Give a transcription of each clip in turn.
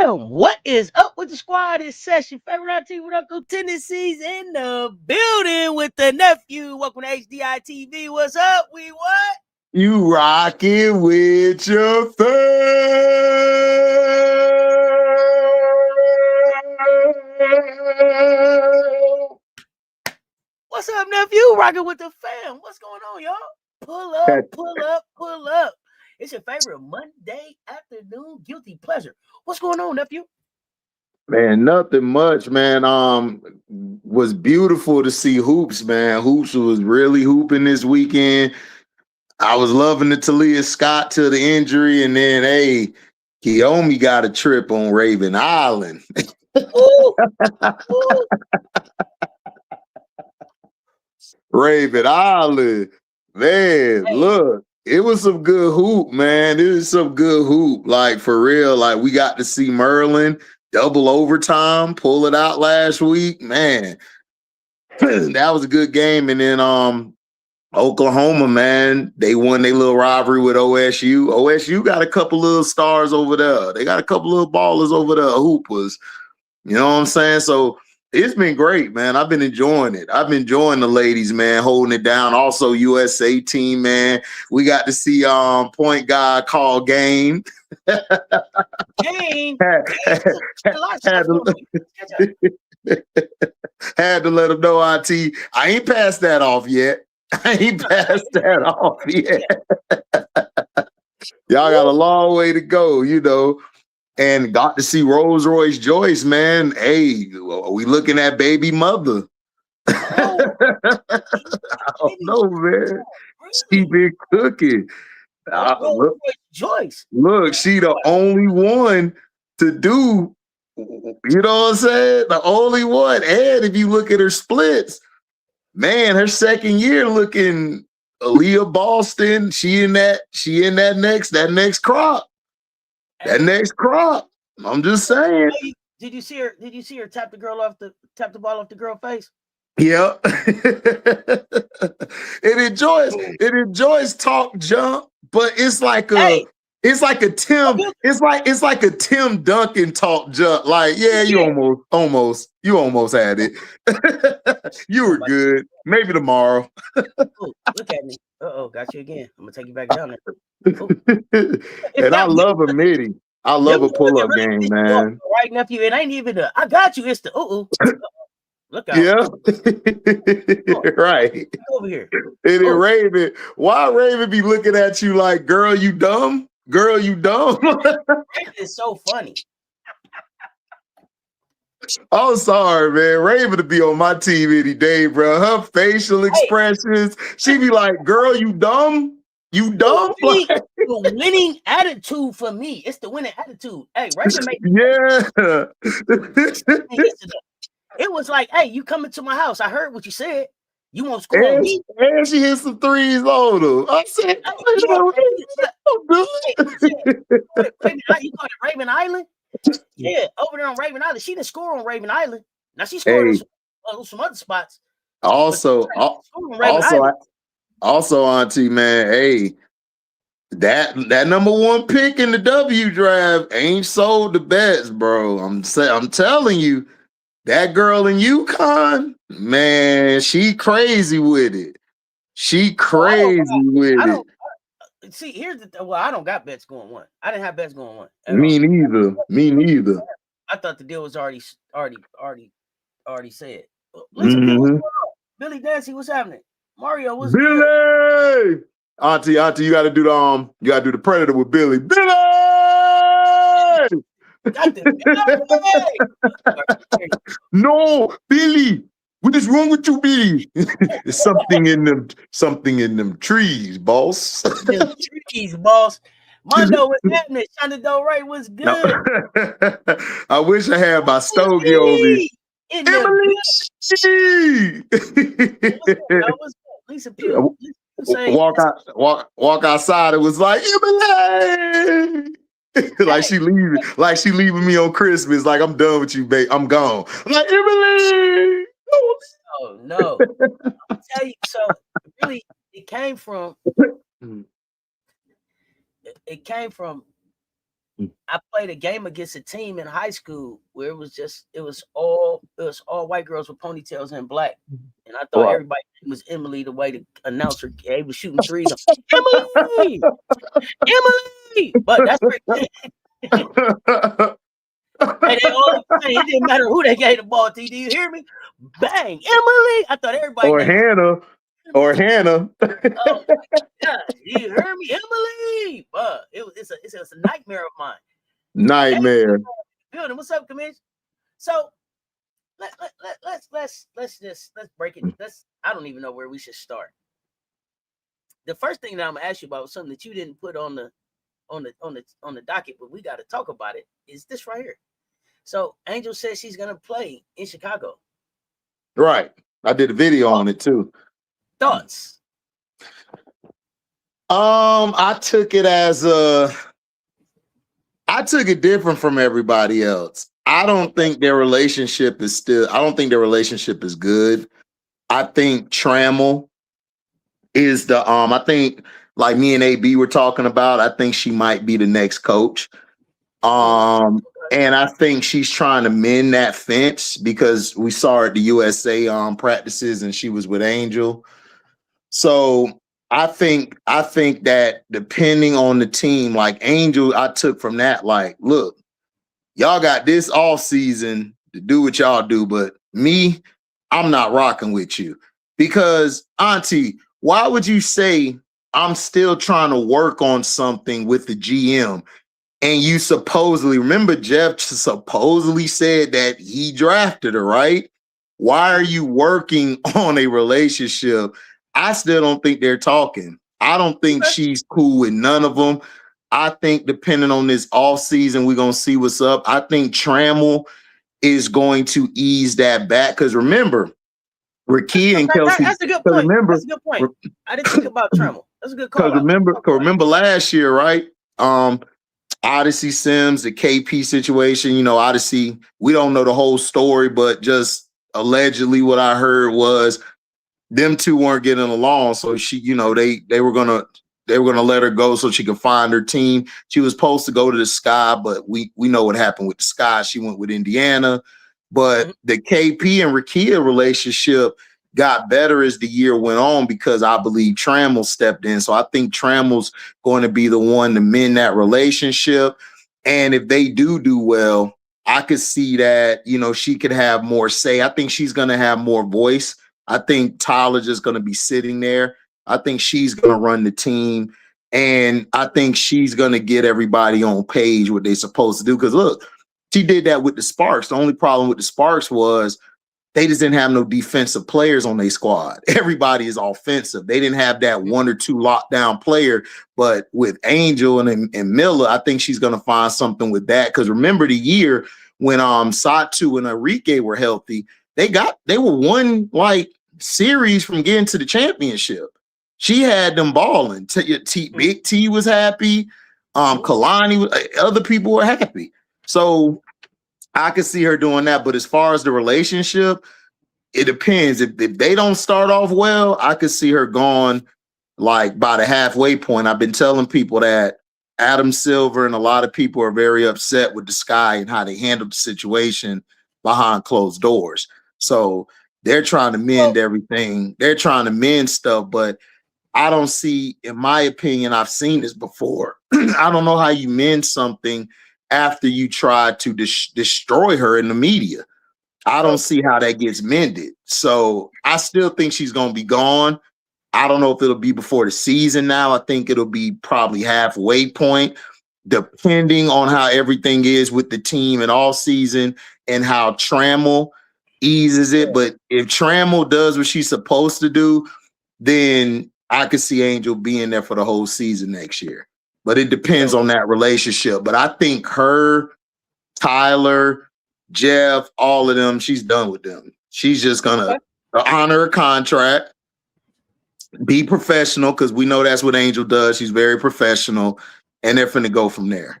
Damn, what is up with the squad this session? Favorite Auntie with Uncle Tennessee's in the building with the nephew. Welcome to HDiiTV. What's up? We what? You rocking with your fam. What's up, nephew? Rocking with the fam. What's going on, y'all? Pull up, pull up, pull up. It's your favorite Monday afternoon guilty pleasure. What's going on, nephew? Man, nothing much, man. Was beautiful to see Hoops, man. Hoops was really hooping this weekend. I was loving the Talia Scott till the injury, and then Kiyomi got a trip on Raven Island. Ooh. Ooh. Raven Island, man. Hey. Look, it was some good hoop, man. It was some good hoop, like for real. Like we got to see Merlin double overtime, pull it out last week, man. That was a good game, and then Oklahoma, man, they won their little rivalry with OSU. OSU got a couple little stars over there. They got a couple little ballers over there, hoopers. You know what I'm saying? So it's been great, man. I've been enjoying it. I've been enjoying the ladies, man, holding it down. Also, USA team, man. We got to see point guard call game. Game. Had to let them know, Auntie, I ain't passed that off yet. I ain't passed that off yet. Y'all got a long way to go, you know. And got to see Royce Joyce, man. Hey, are we looking at baby mother? Oh. I don't know, man. She been cooking. Look, Joyce. Look, she the only one to do, you know what I'm saying? The only one. And if you look at her splits, man, her second year looking Aaliyah Boston. She in that next crop. That next crop. I'm just saying. Did you see her? Did you see her tap the ball off the girl face? Yeah. It enjoys talk jump, but it's like a Tim Duncan talk jump. Like, yeah, you almost had it. You were good. Maybe tomorrow. Ooh, look at me. Got you again. I'm gonna take you back down there. And I love a midi. I love a pull-up game, man. Right, nephew. It ain't even I got you. It's the Look out. Yeah. Right. Over here. And then Raven, why Raven be looking at you like, girl, you dumb? Girl, you dumb? It's so funny. I'm sorry, man. Raven to be on my team any day, bro. Her facial expressions, she be like, girl, you dumb? You dumb? The winning attitude for me. It's the winning attitude. Hey, Raven made It was like, hey, you coming to my house. I heard what you said. You won't score on me. And she hit some threes on her. I said, you call it Raven Island? Yeah, over there on Raven Island. She didn't score on Raven Island. Now she scored on some other spots. Also, Auntie, man, hey, that number one pick in the W draft ain't sold the best, bro. I'm telling you, that girl in UConn, man, she crazy with it. See, here's I don't got bets going one. I didn't have bets going one. Me neither. I thought the deal was already said. Billy Dancy, what's happening? Mario, what's Billy? Good? Auntie, you gotta do the Predator with Billy. Billy! No, Billy. What is wrong with you, Billy? There's something in them trees, boss. Them trees, boss. Mondo, what's happening? Shenandoah Ray, what's good? No. I wish I had my stogie on me. Emily! Walk outside. It was like, Emily! like she leaving me on Christmas. Like, I'm done with you, babe. I'm gone. I'm like, Emily! Oh no! I'll tell you. So really, it came from I played a game against a team in high school where it was all white girls with ponytails and black. And I thought everybody was Emily the way the announcer was shooting threes. Emily! Emily! But that's where and they all saying it didn't matter who they gave the ball to. Do you hear me? Bang! Emily! I thought everybody or Hannah. Or Hannah. Oh my God! You heard me, Emily? It's a nightmare of mine. Nightmare. Building. What's up, Commish? So let's break it. I don't even know where we should start. The first thing that I'm gonna ask you about was something that you didn't put on the docket, but we got to talk about it. Is this right here? So Angel says she's gonna play in Chicago. Right. I did a video on it too. Thoughts? I took it different from everybody else. I don't think their relationship is good. I think Trammell is I think like me and AB were talking about, I think she might be the next coach. And I think she's trying to mend that fence because we saw her at the USA practices and she was with Angel. So I think that depending on the team, like Angel, I took from that, like, look, y'all got this off season to do what y'all do, but me, I'm not rocking with you. Because Auntie, why would you say I'm still trying to work on something with the GM? And you supposedly, remember Jeff supposedly said that he drafted her, right? Why are you working on a relationship? I still don't think they're talking. I don't think she's cool with none of them. I think depending on this off season, we're going to see what's up. I think Trammell is going to ease that back. Because remember, Rakia and Kelsey. That's a good point. That's a good point. I didn't think about Trammell. That's a good call. Because remember last year, right? Odyssey Sims, the KP situation, you know, Odyssey, we don't know the whole story, but just allegedly what I heard was them two weren't getting along. So she, you know, they were gonna let her go so she could find her team. She was supposed to go to the Sky, but we know what happened with the Sky. She went with Indiana. But the KP and Rakia relationship got better as the year went on because I believe Trammell stepped in. So I think Trammell's going to be the one to mend that relationship. And if they do well, I could see that, you know, she could have more say. I think she's going to have more voice. I think Tyler just going to be sitting there. I think she's going to run the team. And I think she's going to get everybody on page what they're supposed to do. Because look, she did that with the Sparks. The only problem with the Sparks was they just didn't have no defensive players on their squad. Everybody is offensive. They didn't have that one or two lockdown player. But with Angel and Miller, I think she's going to find something with that. Because remember the year when Satu and Enrique were healthy, they were one like series from getting to the championship. She had them balling. Big T was happy. Kalani, other people were happy. So I could see her doing that. But as far as the relationship, it depends. If they don't start off well, I could see her going like by the halfway point. I've been telling people that Adam Silver and a lot of people are very upset with the Sky and how they handled the situation behind closed doors. So they're trying to mend everything. They're trying to mend stuff, but I don't see, in my opinion, I've seen this before. I don't know how you mend something after you try to destroy her in the media. I don't see how that gets mended. So I still think she's going to be gone. I don't know if it'll be before the season now. I think it'll be probably halfway point, depending on how everything is with the team and all season and how Trammell eases it. But if Trammell does what she's supposed to do, then I could see Angel being there for the whole season next year. But it depends on that relationship. But I think her, Tyler, Jeff, all of them, she's done with them. She's just going to honor her contract, be professional, because we know that's what Angel does. She's very professional, and they're finna go from there.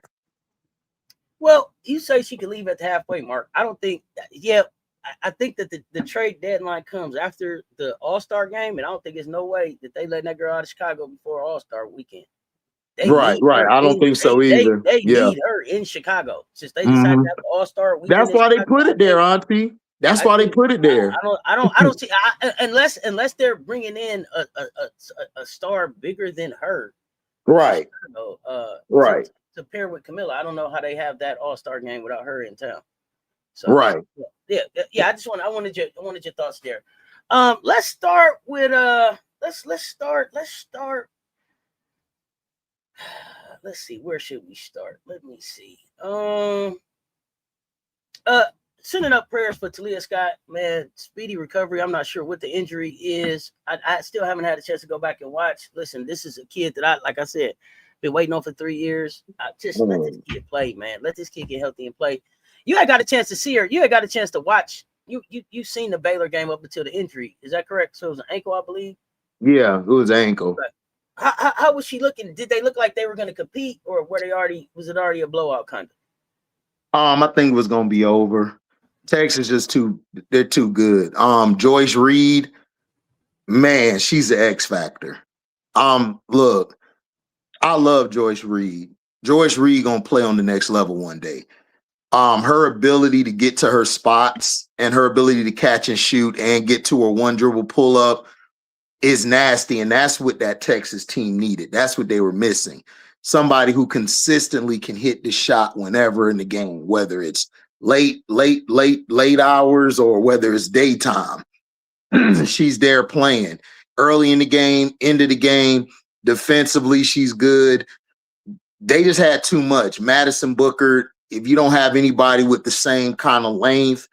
Well, you say she could leave at the halfway mark. I don't think, I think that the trade deadline comes after the All-Star game, and I don't think there's no way that they let that girl out of Chicago before All-Star weekend. Right. I don't think so either. They Yeah. need her in Chicago since they decided to have an All-Star weekend. That's why they put it there, Auntie. That's why they put it there. I don't see unless they're bringing in a star bigger than her. Right. Right. To pair with Camilla, I don't know how they have that All-Star game without her in town. So right. Yeah. I wanted your thoughts there. Let's start with let's start. Let's see, where should we start? Let me see. Sending up prayers for Talia Scott, man. Speedy recovery. I'm not sure what the injury is. I still haven't had a chance to go back and watch. Listen, this is a kid that like I said, been waiting on for 3 years. Just let this kid play, man. Let this kid get healthy and play. You had got a chance to see her. You had got a chance to watch. You seen the Baylor game up until the injury. Is that correct? So it was an ankle, I believe. Yeah, it was ankle. Right. How was she looking? Did they look like they were going to compete, or was it already a blowout kind of? I think it was going to be over. Texas they're too good. Joyce Reed, man, she's the X factor. Look, I love Joyce Reed. Joyce Reed gonna play on the next level one day. Her ability to get to her spots and her ability to catch and shoot and get to her one dribble pull up is nasty, and that's what that Texas team needed. That's what they were missing. Somebody who consistently can hit the shot whenever in the game, whether it's late hours or whether it's daytime. She's there playing early in the game, end of the game. Defensively, she's good. They just had too much. Madison Booker, if you don't have anybody with the same kind of length,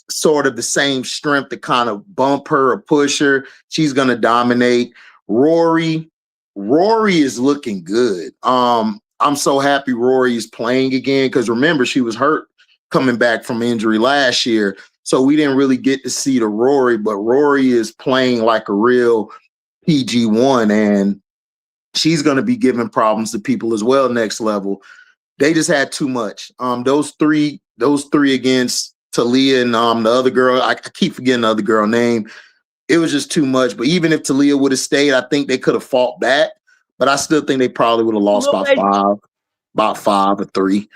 sort of the same strength to kind of bump her or push her, she's going to dominate. Rory is looking good. I'm so happy Rory is playing again because remember, she was hurt coming back from injury last year. So we didn't really get to see the Rory, but Rory is playing like a real PG1, and she's going to be giving problems to people as well next level. They just had too much. Those three against Talia and the other girl, I keep forgetting the other girl name. It was just too much. But even if Talia would have stayed, I think they could have fought back. But I still think they probably would have lost about 5 or 3.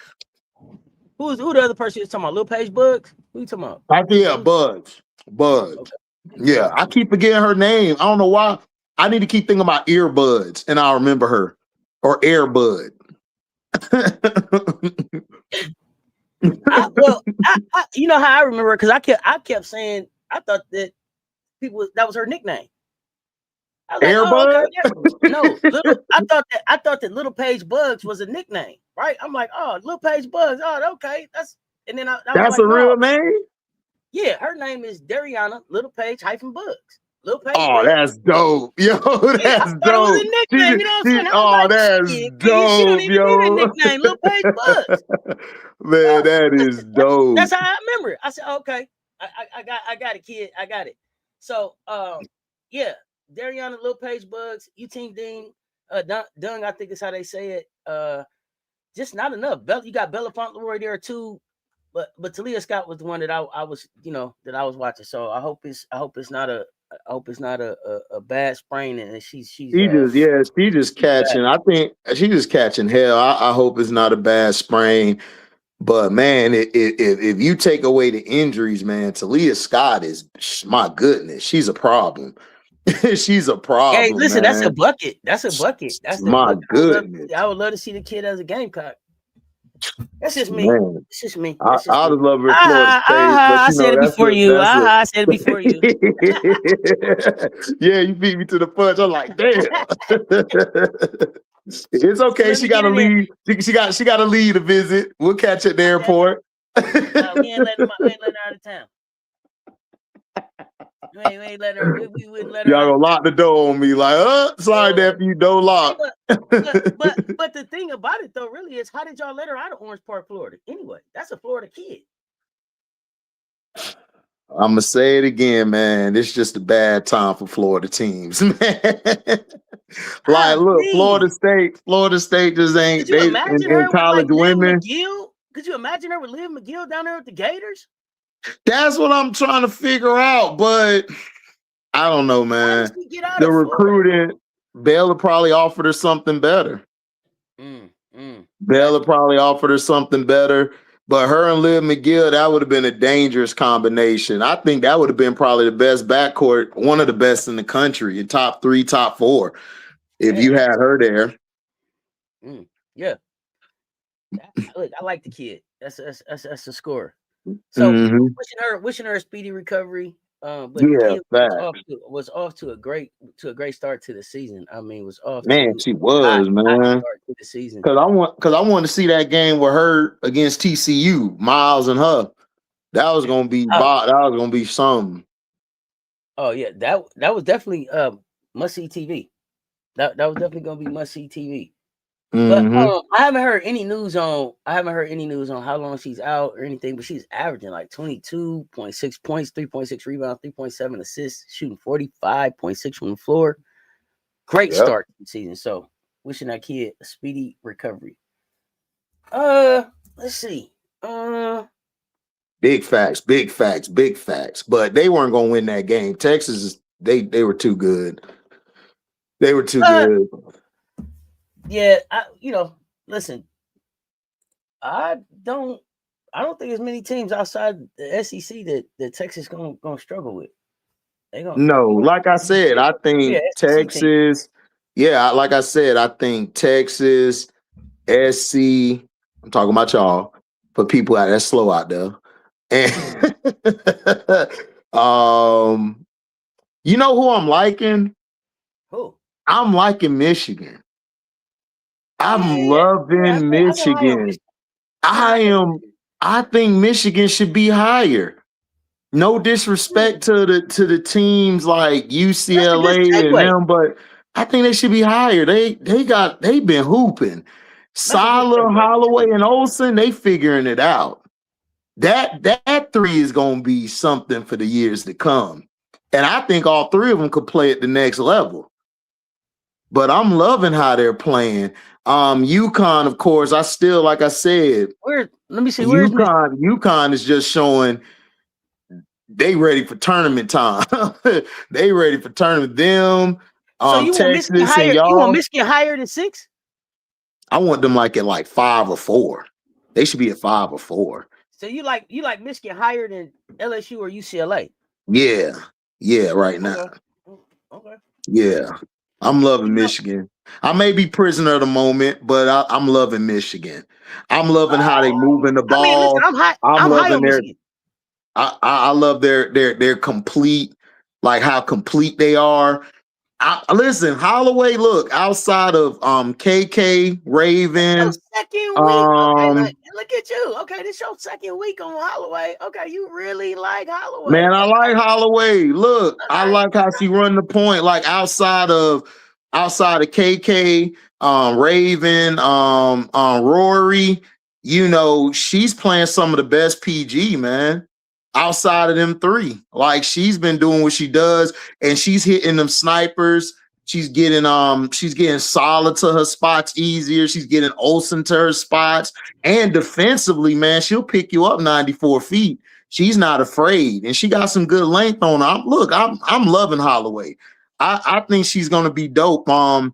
Who the other person you're talking about? Lil Paige Bugs? Who you talking about? Yeah, Bugs. Okay. Yeah, I keep forgetting her name. I don't know why. I need to keep thinking about earbuds, and I'll remember her. Or Airbud. You know how I remember, because I kept saying I thought that that was her nickname. I was like, Airbud? No, I thought that Little Paige Bugs was a nickname, right? I'm like, oh, Little Paige Bugs. Oh, okay, that's that's a real name. Yeah, her name is Dariana Little Paige -Bugs. Little Paige. Oh, Bugs. That's dope, yo. That's dope. It was a nickname, you know what I'm saying? That's dope, she don't even need a nickname, Little Paige Bugs. Man, that is dope. That's how I remember it. I said, okay, I got it, kid. I got it. So, yeah, Dariana Little Paige Bugs, Team Dean, Dung, I think is how they say it. Just not enough. You got Bella Fauntleroy there too, but Talia Scott was the one that I was watching. So I hope it's not a bad sprain, and she's just catching. Bad. I think she's just catching hell. I hope it's not a bad sprain. But man, if you take away the injuries, man, Talia Scott is, my goodness, she's a problem. She's a problem. Hey, listen, man. That's a bucket. That's my goodness. I would love to see the kid as a Gamecock. That's just me. Man. It's just me. I just love her. I said it before you. I said it before you. Yeah, you beat me to the punch. I'm like, damn. It's okay. She got to leave. She got to leave to visit. We'll catch her at the airport. We ain't letting her out of town. We ain't let her. We wouldn't let her. Y'all gonna lock the door on me, like, sorry, nephew, don't lock. But the thing about it though, really, is how did y'all let her out of Orange Park, Florida? Anyway, that's a Florida kid. I'm gonna say it again, man. It's just a bad time for Florida teams, man. Like, look, Florida State just ain't. Could you imagine her college with, like, women. Could you imagine her with Liv McGill down there with the Gators? That's what I'm trying to figure out, but I don't know, man. The recruiting, Baylor probably offered her something better. Bella probably offered her something better. But her and Liv McGill, that would have been a dangerous combination. I think that would have been probably the best backcourt, one of the best in the country, in top 3, top 4, if you had her there. Yeah. Look, I like the kid. That's a score. So wishing her a speedy recovery. But yeah, was off to a great start to the season. I mean, was off. Man, she was, man. Start to the season. Because I want to see that game with her against TCU, Miles and her. That was gonna be that was gonna be something. Oh yeah, that was definitely must see TV. That was definitely gonna be must see TV. But I haven't heard any news on how long she's out or anything. But she's averaging like 22.6 points, 3.6 rebounds, 3.7 assists, shooting 45.6 from the floor. Great start to the season. So wishing that kid a speedy recovery. Let's see. Big facts. But they weren't gonna win that game. Texas, they were too good. They were too good. Yeah, listen. I don't think there's many teams outside the SEC that Texas gonna struggle with. Like I said, I think Texas. Yeah, like I said, I think Texas, SC. I'm talking about y'all. For people out that's slow out there. And you know who I'm liking? Who? I'm liking Michigan. I'm loving Michigan. I think Michigan should be higher. No disrespect to the teams like UCLA and them, but I think they should be higher. They've been hooping. Sala, Holloway, and Olsen, they figuring it out. That 3 is gonna be something for the years to come. And I think all 3 of them could play at the next level. But I'm loving how they're playing. UConn, of course, I still, like I said, let me see. UConn is just showing they ready for tournament time. They ready for tournament. Them, so you Texas, want Michigan higher? You want Michigan higher than 6? I want them like at 5 or 4. They should be at 5 or 4. So you like Michigan higher than LSU or UCLA? Yeah, right now. Okay. Yeah, I'm loving Michigan. I may be prisoner of the moment, but I'm loving Michigan. I'm loving how they moving the ball. I mean, listen, I'm high on Michigan. I love their complete, like how complete they are. Listen, Holloway, look, outside of KK, Raven. Second week. Look at you. Okay, this your second week on Holloway. Okay, you really like Holloway. Man, I like Holloway. Look, I like how she run the point, like outside of KK, Raven, Rory. She's playing some of the best PG, man. Outside of them 3, like she's been doing what she does, and she's hitting them snipers. She's getting Solid to her spots easier. She's getting Olsen to her spots, and defensively, man, she'll pick you up 94 feet. She's not afraid, and she got some good length on her. I'm loving Holloway. I think she's gonna be dope. In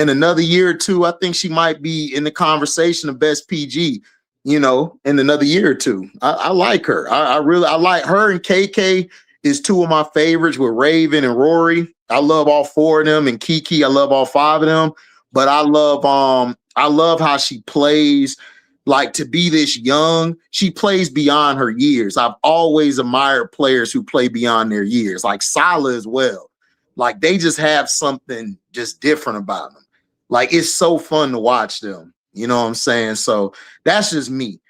another year or 2, I think she might be in the conversation of best PG. In another year or 2. I like her. I like her, and KK is 2 of my favorites with Raven and Rory. I love all 4 of them, and Kiki, I love all 5 of them. But I love how she plays. Like, to be this young, she plays beyond her years. I've always admired players who play beyond their years, like Sala as well. Like, they just have something just different about them. Like, it's so fun to watch them. You know what I'm saying? So that's just me,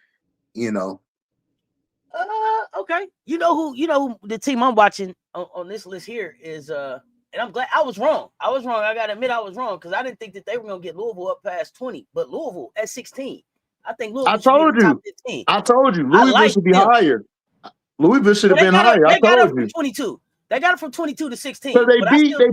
Okay. You know who the team I'm watching on this list here is and I'm glad I was wrong. I gotta admit I was wrong, because I didn't think that they were gonna get Louisville up past 20, but Louisville at 16. I think Louisville should be top 15. I told you. Louisville should be higher. Louisville should have been higher. They got up from 22. They got it from 22 to 16. So they beat who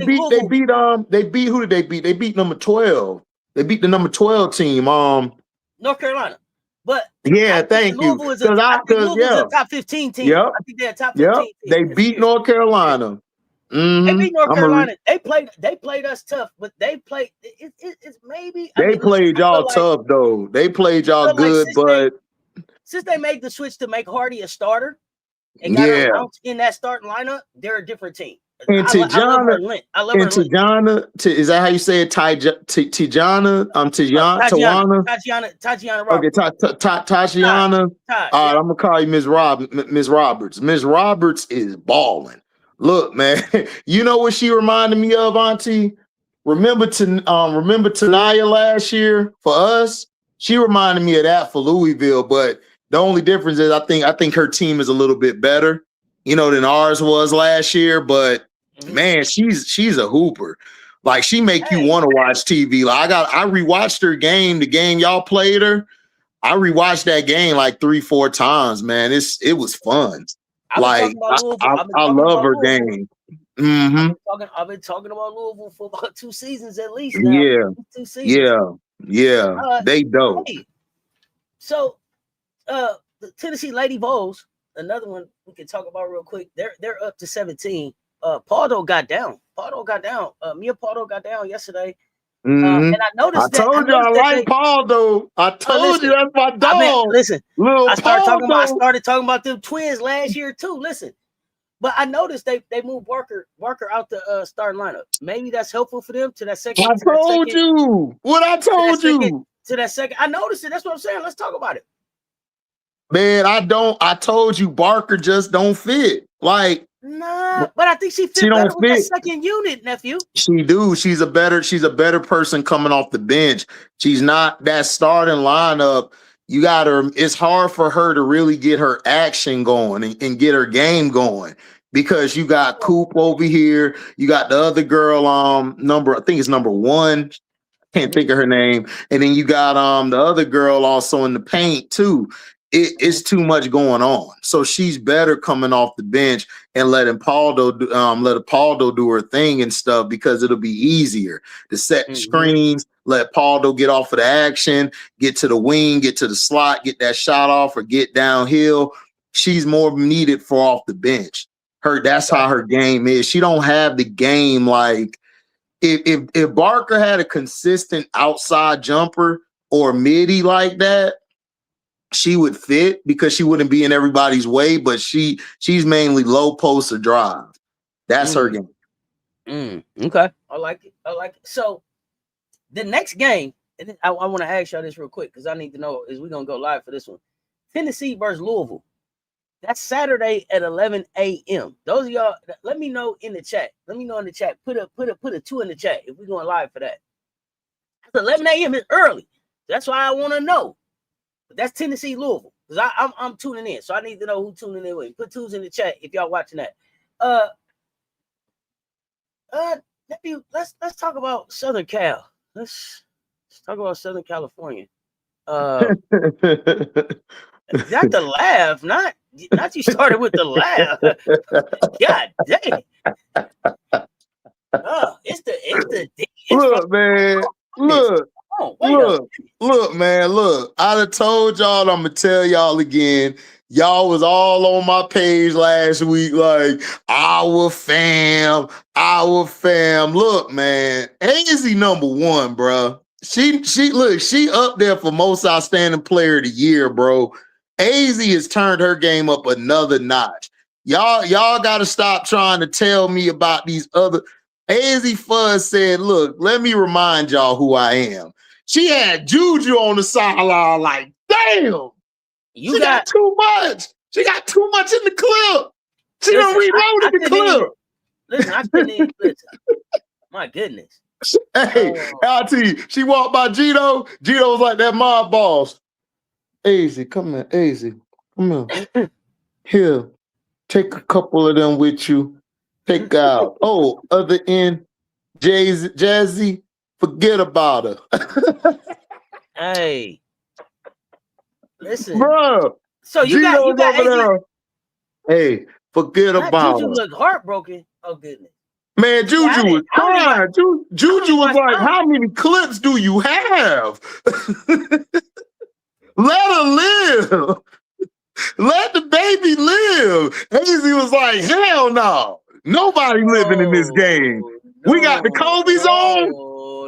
did they beat? They beat number 12. They beat the number 12 team. North Carolina. But yeah, thank you. Louisville is a top 15 team. Yep. I think they're a top 15 team. They beat North Carolina. They beat North I'm a. Carolina. They played us tough, but they played. It's maybe. I They mean, listen, played I feel y'all like tough though. They played y'all good, but since they made the switch to make Hardy a starter and got her yeah. announced in that starting lineup, they're a different team. And I love her Tijana, length. I love her length. is that how you say it? Tijana, Tawana. Tatiana Okay, Roberts. Tatiana. Taj, All right, yeah. I'm gonna call you Miss Roberts. Miss Roberts is balling. Look, man, you know what she reminded me of, Auntie? Remember Tanaya last year for us? She reminded me of that for Louisville, but the only difference is I think her team is a little bit better, than ours was last year. But man, she's a hooper. Like she make you want to watch TV. Like I rewatched her game, the game y'all played her. I rewatched that game like 3-4 times, man. It was fun. Like I love her game. Mm-hmm. I've been talking about Louisville for about 2 seasons at least now. Yeah. 2 seasons. Yeah. They dope. Hey, so the Tennessee Lady Vols, another one we can talk about real quick. They're up to 17. Pardo got down. Mia Pardo got down yesterday. And I noticed I told you I like Pardo. I told you that's my dog. I started talking about them twins last year too. Listen. But I noticed they moved Barker out the starting lineup. Maybe that's helpful for them to that second. I told you what I told you. To that second. I noticed it. That's what I'm saying. Let's talk about it. Man, I told you Barker just don't fit. Like, nah, but I think she fit better with that second unit, nephew. She do. She's a better person coming off the bench. She's not that starting lineup. You got her. It's hard for her to really get her action going and get her game going because you got Coop over here. You got the other girl, I think it's number 1. Can't think of her name. And then you got the other girl also in the paint too. It's too much going on. So she's better coming off the bench and letting Paldo do her thing and stuff because it'll be easier to set screens, let Paldo get off of the action, get to the wing, get to the slot, get that shot off or get downhill. She's more needed for off the bench. That's how her game is. She don't have the game like if Barker had a consistent outside jumper or midi like that, she would fit because she wouldn't be in everybody's way, but she's mainly low post or drive. That's her game. Okay. I like it. So the next game, and I want to ask y'all this real quick because I need to know, is we going to go live for this one? Tennessee versus Louisville. That's Saturday at 11 a.m. Those of y'all, let me know in the chat. Put a 2 in the chat if we're going live for that. That's 11 a.m. It's early. That's why I want to know. But that's Tennessee Louisville because I'm tuning in, so I need to know who's tuning in with me. Put 2s in the chat if y'all watching that. Let's talk about Southern Cal. Let's talk about Southern California. Not the laugh, not you started with the laugh. God dang. Look, man. Look, man. Look, I done told y'all. I'm gonna tell y'all again. Y'all was all on my page last week, like our fam. Look, man, Auntie number 1, bro. She up there for most outstanding player of the year, bro. Auntie has turned her game up another notch. Y'all got to stop trying to tell me about these other. Auntie Fuzz said, "Look, let me remind y'all who I am." She had Juju on the sideline, like, damn. She got too much. She got too much in the clip. She done reloaded the clip. Listen, I couldn't even listen. My goodness. Hey, Auntie, she walked by Gito. Gito was like that mob boss. Auntie, come here. Auntie, come here. Here, take a couple of them with you. Take out. Oh, other end, Jazzy, forget about her. Hey. Listen, bro. So you got there. Hey, forget about Juju her. look heartbroken. Oh goodness, man, Juju was crying. Juju was like, "How many clips do you have? Let her live. Let the baby live." Auntie was like, "Hell no." Nobody living in this game. We got the Kobe's on.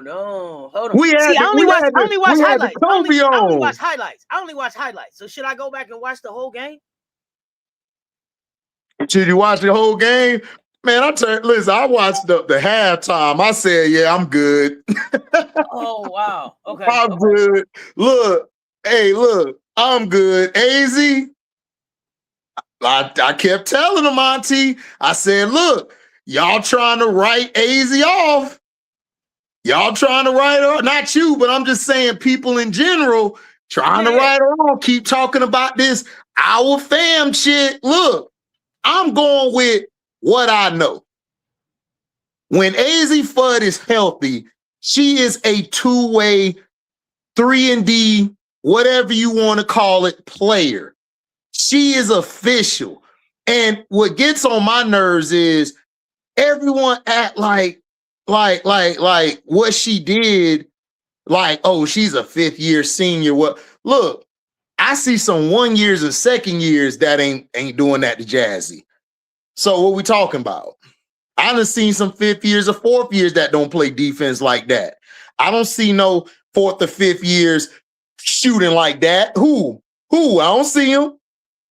No, hold on. We had See, I only watch the Kobe on. I only watch highlights. So should I go back and watch the whole game? Should you watch the whole game? Man, listen, I watched the halftime. I said, yeah, I'm good. Oh, wow. Okay. I'm good. Look, I'm good. AZ, I kept telling him, Auntie, I said, look, y'all trying to write AZ off. Y'all trying to write her, not you, but I'm just saying people in general trying to write her off. Keep talking about this our fam shit. Look, I'm going with what I know. When AZ Fudd is healthy, she is a two-way, 3-and-D, whatever you want to call it, player. She is official. And what gets on my nerves is everyone act like what she did, like, oh, she's a 5th-year senior. What? Look, I see some 1 years and 2nd years that ain't doing that to Jazzy. So what we talking about? I done seen some 5th years or 4th years that don't play defense like that. I don't see no 4th or 5th years shooting like that. Who? I don't see them.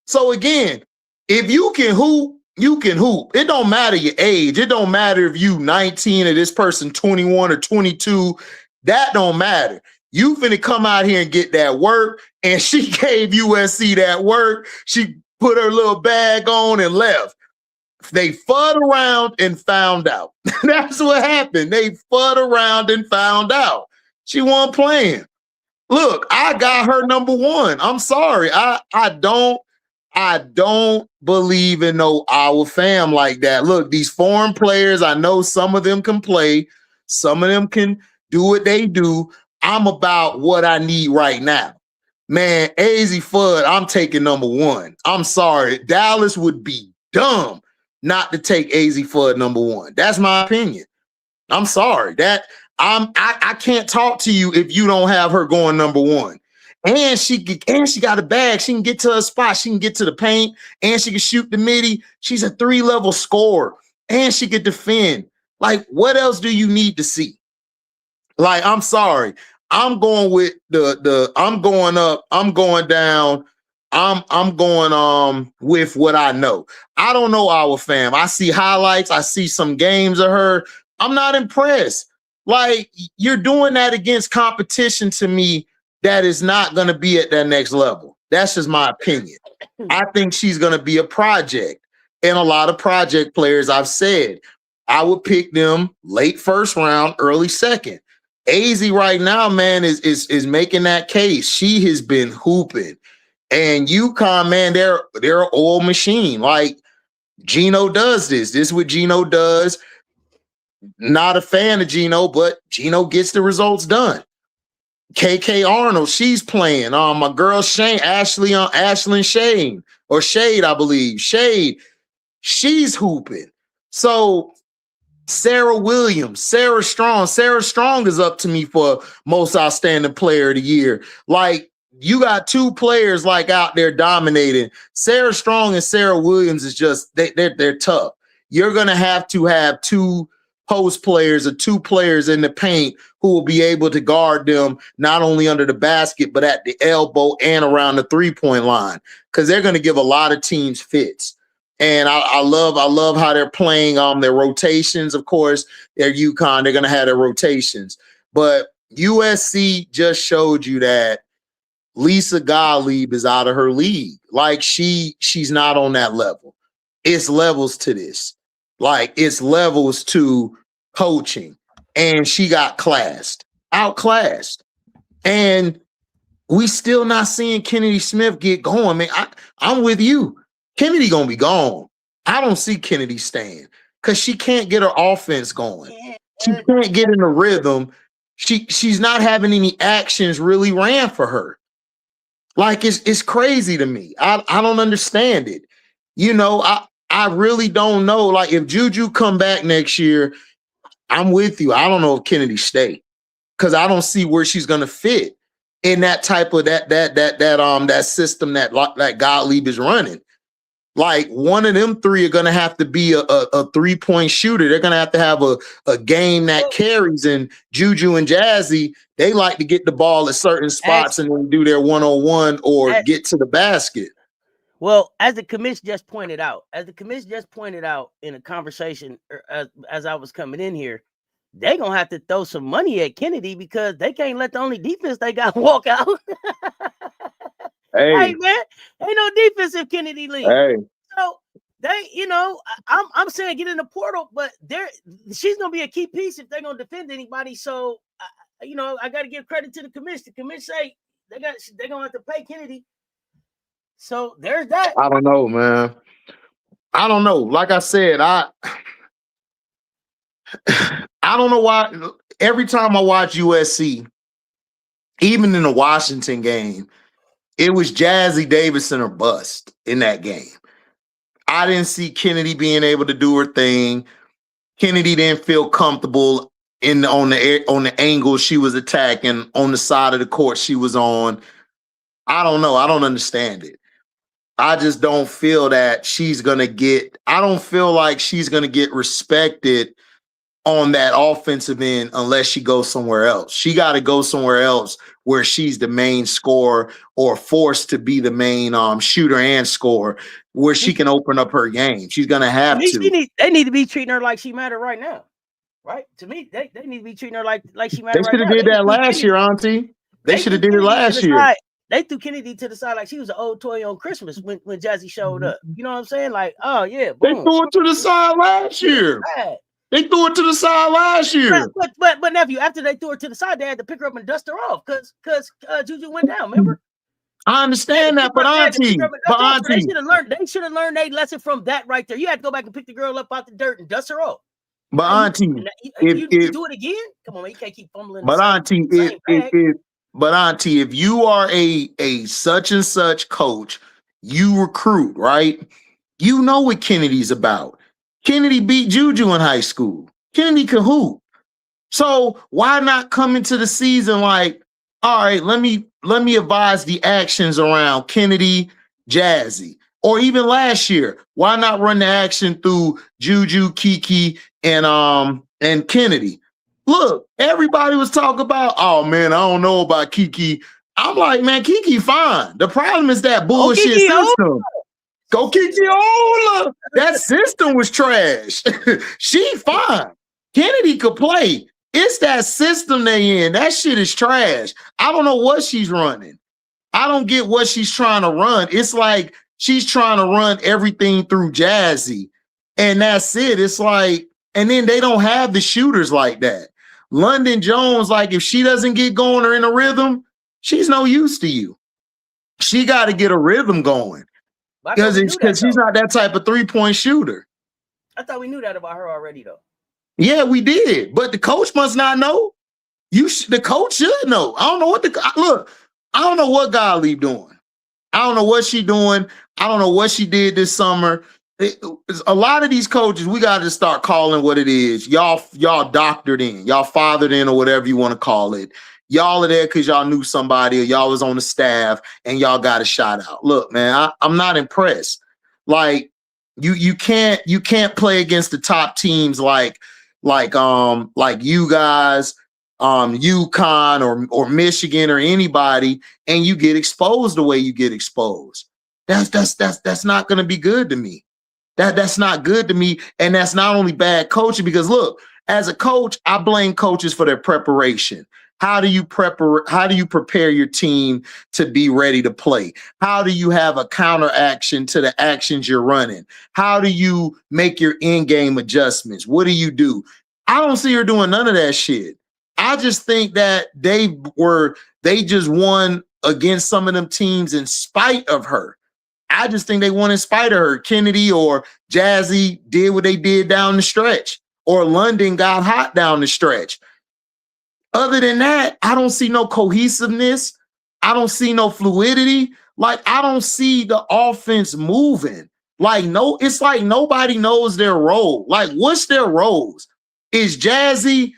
So again, if you can hoop, you can hoop. It don't matter your age. It don't matter if you 19 or this person 21 or 22. That don't matter. You finna come out here and get that work. And she gave USC that work. She put her little bag on and left. They fudded around and found out. That's what happened. They fudded around and found out. She wasn't playing. Look, I got her number 1. I'm sorry. I don't believe in no our fam like that. Look, these foreign players, I know some of them can play. Some of them can do what they do. I'm about what I need right now. Man, AZ Fudd, I'm taking number 1. I'm sorry. Dallas would be dumb not to take AZ Fudd number 1. That's my opinion. I'm sorry. I can't talk to you if you don't have her going number 1. And she got a bag. She can get to her spot. She can get to the paint, and she can shoot the midi. She's a 3-level scorer, and she can defend. Like, what else do you need to see? Like, I'm sorry. I'm going with I'm going up. I'm going down. I'm going with what I know. I don't know our fam. I see highlights. I see some games of her. I'm not impressed. Like, you're doing that against competition to me that is not going to be at that next level. That's just my opinion. I think she's going to be a project. And a lot of project players, I've said, I would pick them late 1st round, early 2nd. AZ right now, man, is making that case. She has been hooping. And UConn, man, they're an oil machine. Like, Gino does this. This is what Gino does. Not a fan of Gino, but Gino gets the results done. KK Arnold, she's playing. My girl Shane, Ashlyn Shane, or Shade, I believe. Shade, she's hooping. So Sarah Williams, Sarah Strong is up to me for most outstanding player of the year. Like, you got 2 players like out there dominating. Sarah Strong and Sarah Williams is just they're tough. You're gonna have to have 2 post players or 2 players in the paint who will be able to guard them not only under the basket but at the elbow and around the 3-point line, because they're going to give a lot of teams fits. And I love how they're playing their rotations. Of course, they're UConn. They're going to have their rotations. But USC just showed you that Lisa Gottlieb is out of her league. Like, she's not on that level. It's levels to this. Like, it's levels to coaching. And she got outclassed. And we still not seeing Kennedy Smith get going, man. I'm with you. Kennedy gonna be gone. I don't see Kennedy staying because she can't get her offense going. She can't get in the rhythm. She's not having any actions really ran for her. Like, it's crazy to me. I don't understand it. You know, I really don't know. Like, if Juju come back next year, I'm with you. I don't know if Kennedy stay because I don't see where she's gonna fit in that type of that system that Gottlieb is running. Like one of them three are gonna have to be a 3-point shooter. They're gonna have a game that carries. And Juju and Jazzy, they like to get the ball at certain spots and then do their 1-on-1 or get to the basket. Well, as the commission just pointed out in a conversation as I was coming in here, they gonna have to throw some money at Kennedy because they can't let the only defense they got walk out. Hey man, ain't no defense if Kennedy leaves. Hey. So they, I'm saying get in the portal, but she's gonna be a key piece if they're gonna defend anybody. So I got to give credit to the commission. The commission say they're gonna have to pay Kennedy. So there's that. I don't know, man. I don't know. Like I said, I don't know why. Every time I watch USC, even in the Washington game, it was Jazzy Davidson or bust in that game. I didn't see Kennedy being able to do her thing. Kennedy didn't feel comfortable on the angle she was attacking, on the side of the court she was on. I don't know. I don't understand it. I just don't feel that I don't feel like she's going to get respected on that offensive end unless she goes somewhere else. She got to go somewhere else where she's the main scorer or forced to be the main shooter and scorer, where she can open up her game. She's going to have to. They need to be treating her like she matter right now. Right? To me, they need to be treating her like she matter right now. They should have did that last year, Auntie. They should have did it last year. They threw Kennedy to the side like she was an old toy on Christmas when Jazzy showed up. You know what I'm saying? Like, oh yeah, boom. They threw it to the side last year. They threw it to the side last year. But nephew, after they threw her to the side, they had to pick her up and dust her off because Juju went down. Remember? I understand that, but Auntie, they should have learned their lesson from that right there. You had to go back and pick the girl up out the dirt and dust her off. But Auntie, if you do it again, come on, man, you can't keep fumbling. But Auntie, if you are a such and such coach, you recruit, right? You know what Kennedy's about. Kennedy beat Juju in high school. Kennedy can hoop. So why not come into the season like, all right, let me advise the actions around Kennedy, Jazzy, or even last year. Why not run the action through Juju, Kiki, and Kennedy? Look, everybody was talking about, oh man, I don't know about Kiki. I'm like, man, Kiki fine. The problem is that bullshit system. Go Kiki Ola. That system was trash. She fine. Kennedy could play. It's that system they in. That shit is trash. I don't know what she's running. I don't get what she's trying to run. It's like she's trying to run everything through Jazzy. And that's it. It's like, and then they don't have the shooters like that. London Jones, like if she doesn't get going or in a rhythm, she's no use to you. She got to get a rhythm going. Because she's not that type of 3-point shooter. I thought we knew that about her already, though. Yeah, we did. But the coach must not know. The coach should know. I don't know what I don't know what Gottlieb doing. I don't know what she doing. I don't know what she did this summer. A lot of these coaches, we got to start calling what it is. Y'all doctored in. Y'all fathered in or whatever you want to call it. Y'all are there because y'all knew somebody or y'all was on the staff and y'all got a shout out. Look, man, I'm not impressed. Like you can't play against the top teams like you guys, UConn or Michigan or anybody, and you get exposed the way you get exposed. That's not going to be good to me. That's not good to me, and that's not only bad coaching because look, as a coach, I blame coaches for their preparation. How do you prepare your team to be ready to play? How do you have a counter action to the actions you're running? How do you make your in-game adjustments? What do you do? I don't see her doing none of that shit. I just think that they just won against some of them teams in spite of her. I just think they won in spite of her. Kennedy or Jazzy did what they did down the stretch, or London got hot down the stretch. Other than that, I don't see no cohesiveness. I don't see no fluidity. Like, I don't see the offense moving. It's like nobody knows their role. Like, what's their roles? Is Jazzy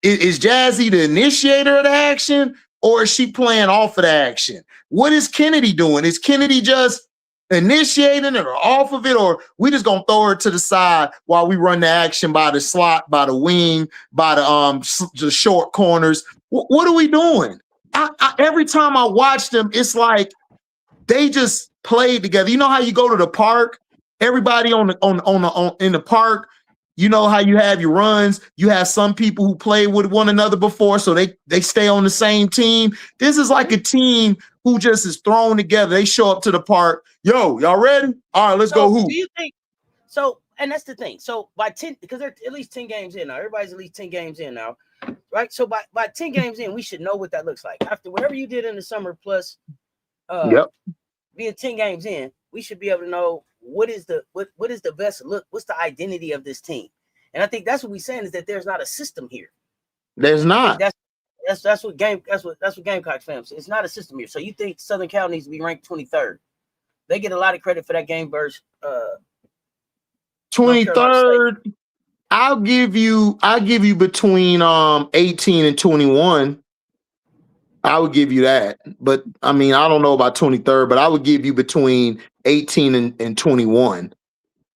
the initiator of the action, or is she playing off of the action? What is Kennedy doing? Is Kennedy just initiating it or off of it, or we just gonna throw her to the side while we run the action by the slot, by the wing, by the short corners. What are we doing? Every time I watch them, it's like they just played together. You know how you go to the park, everybody in the park. You know how you have your runs. You have some people who played with one another before, so they stay on the same team. This is like a team who just is thrown together. They show up to the park. Yo, y'all ready? All right, let's go hoop. Do you think so? And that's the thing. So by 10, because they're at least 10 games in now. Everybody's at least 10 games in now, right? So by 10 games in, we should know what that looks like. After whatever you did in the summer, plus being 10 games in, we should be able to know what is the best look, what's the identity of this team. And I think that's what we're saying, is that there's not a system here. There's not. That's what Gamecocks fans. It's not a system here. So you think Southern Cal needs to be ranked 23rd? They get a lot of credit for that game versus 23rd. I'll give you between 18 and 21. I would give you that. But I mean, I don't know about 23rd, but I would give you between 18 and 21.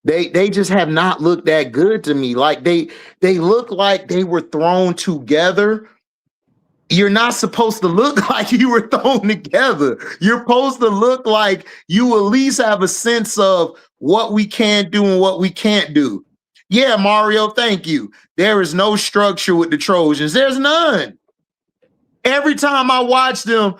They just have not looked that good to me. Like they look like they were thrown together. You're not supposed to look like you were thrown together. You're supposed to look like you at least have a sense of what we can do and what we can't do. Yeah, Mario, thank you. There is no structure with the Trojans. There's none. Every time I watch them,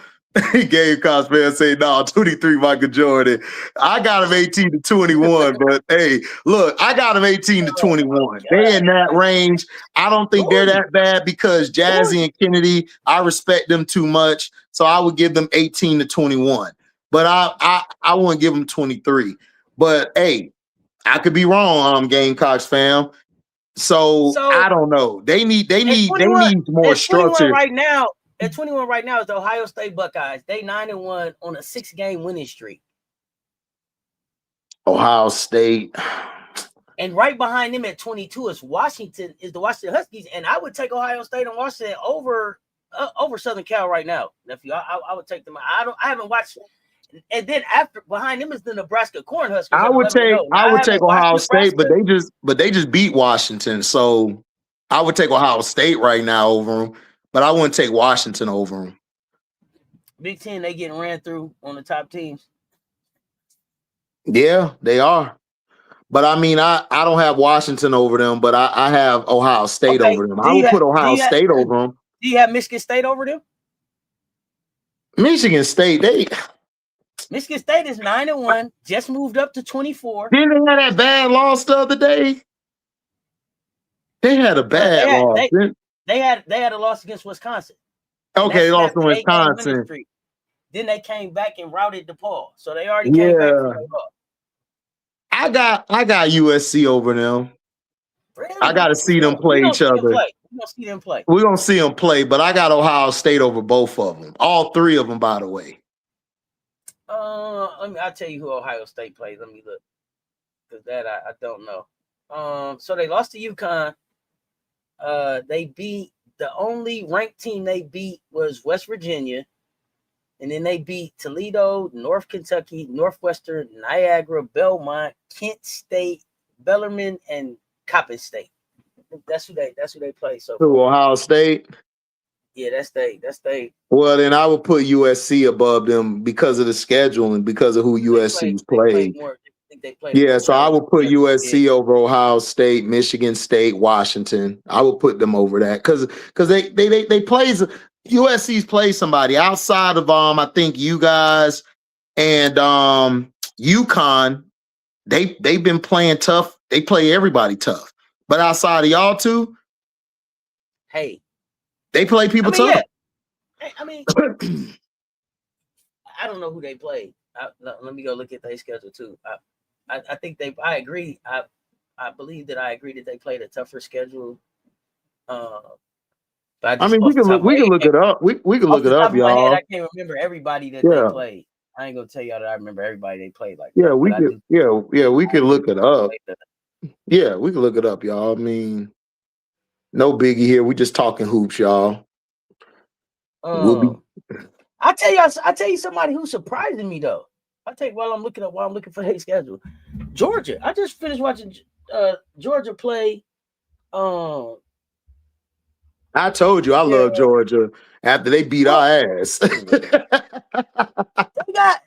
Gamecocks fans say, no, 23 Michael Jordan. I got him 18 to 21, but hey, look, I got him 18 to 21. They in that range. I don't think they're that bad because Jazzy and Kennedy, I respect them too much. So I would give them 18 to 21. But I wouldn't give them 23. But hey, I could be wrong, Gamecocks fam. So I don't know. They need more structure right now. At 21 right now is the Ohio State Buckeyes. They 9-1 on a 6-game winning streak. Ohio State. And right behind them at 22 is the Washington Huskies. And I would take Ohio State and Washington over Southern Cal right now, nephew. I would take them. I haven't watched. And then after behind them is the Nebraska Cornhuskers. I would take Ohio State, but they just beat Washington. So I would take Ohio State right now over them. But I wouldn't take Washington over them. Big Ten, they getting ran through on the top teams. Yeah, they are. But I mean, I don't have Washington over them, but I have Ohio State over them. I would put Ohio State over them. Do you have Michigan State over them? Michigan State is 9-1, just moved up to 24. Didn't they have that bad loss the other day? They had a bad loss. They had a loss against Wisconsin. Okay, they lost to Wisconsin. Then they came back and routed DePaul. So they already came back from the loss. I got USC over them. Really? I got to see them play each other. We're going to see them play. We're going to see them play, but I got Ohio State over both of them. All three of them, by the way. I'll tell you who Ohio State plays. Let me look. Because that I don't know. So they lost to UConn. They beat the only ranked team they beat was West Virginia, and then they beat Toledo, North Kentucky, Northwestern, Niagara, Belmont, Kent State, Bellarmine, and Coppin State. That's who they play. So Ohio State. Yeah, that's they. Well, then I would put USC above them because of the schedule and because of who USC's played. So I would put USC over Ohio State, Michigan State, Washington. I would put them over that because they plays USC's play somebody outside of I think you guys and UConn. They've been playing tough. They play everybody tough. But outside of y'all two, hey, they play people tough. Yeah. Hey, I mean, I don't know who they play. Let me go look at their schedule too. I think I agree. I believe that I agree that they played a tougher schedule. But we can look it up. We can look it up, y'all. I can't remember everybody that they played. I ain't gonna tell y'all that I remember everybody they played like. Yeah, we can look it up. Yeah, we can look it up, y'all. I mean, no biggie here. We just talking hoops, y'all. I tell you somebody who's surprising me though. I take while I'm looking for hate schedule. Georgia. I just finished watching Georgia play. I told you I Yeah, love Georgia after they beat our ass.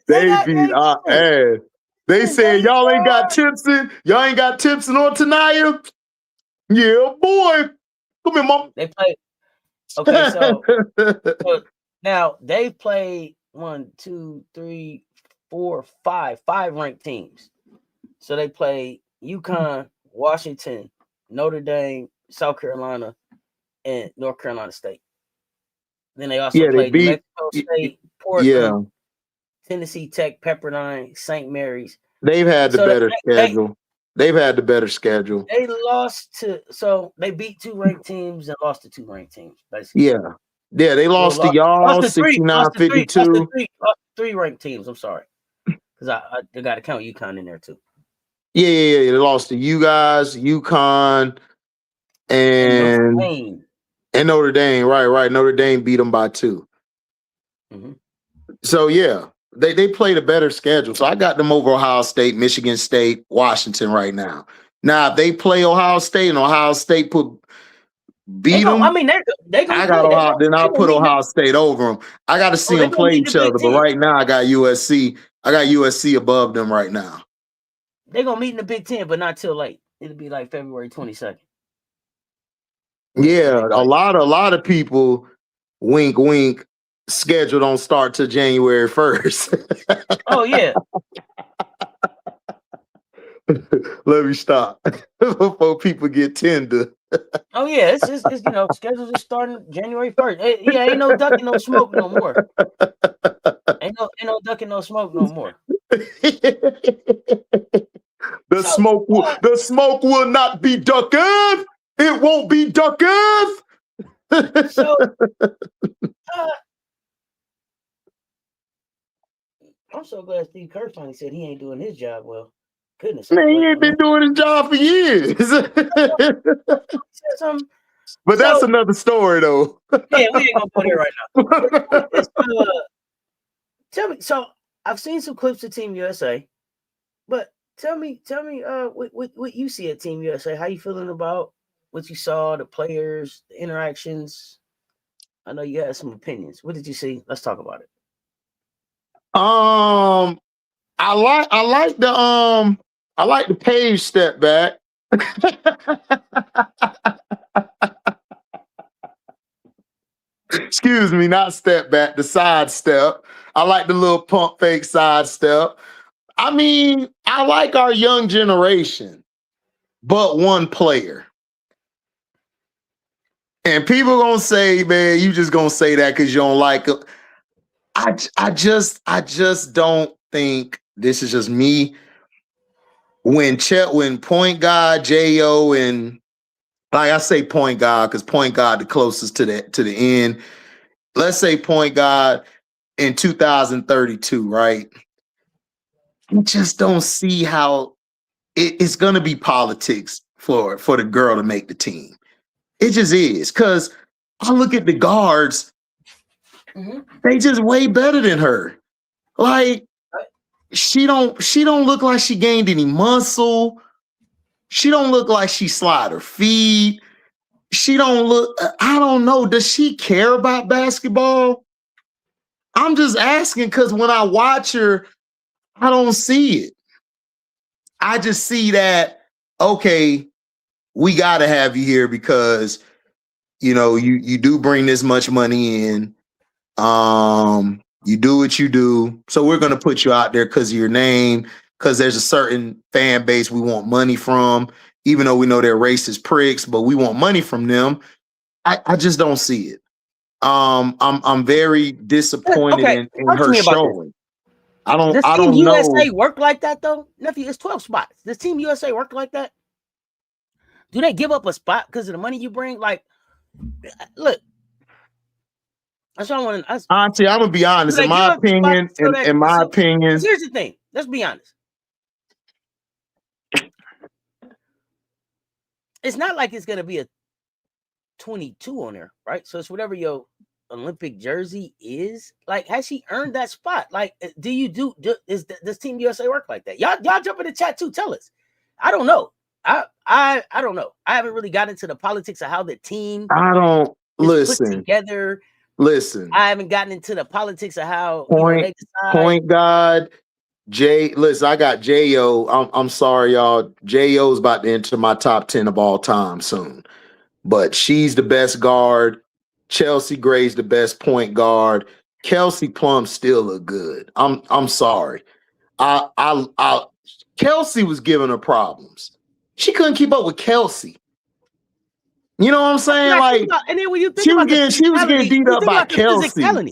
They beat our ass. They said y'all ain't got Timpson. Y'all ain't got Timpson or Tanaya. Yeah, boy. Come here, mom. They play. Okay, so now they've played 1, 2, 3, 4, 5 ranked teams. So they play UConn, Washington, Notre Dame, South Carolina, and North Carolina State. Then they also played New Mexico State, Portland, Tennessee Tech, Pepperdine, St. Mary's. They've had the better schedule. They've had the better schedule. They lost they beat 2 ranked teams and lost to 2 ranked teams, basically. Yeah. Yeah, they lost to y'all 69-52. Lost to 3 ranked teams. I'm sorry. Because I got to count UConn in there too. Yeah. They lost to you guys, UConn, and Notre Dame. Right. Notre Dame beat them by 2. Mm-hmm. So yeah, they played a better schedule. So I got them over Ohio State, Michigan State, Washington right now. Now if they play Ohio State and Ohio State beat them, I mean they I got Ohio. Then I'll put Ohio State over them. I got to see them play each other. But right now I got USC. I got USC above them right now. They're gonna meet in the Big Ten, but not till late. It'll be like February 22nd. Yeah, a lot of people, wink, wink, schedule don't start till January 1st. Oh yeah. Let me stop before people get tender. Oh yeah, it's schedules are starting January 1st. Yeah, ain't no ducking, no smoke no more. Ain't no ducking, no smoke no more. The smoke will not be ducketh. It won't be ducketh. So I'm so glad Steve Kerr finally said he ain't doing his job well. Goodness, man, he ain't been doing his job for years. But that's another story, though. Yeah, we ain't gonna go there right now. Tell me. So I've seen some clips of Team USA, but tell me, what you see at Team USA? How you feeling about what you saw, the players, the interactions? I know you had some opinions. What did you see? Let's talk about it. I like the Page step back. Excuse me, not step back, the side step. I like the little pump fake side step. I mean, I like our young generation, but one player. And people gonna say, man, you just gonna say that because you don't like it. I just don't think, this is just me. When point guard J.O. and, like I say point guard because point guard the closest to the end. Let's say point guard in 2032, right? I just don't see how it's gonna be politics for the girl to make the team. It just is, because I look at the guards, they just way better than her. Like, she don't look like she gained any muscle. She don't look like she slide her feet. She don't look, I don't know. Does she care about basketball? I'm just asking because when I watch her, I don't see it. I just see that, okay, we got to have you here because, you do bring this much money in. You do what you do. So we're going to put you out there because of your name, because there's a certain fan base we want money from, even though we know they're racist pricks, but we want money from them. I just don't see it. I'm very disappointed in her showing. Does Team USA work like that though? Nephew, it's 12 spots. Does Team USA work like that? Do they give up a spot because of the money you bring? Like, look, that's what I want to. Auntie, I'm gonna be honest. In my opinion, here's the thing. Let's be honest. It's not like it's gonna be a 22 on there, right? So it's whatever your Olympic jersey is? Like, has she earned that spot? Like, does Team USA work like that? Y'all jump in the chat too. Tell us. I don't know. I don't know. I haven't really got into the politics of how the team is put together. Listen. I haven't gotten into the politics of how they decide. Point guard. Listen, I got J.O. I'm sorry, y'all. J.O.'s about to enter my top 10 of all time soon. But she's the best guard. Chelsea Gray's the best point guard. Kelsey Plum still look good. I'm sorry. Kelsey was giving her problems. She couldn't keep up with Kelsey. You know what I'm saying? And then when you think she was getting beat up by Kelsey. When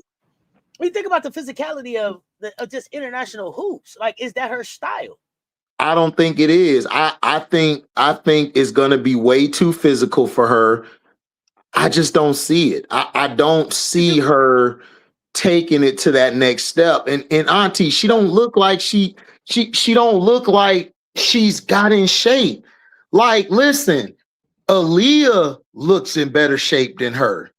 you think about the physicality of just international hoops, like, is that her style? I don't think it is. I think it's gonna be way too physical for her. I just don't see it. I don't see her taking it to that next step. And Auntie, she don't look like she don't look like she's got in shape. Like, listen, Aaliyah looks in better shape than her.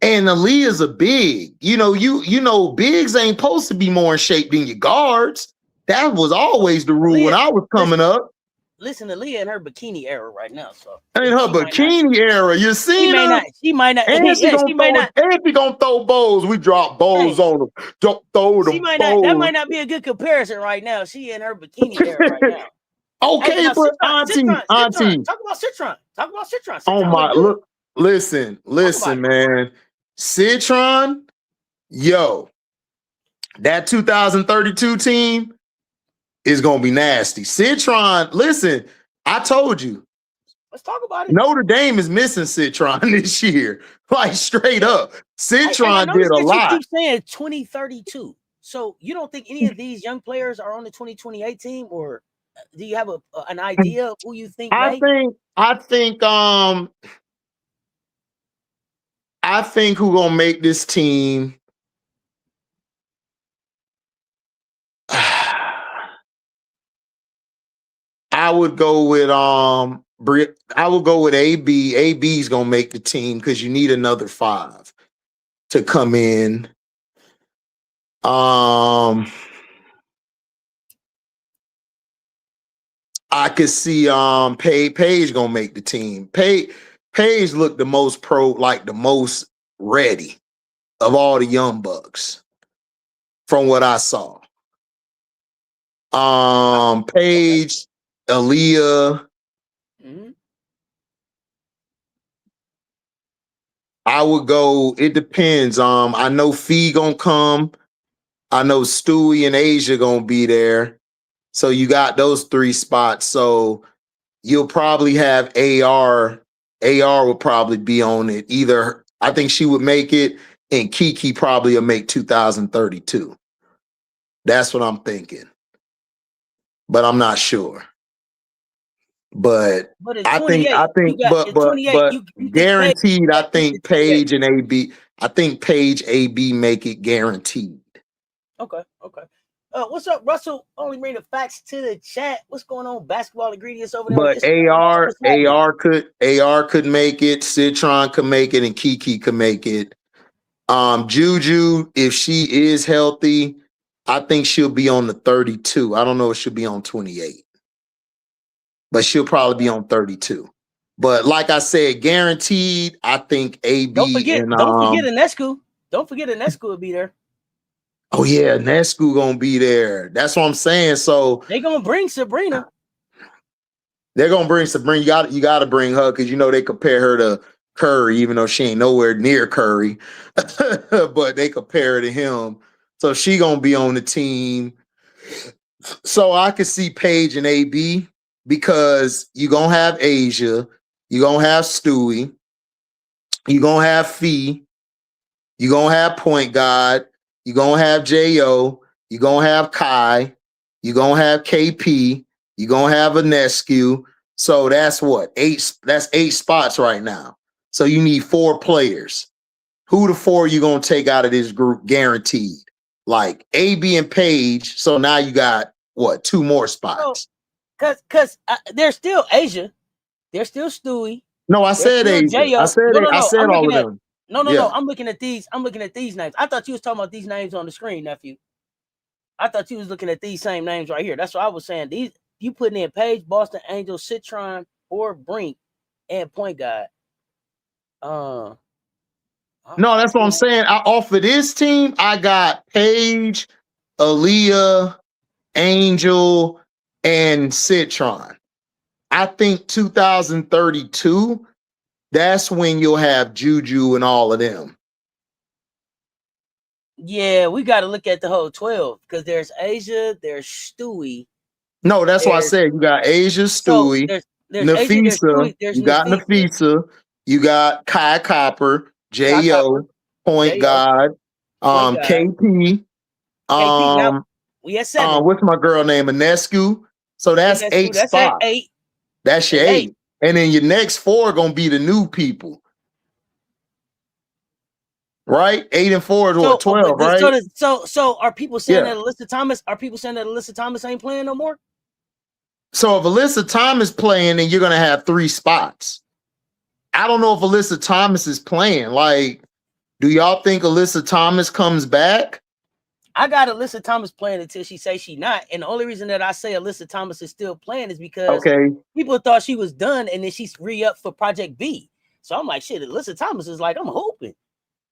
And Aaliyah's a big. You know, bigs ain't supposed to be more in shape than your guards. That was always the rule when I was coming up. Listen, Aaliyah in her bikini era right now. So in her bikini era, you see her? She might not. And she gonna throw bowls. We drop bowls on them. Don't throw them. That might not be a good comparison right now. She in her bikini era right now. Okay, but Auntie. Talk about Citron. Oh my, look, listen, man. Citron, yo, that 2032 team is gonna be nasty. Citron, listen, I told you. Let's talk about it. Notre Dame is missing Citron this year. Like, straight up. Citron did a lot. You keep saying 2032. So you don't think any of these young players are on the 2028 team, or do you have an idea of who you think? I think who gonna make this team. I would go with AB. AB's gonna make the team because you need another 5 to come in. I could see Paige gonna make the team. Paige looked the most the most ready of all the young bucks from what I saw. Paige, Aaliyah. Mm-hmm. I would go, it depends. I know Fee gonna come. I know Stewie and Asia gonna be there. So you got those 3 spots. So you'll probably have AR. AR would probably be on it. Either I think she would make it, and Kiki probably will make 2032. That's what I'm thinking. But I'm not sure. But I think guaranteed. I think Paige and AB. I think Paige AB make it guaranteed. Okay. What's up, Russell? Only bring the facts to the chat. What's going on? Basketball ingredients over there. But AR could make it. Citron could make it, and Kiki could make it. Juju, if she is healthy, I think she'll be on the 32. I don't know if she'll be on 28. But she'll probably be on 32. But like I said, guaranteed, I think AB. Don't forget Enescu. Don't forget Enescu will be there. Oh yeah, Enescu gonna be there. That's what I'm saying. So they're gonna bring Sabrina. They're gonna bring Sabrina. You gotta bring her because they compare her to Curry, even though she ain't nowhere near Curry. But they compare her to him. So she gonna be on the team. So I could see Paige and AB. Because you're going to have Asia, you're going to have Stewie, you're going to have Fee, you're going to have Point Guard, you're going to have J.O., you're going to have Kai, you're going to have KP, you're going to have Enescu. So that's what? 8. That's 8 spots right now. So you need 4 players. Who the 4 you going to take out of this group guaranteed? Like AB and Paige. So now you got, 2 more spots. Because there's still Asia, there's still Stewie. No, I said Asia. I said all of them. No. Yeah. I'm looking at these names. I thought you was talking about these names on the screen, nephew. I thought you was looking at these same names right here. That's what I was saying. These you putting in Page, Boston Angels, Citron, or Brink, and point guard. No, that's what I'm saying. Off of this team, I got Page, Aaliyah, Angel, and Citron. I think 2032, that's when you'll have Juju and all of them. Yeah, we got to look at the whole 12 because there's Asia, there's Stewie. No, that's why I said you got Asia, Stewie, there's Nafisa, Asia, there's Stewie, there's you got Nafisa, you got Kai Copper, J.O., point guard, KP, now we at 7. What's my girl name? Anescu. So that's 8 spots. 8. That's your 8. And then your next 4 are gonna be the new people. Right? 8 and 4 is what, 12, right? So are people saying that Alyssa Thomas? Are people saying that Alyssa Thomas ain't playing no more? So if Alyssa Thomas playing, then you're gonna have 3 spots. I don't know if Alyssa Thomas is playing. Like, do y'all think Alyssa Thomas comes back? I got Alyssa Thomas playing until she say she not. And the only reason that I say Alyssa Thomas is still playing is because people thought she was done and then she's re-up for Project B. So I'm like, shit, Alyssa Thomas is like, I'm hoping.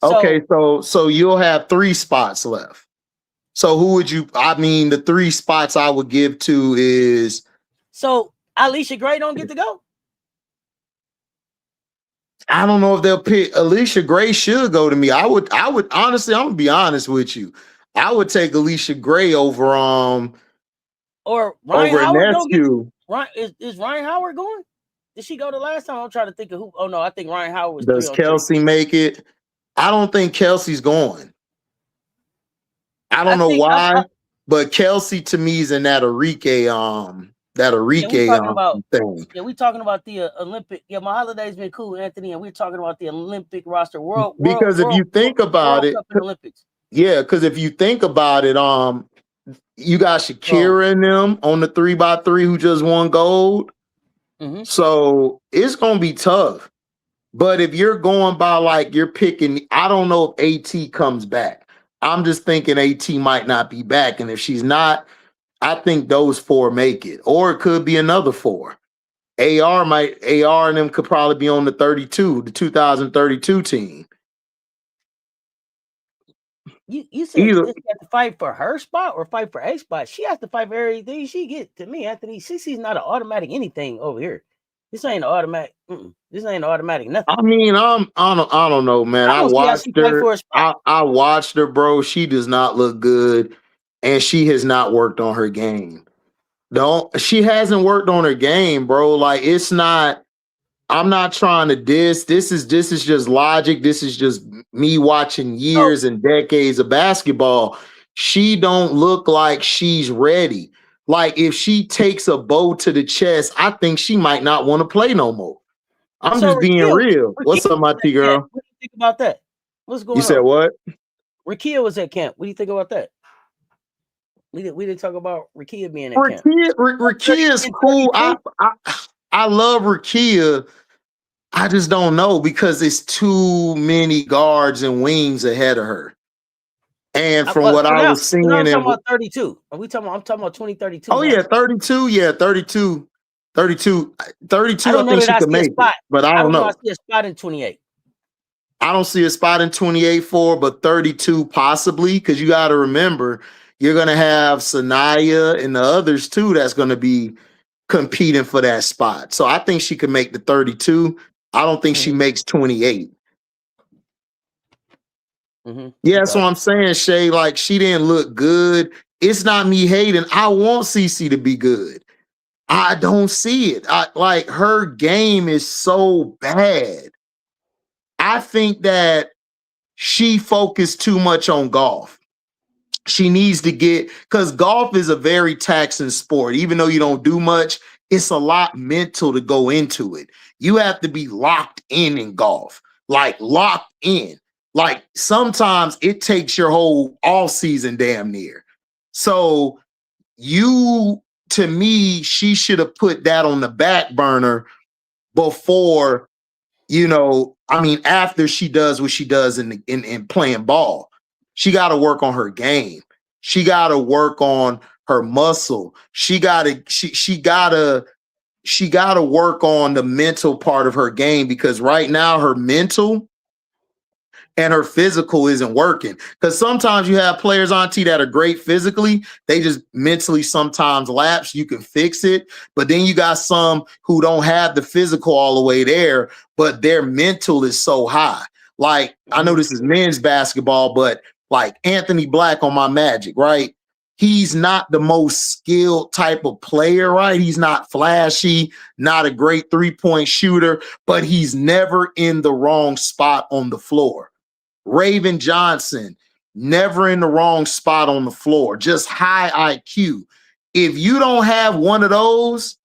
So you'll have 3 spots left. So who would you, I mean, the 3 spots I would give to is. So Alicia Gray don't get to go? I don't know if they'll pick. Alicia Gray should go to me. I would honestly, I'm gonna be honest with you. I would take Alicia Gray over or Ryan Howard. Is Ryan Howard going? Did she go the last time? I'm trying to think of who. Oh no, I think Ryan Howard was. Does Kelsey make it? I don't think Kelsey's going. I don't know why, but Kelsey to me is in that Enrique thing. Yeah, we talking about the Olympic. Yeah, my holiday's been cool, Anthony, and we're talking about the Olympic roster. Because if you think about it, yeah, because if you think about it, you got Shakira and them on the 3x3 who just won gold. Mm-hmm. So it's gonna be tough. But if you're going by like you're picking, I don't know if AT comes back. I'm just thinking AT might not be back, and if she's not, I think those 4 make it, or it could be another 4. AR and them could probably be on the 2032 team. You said she has to fight for her spot or fight for a spot. She has to fight for everything she get. To me, Anthony, CC's not an automatic anything over here. This ain't an automatic. This ain't an automatic nothing. I mean, I don't know, man. I watched her. I watched her, bro. She does not look good, and she has not worked on her game. She hasn't worked on her game, bro. Like, it's not. I'm not trying to diss. This is just logic. This is just me watching years and decades of basketball. She don't look like she's ready. Like, if she takes a bow to the chest, I think she might not want to play no more. I'm just being real. What's up, my T girl? What do you think about that? What's going on? You said what? Rakia was at camp. What do you think about that? We didn't talk about Rakia being at camp. Rakia is cool. I love Rakia. I just don't know because it's too many guards and wings ahead of her. And from what I was seeing, I'm talking about 32. I'm talking about 2032. Oh yeah, 32. Yeah, 32. 32. I think she can make it, but I don't know. I see a spot in 28. I don't see a spot in 28 for, but 32 possibly, because you got to remember you're gonna have Sanaya and the others too. That's gonna be competing for that spot. So I think she can make the 32. I don't think she makes 28. Yeah, that's what I'm saying, Shay. Like, she didn't look good. It's not me hating. I want CC to be good. I don't see it. Like, her game is so bad. I think that she focused too much on golf. She needs to because golf is a very taxing sport. Even though you don't do much, it's a lot mental to go into it. You have to be locked in golf, like locked in. Like, sometimes it takes your whole all season damn near. So to me, she should have put that on the back burner before you know, I mean, after she does what she does in playing ball, she got to work on her game. She got to work on her muscle. She got to work on the mental part of her game, because right now her mental and her physical isn't working. Because sometimes you have players, Auntie, that are great physically. They just mentally sometimes lapse. You can fix it. But then you got some who don't have the physical all the way there, but their mental is so high. Like, I know this is men's basketball, but like Anthony Black on my Magic, right? He's not the most skilled type of player, right? He's not flashy, not a great three-point shooter, but he's never in the wrong spot on the floor. Raven Johnson, never in the wrong spot on the floor, just high IQ. If you don't have one of those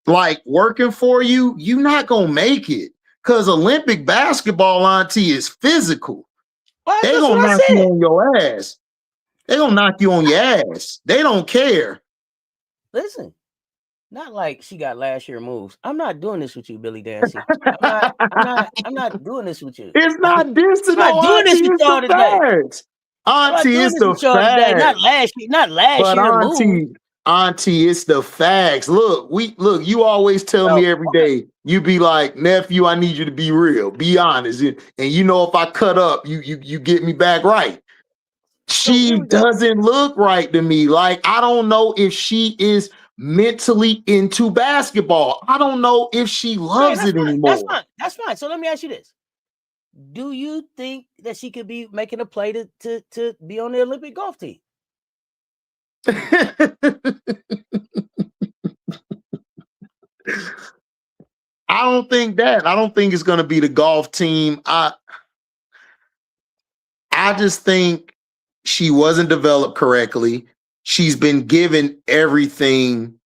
like working for you, you're not gonna make it. Because Olympic basketball, Auntie, is physical. They're gonna knock you on your ass. They're gonna knock you on your ass. They don't care. Listen, not like she got last year moves. I'm not doing this with you, Billy Dancy. I'm not doing this with you. It's not dissing. I'm not doing this with y'all today. Auntie, it's the facts. Not last year moves. Auntie, it's the facts. Look, you always tell me every day, you be like, nephew, I need you to be real, be honest. And you know, if I cut up, you get me back right. She doesn't look right to me. Like, I don't know if she is mentally into basketball. I don't know if she loves it anymore. That's fine. So let me ask you this. Do you think that she could be making a play to be on the Olympic golf team? I don't think that. I don't think it's going to be the golf team. I just think she wasn't developed correctly. She's been given everything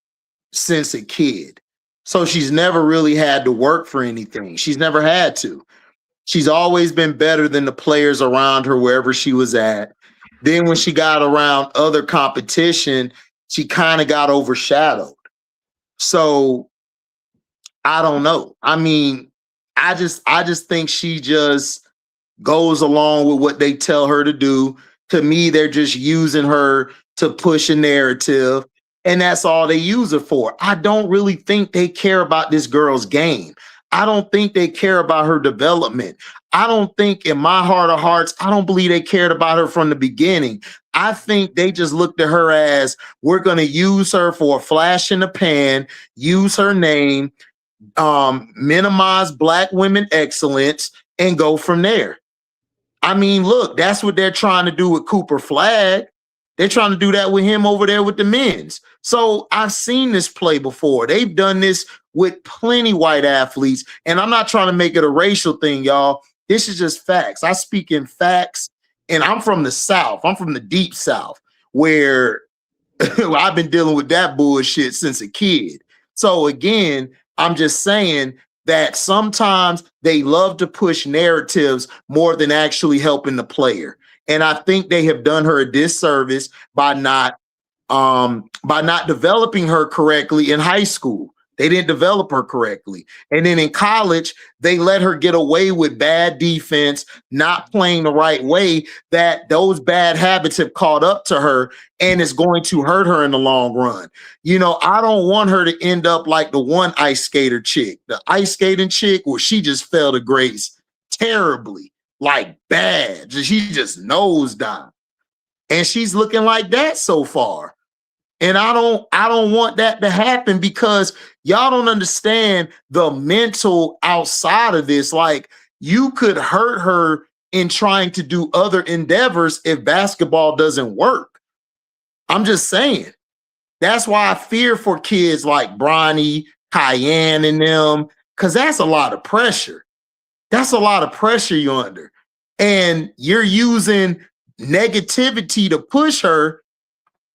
since a kid. So she's never really had to work for anything. She's never had to. She's always been better than the players around her wherever she was at. Then when she got around other competition, she kind of got overshadowed. So I don't know. I mean, I just think she just goes along with what they tell her to do. To me, they're just using her to push a narrative, and that's all they use her for. I don't really think they care about this girl's game. I don't think they care about her development. I don't think, in my heart of hearts, I don't believe they cared about her from the beginning. I think they just looked at her as, we're going to use her for a flash in the pan, use her name, minimize Black women excellence, and go from there. I mean, look, that's what they're trying to do with Cooper Flagg. They're trying to do that with him over there with the men's. So I've seen this play before. They've done this with plenty white athletes. And I'm not trying to make it a racial thing, y'all. This is just facts. I speak in facts. And I'm from the South. I'm from the deep South, where I've been dealing with that bullshit since a kid. So again, I'm just saying that sometimes they love to push narratives more than actually helping the player. And I think they have done her a disservice by not developing her correctly in high school. They didn't develop her correctly. And then in college, they let her get away with bad defense, not playing the right way, that those bad habits have caught up to her and it's going to hurt her in the long run. You know, I don't want her to end up like the one ice skater chick, the ice skating chick where she just fell to grace terribly, like bad. She just nosedived. And she's looking like that so far. And I don't want that to happen, because y'all don't understand the mental outside of this. Like, you could hurt her in trying to do other endeavors if basketball doesn't work. I'm just saying. That's why I fear for kids like Bronny, Cayenne, and them, because that's a lot of pressure. That's a lot of pressure you're under. And you're using negativity to push her.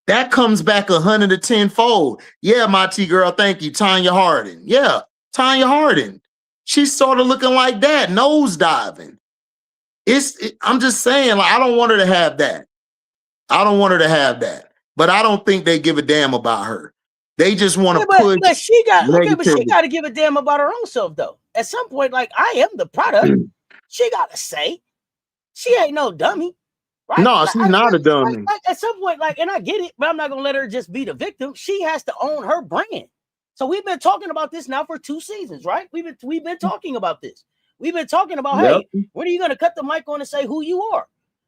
That comes back 110-fold. Yeah, my T girl, thank you. Tanya Harding. Yeah, Tanya Harding. She's sort of looking like that, nose diving. I'm just saying, like, I don't want her to have that. I don't want her to have that. But I don't think they give a damn about her. They just want to push. But she got to give a damn about her own self, though. at some point, like I am the product. She got to say, she ain't no dummy, right? No, Like, she's not a dummy. Like, at some point, like, and I get it, but I'm not gonna let her just be the victim. She has to own her brand. So we've been talking about this now for 2 seasons, right? We've been talking about this. We've been talking about, hey, when are you gonna cut the mic on and say who you are?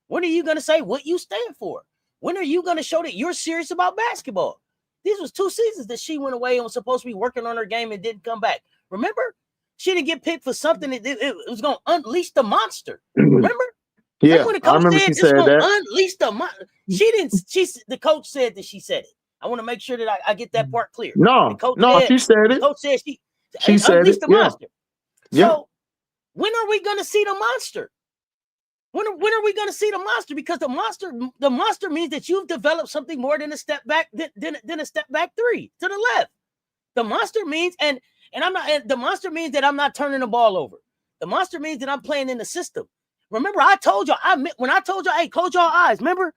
When are you gonna say what you stand for? When are you gonna show that you're serious about basketball? These was 2 seasons that she went away and was supposed to be working on her game and didn't come back. Remember? She didn't get picked for something that it was gonna unleash the monster. Remember? Yeah, like when the coach I remember said, she said that. Unleash the monster. She didn't. The coach said that she said it. I want to make sure that I get that part clear. No, she said it. The coach said she said unleashed it. the monster. Yeah. So when are we gonna see the monster? When are we gonna see the monster? Because the monster means that you've developed something more than a step back than a step back 3 to the left. The monster means and the monster means that I'm not turning the ball over. The monster means that I'm playing in the system. Remember, I told y'all, when I told y'all, hey, close your eyes. Remember?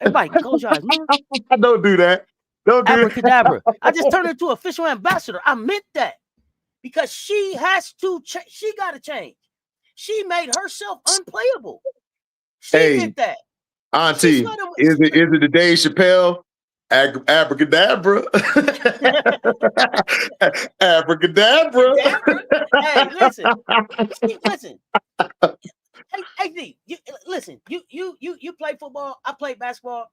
Everybody, close your eyes. Remember? Don't do that. Don't do Abracadabra. I just turned her into official ambassador. I meant that. Because she has to change. She got to change. She made herself unplayable. She did that. Auntie, is it the Dave Chappelle? Abracadabra. Abracadabra. Hey, listen. Hey, D, listen. You play football. I play basketball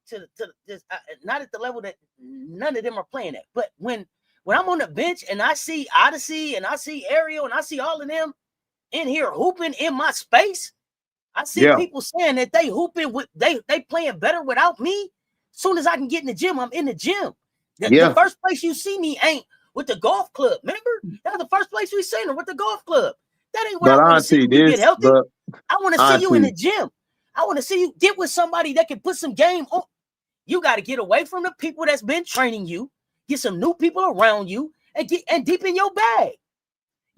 not at the level that none of them are playing at. But when I'm on the bench and I see Odyssey and I see Ariel and I see all of them in here hooping in my space, I see people saying that they hooping with they playing better without me. As soon as I can get in the gym, I'm in the gym. The first place you see me ain't with the golf club. Remember? That was the first place we seen her, with the golf club. That ain't what I want to see you get healthy. I want to see you in the gym. I want to see you get with somebody that can put some game on. You got to get away from the people that's been training you, get some new people around you, and deep in your bag.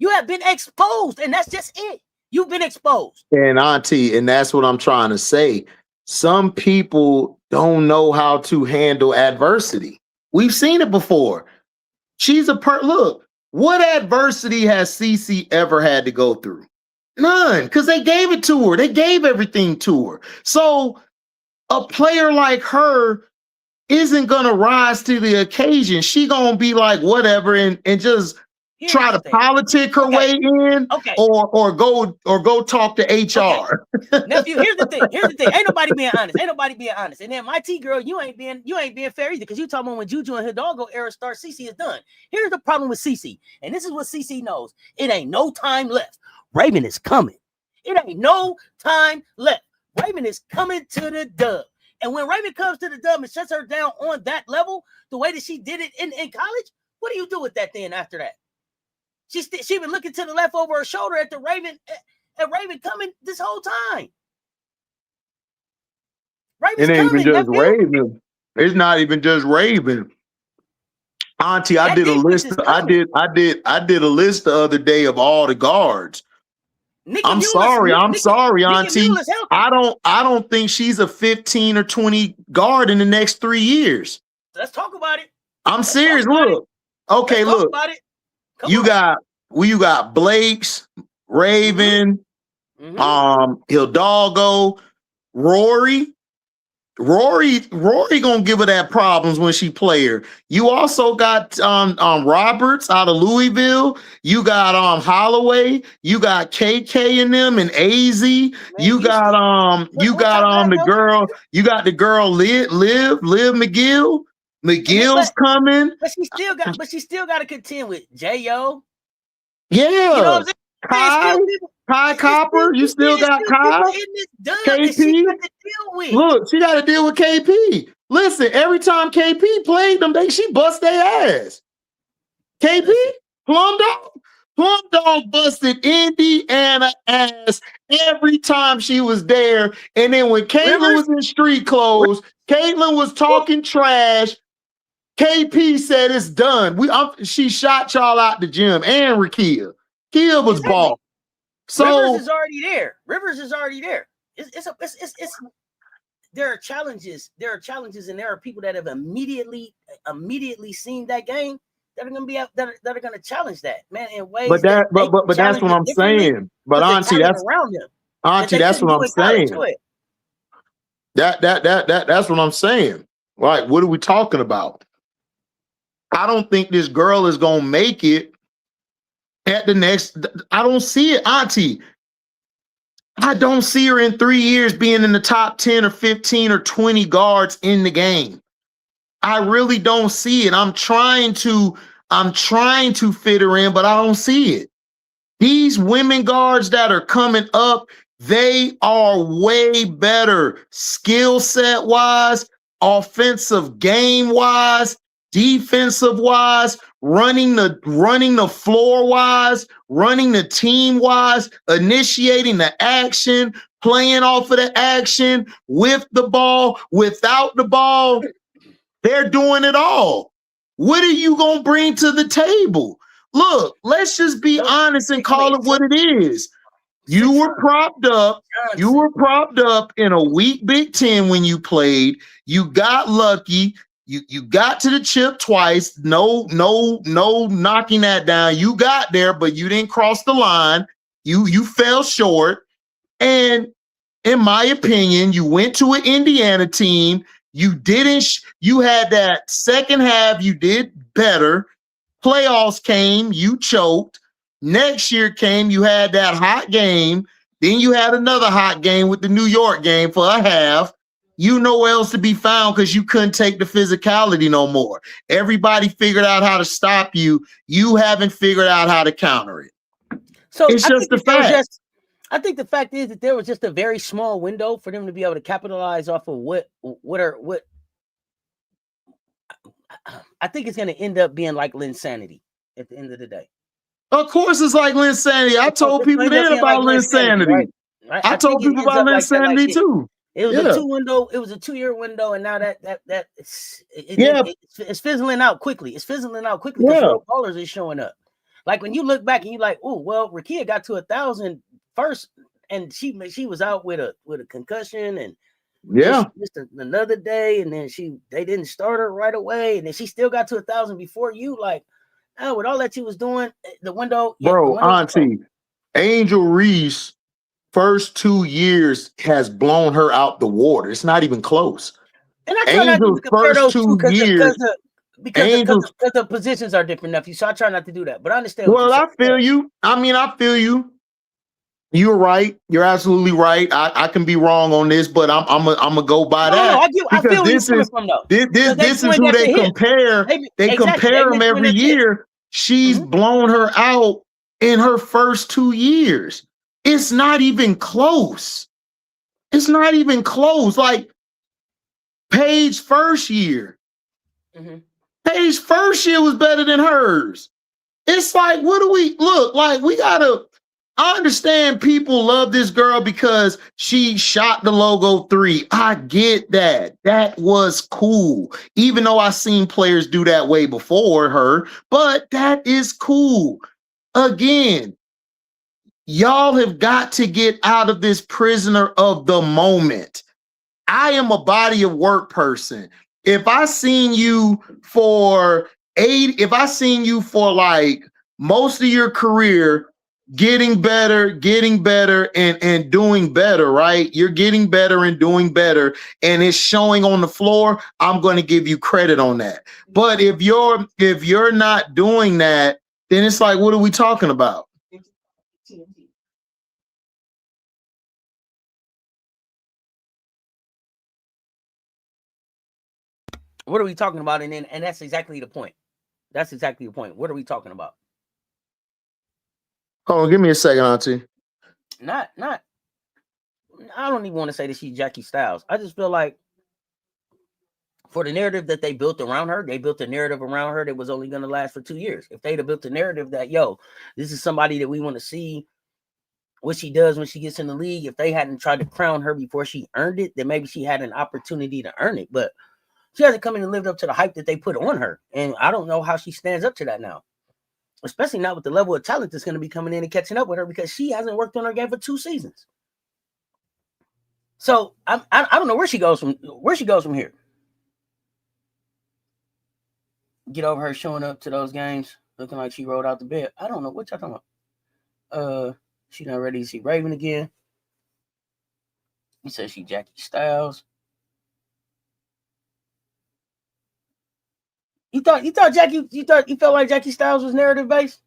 You have been exposed, and that's just it. You've been exposed. And Auntie, and that's what I'm trying to say. Some people don't know how to handle adversity. We've seen it before. She's look, what adversity has Cece ever had to go through? None, because they gave it to her. They gave everything to her. So a player like her isn't going to rise to the occasion. She going to be like, whatever, and just try to politic her way in, or go talk to HR. Nephew, here's the thing. Ain't nobody being honest. And then my T girl, you ain't being fair either, because you talking about when Juju and Hidalgo era starts, Cece is done. Here's the problem with Cece, and this is what Cece knows. It ain't no time left. Raven is coming. It ain't no time left. Raven is coming to the dub. And when Raven comes to the dub and sets her down on that level, the way that she did it in college, what do you do with that then after that? She been looking to the left over her shoulder at the Raven, at Raven coming this whole time. Raven's it ain't coming, even just Nephew. Raven. It's not even just Raven. Auntie, I did a list. I did a list the other day of all the guards. I'm sorry, Auntie. I don't think she's a 15 or 20 guard in the next 3 years. Let's talk about it. I'm serious. Look. Okay, look. You got Blake's, Raven, Hidalgo, Rory gonna give her that problems when she play her. You also got Roberts out of Louisville. You got Holloway. You got KK in them and AZ. You got the girl. You got the girl Liv McGill. McGill's coming. But she still got to contend with J.O. Yeah. You know what I'm saying? Kai Copper, you still got Kai. KP. Look, she got to deal with KP. Listen, every time KP played them, she bust their ass. KP, Plum Dog busted Indiana ass every time she was there. And then when Caitlin was in street clothes, Caitlin was talking trash. KP said it's done. She shot y'all out the gym, and Rakia. Kia was ball. So Rivers is already there. There are challenges. And there are people that have immediately seen that game that are gonna be out that are gonna challenge that, man, in ways But that they but that's challenge what it I'm differently saying. But with the Auntie, talent around them that they that's couldn't what do I'm in college. saying. Go ahead. That's what I'm saying. Like, what are we talking about? I don't think this girl is gonna make it at the next. I don't see it, Auntie. I don't see her in 3 years being in the top 10 or 15 or 20 guards in the game. I really don't see it. I'm trying to fit her in, but I don't see it. These women guards that are coming up, they are way better skill set wise, offensive game wise, defensive wise, running the floor wise, running the team wise, initiating the action, playing off of the action, with the ball, without the ball. They're doing it all. What are you going to bring to the table? Look, let's just be honest and call it what it is. You were propped up. You were propped up in a weak Big Ten when you played. You got lucky. You got to the chip twice. No knocking that down. You got there, but you didn't cross the line. You fell short. And in my opinion, you went to an Indiana team. You didn't. You had that second half. You did better. Playoffs came. You choked. Next year came. You had that hot game. Then you had another hot game with the New York game for a half. You nowhere else to be found because you couldn't take the physicality no more. Everybody figured out how to stop you. You haven't figured out how to counter it. So it's just the fact. I think the fact is that there was just a very small window for them to be able to capitalize off of what I think it's going to end up being like Linsanity at the end of the day. Of course, it's like Linsanity. I told people then about Linsanity. Right? I told people about Linsanity too. It was a 2-window. It was a 2-year window, and now it's fizzling out quickly. It's fizzling out quickly because real ballers is showing up. Like when you look back and you're like, oh well, Rakia got to 1,000 first, and she was out with a concussion, and missed another day, and then they didn't start her right away, and then she still got to 1,000 before you. Like, with all that she was doing, the window, bro, Auntie, Angel Reese. First 2 years has blown her out the water. It's not even close. And I try not to compare those two because the positions are different, Nephew. So I try not to do that. But I understand. Well, I feel you. I mean, I feel you. You're right. You're absolutely right. I can be wrong on this, but I'm gonna go by that. I feel where you're coming from, though. This is who they compare. They compare them every year. She's blown her out in her first 2 years. It's not even close. It's not even close. Like Paige's first year. Paige's first year was better than hers. It's like, what do we look like? We gotta. I understand people love this girl because she shot the logo 3. I get that. That was cool. Even though I've seen players do that way before her, but that is cool. Again, y'all have got to get out of this prisoner of the moment. I am a body of work person. If I seen you for like most of your career getting better and doing better, right? You're getting better and doing better, and it's showing on the floor, I'm going to give you credit on that. But if you're not doing that, then it's like, what are we talking about? What are we talking about? And that's exactly the point. That's exactly the point. What are we talking about? Hold on, give me a second, Auntie. Not. I don't even want to say that she's Jackie Styles. I just feel like for the narrative that they built around her, they built a narrative around her that was only going to last for 2 years. If they'd have built a narrative that, this is somebody that we want to see what she does when she gets in the league. If they hadn't tried to crown her before she earned it, then maybe she had an opportunity to earn it. But she hasn't come in and lived up to the hype that they put on her. And I don't know how she stands up to that now, especially not with the level of talent that's going to be coming in and catching up with her because she hasn't worked on her game for 2 seasons. So I don't know where she goes from here. get over her showing up to those games looking like she rolled out the bed. I don't know what y'all talking about. She not ready to see Raven again. He said she Jackie Styles. You thought Jackie? You felt like Jackie Styles was narrative based?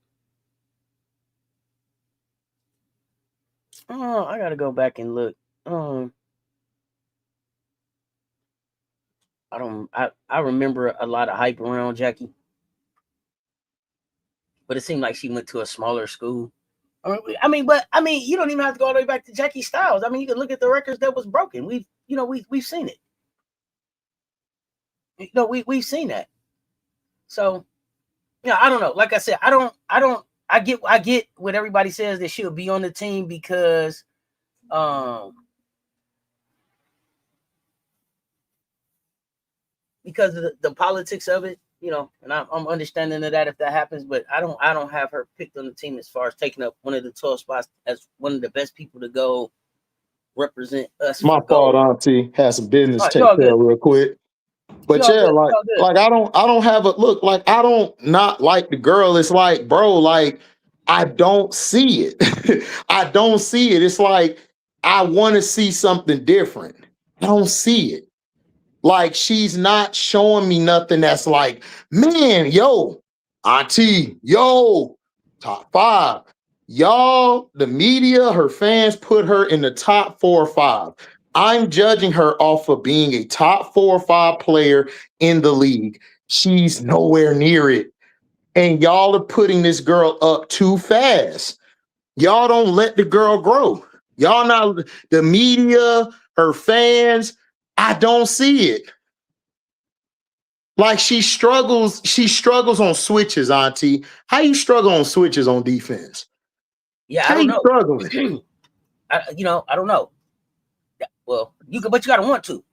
Oh, I gotta go back and look. I remember a lot of hype around Jackie, but it seemed like she went to a smaller school. I mean, you don't even have to go all the way back to Jackie Styles. I mean, you can look at the records that was broken. We've seen it. We've seen that. So, I don't know. Like I said, I get what everybody says that she'll be on the team because of the politics of it, and I'm understanding of that if that happens, but I don't have her picked on the team as far as taking up one of the 12 spots as one of the best people to go represent us. My fault, Auntie. Had some business to take care of real quick. But like I don't have a look, like I don't not like the girl. It's like, bro, like I don't see it. I don't see it. It's like I want to see something different. I don't see it. Like she's not showing me nothing that's like, man, yo, Auntie, yo, top 5. Y'all, the media, her fans put her in the top 4 or 5. I'm judging her off of being a top 4 or 5 player in the league. She's nowhere near it. And y'all are putting this girl up too fast. Y'all don't let the girl grow. Y'all not the media, her fans. I don't see it. Like she struggles on switches, Auntie. How you struggle on switches on defense? Yeah, how I don't you know. Struggling? I don't know. Well, but you gotta want to.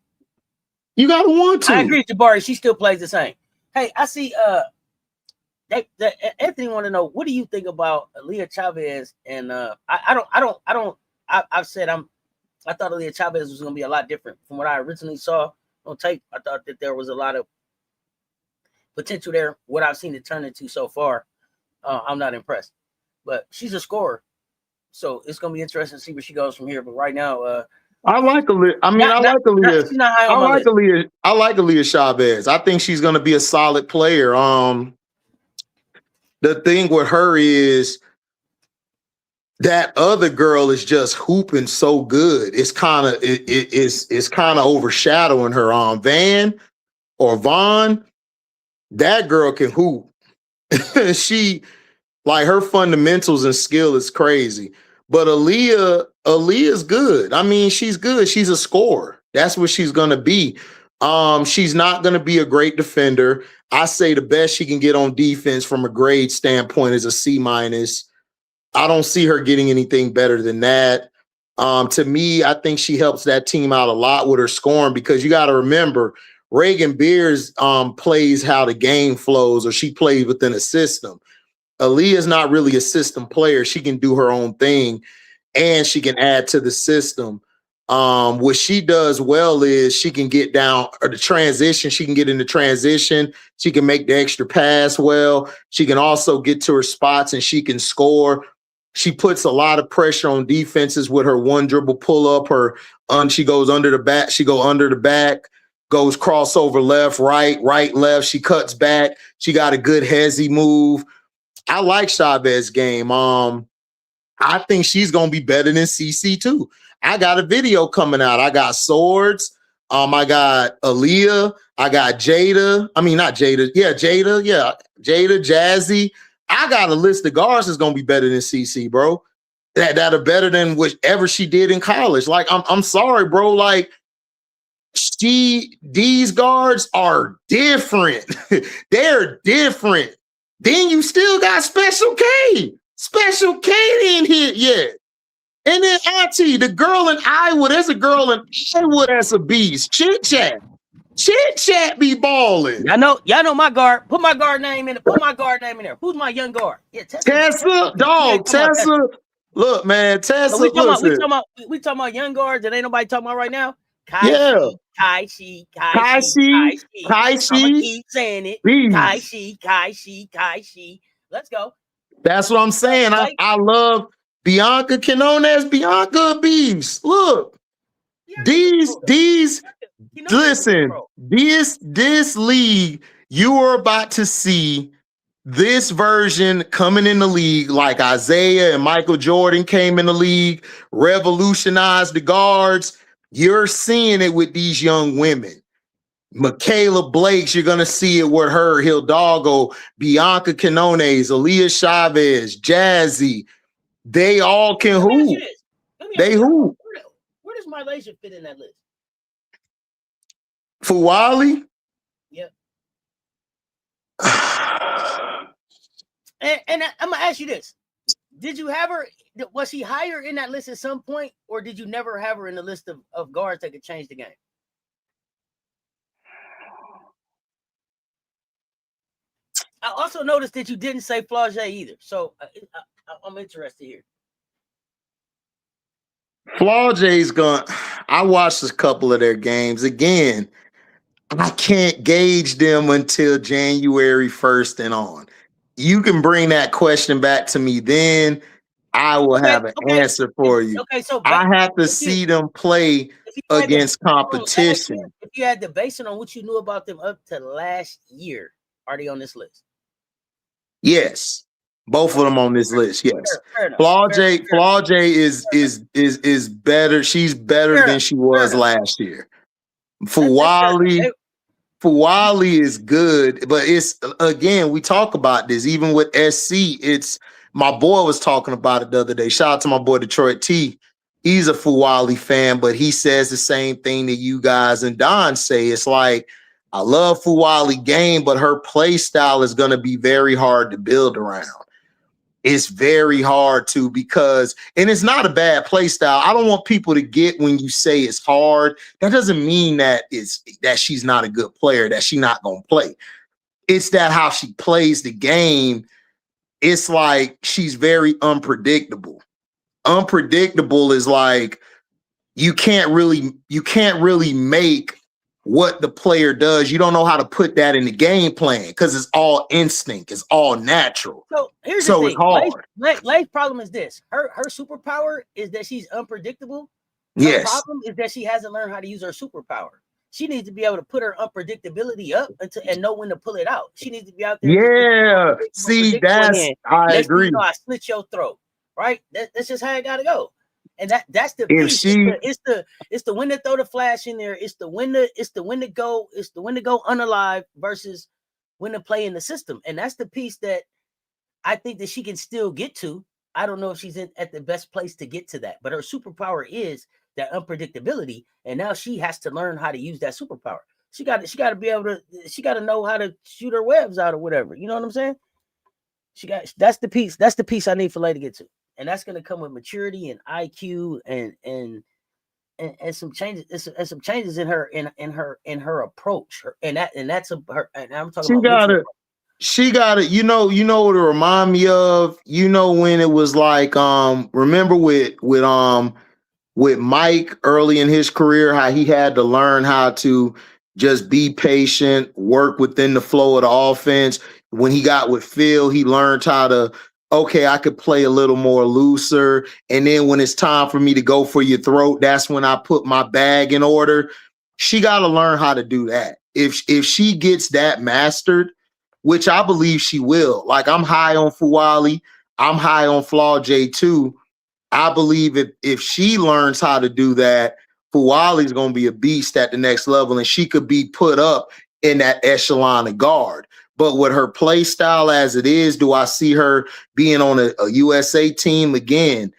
You gotta want to. I agree with Jabari. She still plays the same. Hey, I see. Anthony want to know, what do you think about Aaliyah Chavez? And I've said I thought Aaliyah Chavez was going to be a lot different from what I originally saw on tape. I thought that there was a lot of potential there. What I've seen it turn into so far, I'm not impressed. But she's a scorer, so it's going to be interesting to see where she goes from here. But right now, I like Aaliyah. I mean, I like Aaliyah. She's not high on my list. Aaliyah. I like Aaliyah Chavez. I think she's going to be a solid player. The thing with her is that other girl is just hooping so good. It's kind of it's kind of overshadowing her. Vaughn, that girl can hoop. She like her fundamentals and skill is crazy. But Aaliyah's good. I mean, she's good. She's a scorer. That's what she's gonna be. She's not gonna be a great defender. I say the best she can get on defense from a grade standpoint is a C-. I don't see her getting anything better than that. To me, I think she helps that team out a lot with her scoring, because you got to remember, Reagan Beers plays how the game flows, or she plays within a system. Aaliyah's not really a system player. She can do her own thing, and she can add to the system. What she does well is she can get down, or the transition. She can get into transition. She can make the extra pass well. She can also get to her spots, and she can score. She puts a lot of pressure on defenses with her one dribble pull up. She goes under the back. She go under the back, goes crossover left, right, left. She cuts back. She got a good hezzy move. I like Chavez's game. I think she's gonna be better than CC too. I got a video coming out. I got Swords. I got Aaliyah. I got Jada. I mean, not Jada. Yeah, Jada. Yeah, Jada, Jazzy. I got a list of guards that's gonna be better than CC, bro. That are better than whatever she did in college. Like, I'm sorry, bro. Like, these guards are different. They're different. Then you still got Special K. Special K didn't hit yet. And then Auntie, the girl in Iowa, there's a girl in Iowa that's a beast. Chit Chat be balling. Y'all know my guard. Put my guard name in it. Put my guard name in there. Who's my young guard? Yeah, Tessa, dog. Tessa. Look, man, Tessa. We talking about young guards that ain't nobody talking about right now. Yeah. Kaishi. I'ma Kaishi, keep saying it. beast. Kaishi. Let's go. That's what I'm saying. I love Bianca Quinones. Bianca a beast. Look, these listen, this league, you are about to see this version coming in the league, like Isaiah and Michael Jordan came in the league, revolutionized the guards. You're seeing it with these young women. Michaela Blake's, you're gonna see it with her, Hidalgo, Bianca Quinones, Aaliyah Chavez, Jazzy. They all can hoop. They hoop. Where does Malaysia fit in that list? Fuwali? Yep. and I'm gonna ask you this. Did you have her? Was she higher in that list at some point, or did you never have her in the list of guards that could change the game? I also noticed that you didn't say Flage either, so I'm interested here. Flage's gone. I watched a couple of their games. Again, I can't gauge them until January 1st and on. You can bring that question back to me then. I will have an answer for you. Okay, so I have to see them play against competition. If you had to base it on what you knew about them up to last year, are they on this list? Yes, both of them on this list. Yes, Flage is better. She's better than she was last year. Fuwali is good, but it's, again, we talk about this even with SC. It's, my boy was talking about it the other day. Shout out to my boy Detroit T. He's a Fuwali fan, but he says the same thing that you guys and Don say. It's like, I love Fuwali game, but her play style is going to be very hard to build around. It's very hard to, because, and it's not a bad play style. I don't want people to get, when you say it's hard, that doesn't mean that that she's not a good player, that she's not going to play. It's that how she plays the game. It's like she's very unpredictable. Unpredictable is like, you can't really make what the player does. You don't know how to put that in the game plan because it's all instinct. It's all natural. So here's the thing. It's hard. Lay's problem is this. Her superpower is that she's unpredictable. Her problem is that she hasn't learned how to use her superpower. She needs to be able to put her unpredictability up and know when to pull it out. She needs to be out there. Yeah. See, I agree. I slit your throat. Right? That's just how it gotta go. And that's the piece. It's the when to throw the flash in there. It's the when to go unalive versus when to play in the system. And that's the piece that I think that she can still get to. I don't know if she's at the best place to get to that, but her superpower is that unpredictability. And now she has to learn how to use that superpower. She got to be able to. She got to know how to shoot her webs out or whatever. You know what I'm saying? That's the piece. That's the piece I need for Lay to get to. And that's going to come with maturity and IQ and some changes and some changes in her approach. And that's her. And I'm talking about she got it. You know what it remind me of? You know, when it was like, remember with Mike early in his career, how he had to learn how to just be patient, work within the flow of the offense. When he got with Phil, he learned how to, okay, I could play a little more looser. And then when it's time for me to go for your throat, that's when I put my bag in order. She got to learn how to do that. If she gets that mastered, which I believe she will. Like, I'm high on Fuwali. I'm high on Flage too. I believe if she learns how to do that, Fuwali's going to be a beast at the next level, and she could be put up in that echelon of guard. But with her play style as it is, do I see her being on a USA team again?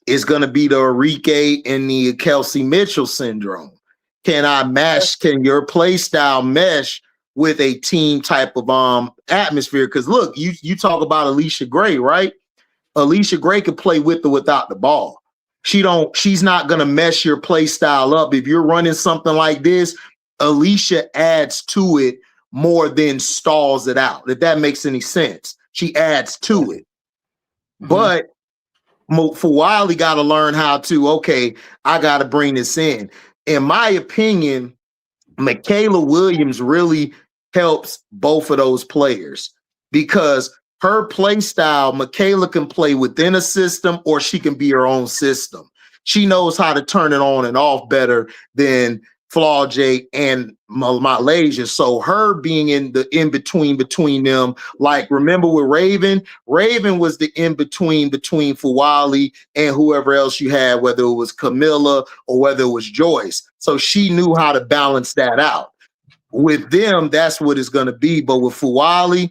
It's going to be the Enrique and the Kelsey Mitchell syndrome. Can I match? Can your play style mesh with a team type of atmosphere? Because look, you talk about Alicia Gray, right? Alicia Gray could play with or without the ball. She's not going to mess your play style up. If you're running something like this, Alicia adds to it more than stalls it out, if that makes any sense. She adds to it. Mm-hmm. But Fuwali got to learn how to, okay, I got to bring this in. in my opinion, Michaela Williams really helps both of those players because her play style, Michaela can play within a system or she can be her own system. She knows how to turn it on and off better than Flau'jae and Malaysia. So her being in the in-between them, like remember with Raven was the in-between between Fuwali and whoever else you had, whether it was Camilla or whether it was Joyce. So she knew how to balance that out. With them, that's what it's going to be. But with Fuwali,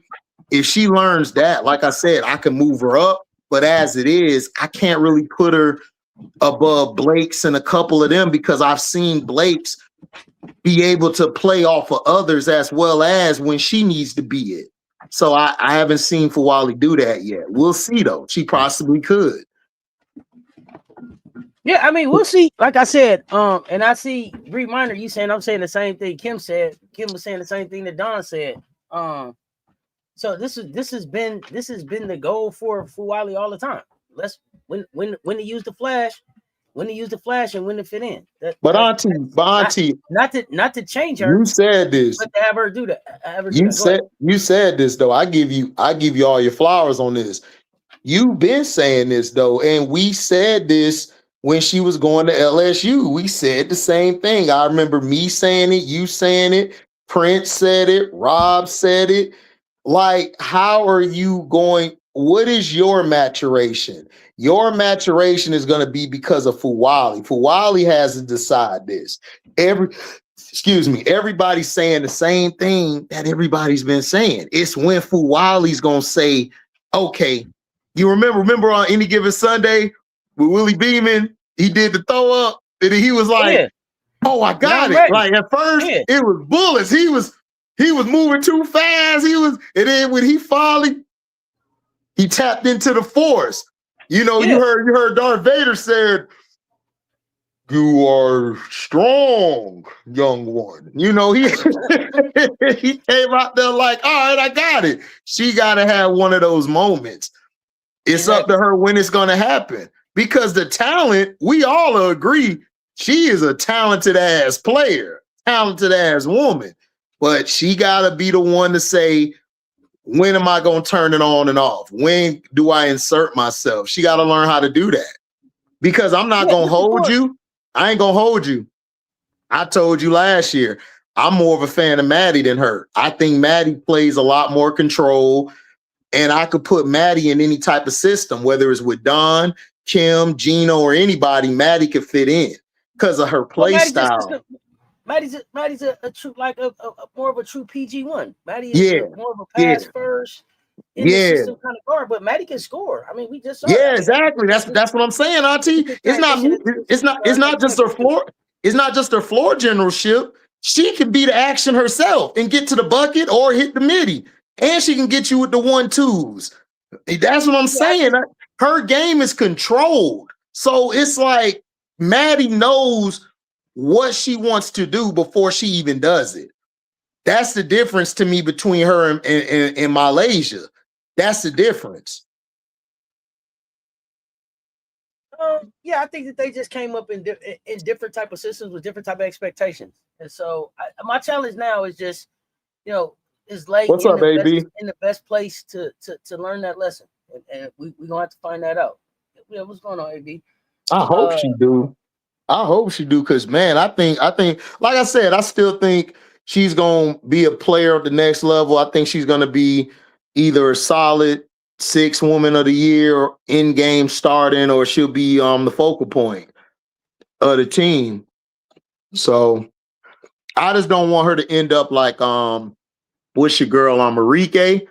if she learns that, like I said, I can move her up. But as it is, I can't really put her above Blake's and a couple of them because I've seen Blake's be able to play off of others as well as when she needs to be it. So I haven't seen Fuwali do that yet. We'll see though. She possibly could. Yeah, I mean, we'll see. Like I said, and I see reminder, you saying I'm saying the same thing Kim said. Kim was saying the same thing that Don said. So this has been the goal for Fuwali all the time. Let's when to use the flash, and when to fit in. But Auntie, not to change her. You said this. But to have her do that. You said this though. I give you all your flowers on this. You've been saying this though, and we said this when she was going to LSU. We said the same thing. I remember me saying it, you saying it, Prince said it, Rob said it. Like, how are you going? What is your maturation? Your maturation is going to be because of Fuwali. Fuwali has to decide this. Everybody's saying the same thing that everybody's been saying. It's when Fuwali's going to say, okay, you remember on Any Given Sunday with Willie Beeman, he did the throw up and he was like, oh, I got it. Ready. Like at first it was bullets. He was moving too fast. And then when he finally tapped into the force. You know, you heard Darth Vader said, "You are strong, young one." You know, he he came out there like, all right, I got it. She gotta have one of those moments. It's up to her when it's gonna happen. Because the talent, we all agree, she is a talented ass player, talented ass woman. But she gotta be the one to say, when am I going to turn it on and off? When do I insert myself? She got to learn how to do that because I'm not going to hold you. I ain't going to hold you. I told you last year, I'm more of a fan of Maddie than her. I think Maddie plays a lot more control and I could put Maddie in any type of system, whether it's with Don, Kim, Gino, or anybody, Maddie could fit in because of her play style. Maddie's a true, like a more of a true PG1. Maddie is more of a pass first in the system kind of guard, but Maddie can score. I mean, we just saw that. Exactly. That's what I'm saying, Auntie. It's not just her floor. It's not just her floor generalship. She can be the action herself and get to the bucket or hit the midi, and she can get you with the 1-2s. That's what I'm saying. Her game is controlled, so it's like Maddie knows what she wants to do before she even does it. That's the difference to me between her and Malaysia. That's the difference. Yeah, I think that they just came up in different type of systems with different type of expectations. And so my challenge now is just, is late. What's up, baby? In the best place to learn that lesson. And we're going to have to find that out. Yeah, what's going on, AB? I hope she do. I hope she do, because man, I think, like I said, I still think she's gonna be a player of the next level. I think she's gonna be either a solid 6 woman of the year in game starting, or she'll be the focal point of the team. So I just don't want her to end up like what's your girl on Marike,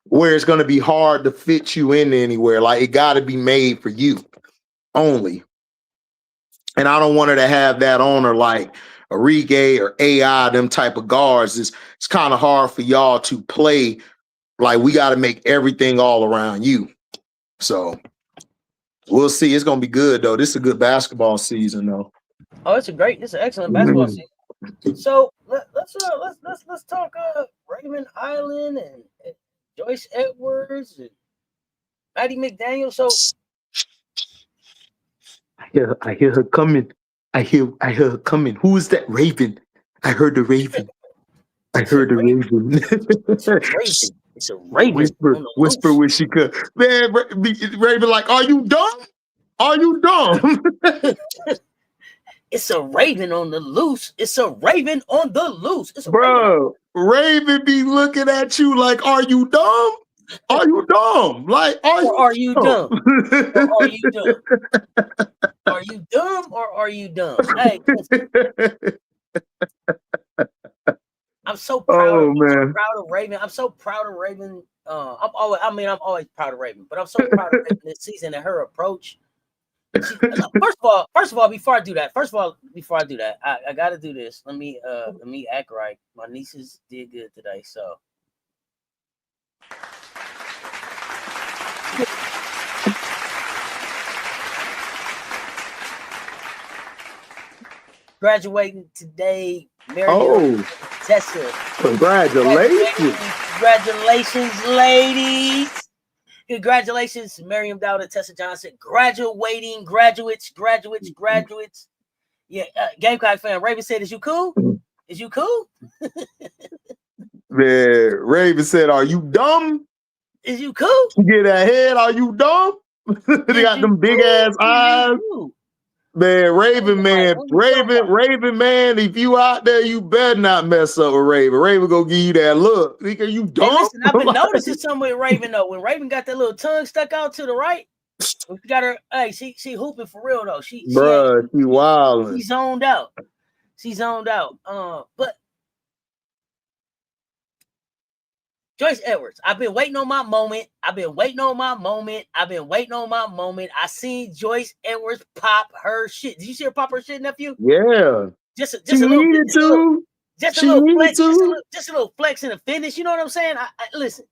where it's gonna be hard to fit you in anywhere. Like it gotta be made for you only. And I don't want her to have that on her like Arige or AI, them type of guards. It's kind of hard for y'all to play. Like we got to make everything all around you. So we'll see. It's going to be good though. This is a good basketball season though. Oh, it's an excellent basketball season. So let's talk Raymond Island and Joyce Edwards and Maddie McDaniel. So I hear her coming. I hear her coming. Who is that? Raven. I heard the Raven. I It's a heard the raven. Raven. It's a raven. It's a raven on the Whisper loose. when she could. Man, Raven, like, are you dumb? Are you dumb? It's a raven on the loose. It's a raven on the loose. It's a Bro, Raven be looking at you like, are you dumb? Are you dumb? Like, are you dumb? Or are you dumb? Are you dumb or are you dumb? Hey, listen. I'm so proud of Raven. I'm so proud of Raven. I'm always proud of Raven, but I'm so proud of Raven this season and her approach. First of all, before I do that, I gotta do this. Let me act right. My nieces did good today, so graduating today. Miriam, Tessa. Congratulations. Congratulations, ladies. Congratulations, Miriam Dowd, Tessa Johnson. Graduating, graduates. Yeah, Gamecock fan. Raven said, is you cool? Is you cool? Man, Raven said, are you dumb? Is you cool? You get that head, are you dumb? They got them big ass eyes. Man, Raven, man, if you out there, you better not mess up with Raven. Raven gonna give you that look. Think, are you dumb? Hey, listen, I've been noticing something with Raven though. When Raven got that little tongue stuck out to the right, she got her. Hey, she hooping for real though. She wilding. She's zoned out. But Joyce Edwards, I've been waiting on my moment. I seen Joyce Edwards pop her shit. Did you see her pop her shit, nephew? Yeah. Just a little flex in the finish. You know what I'm saying? Listen.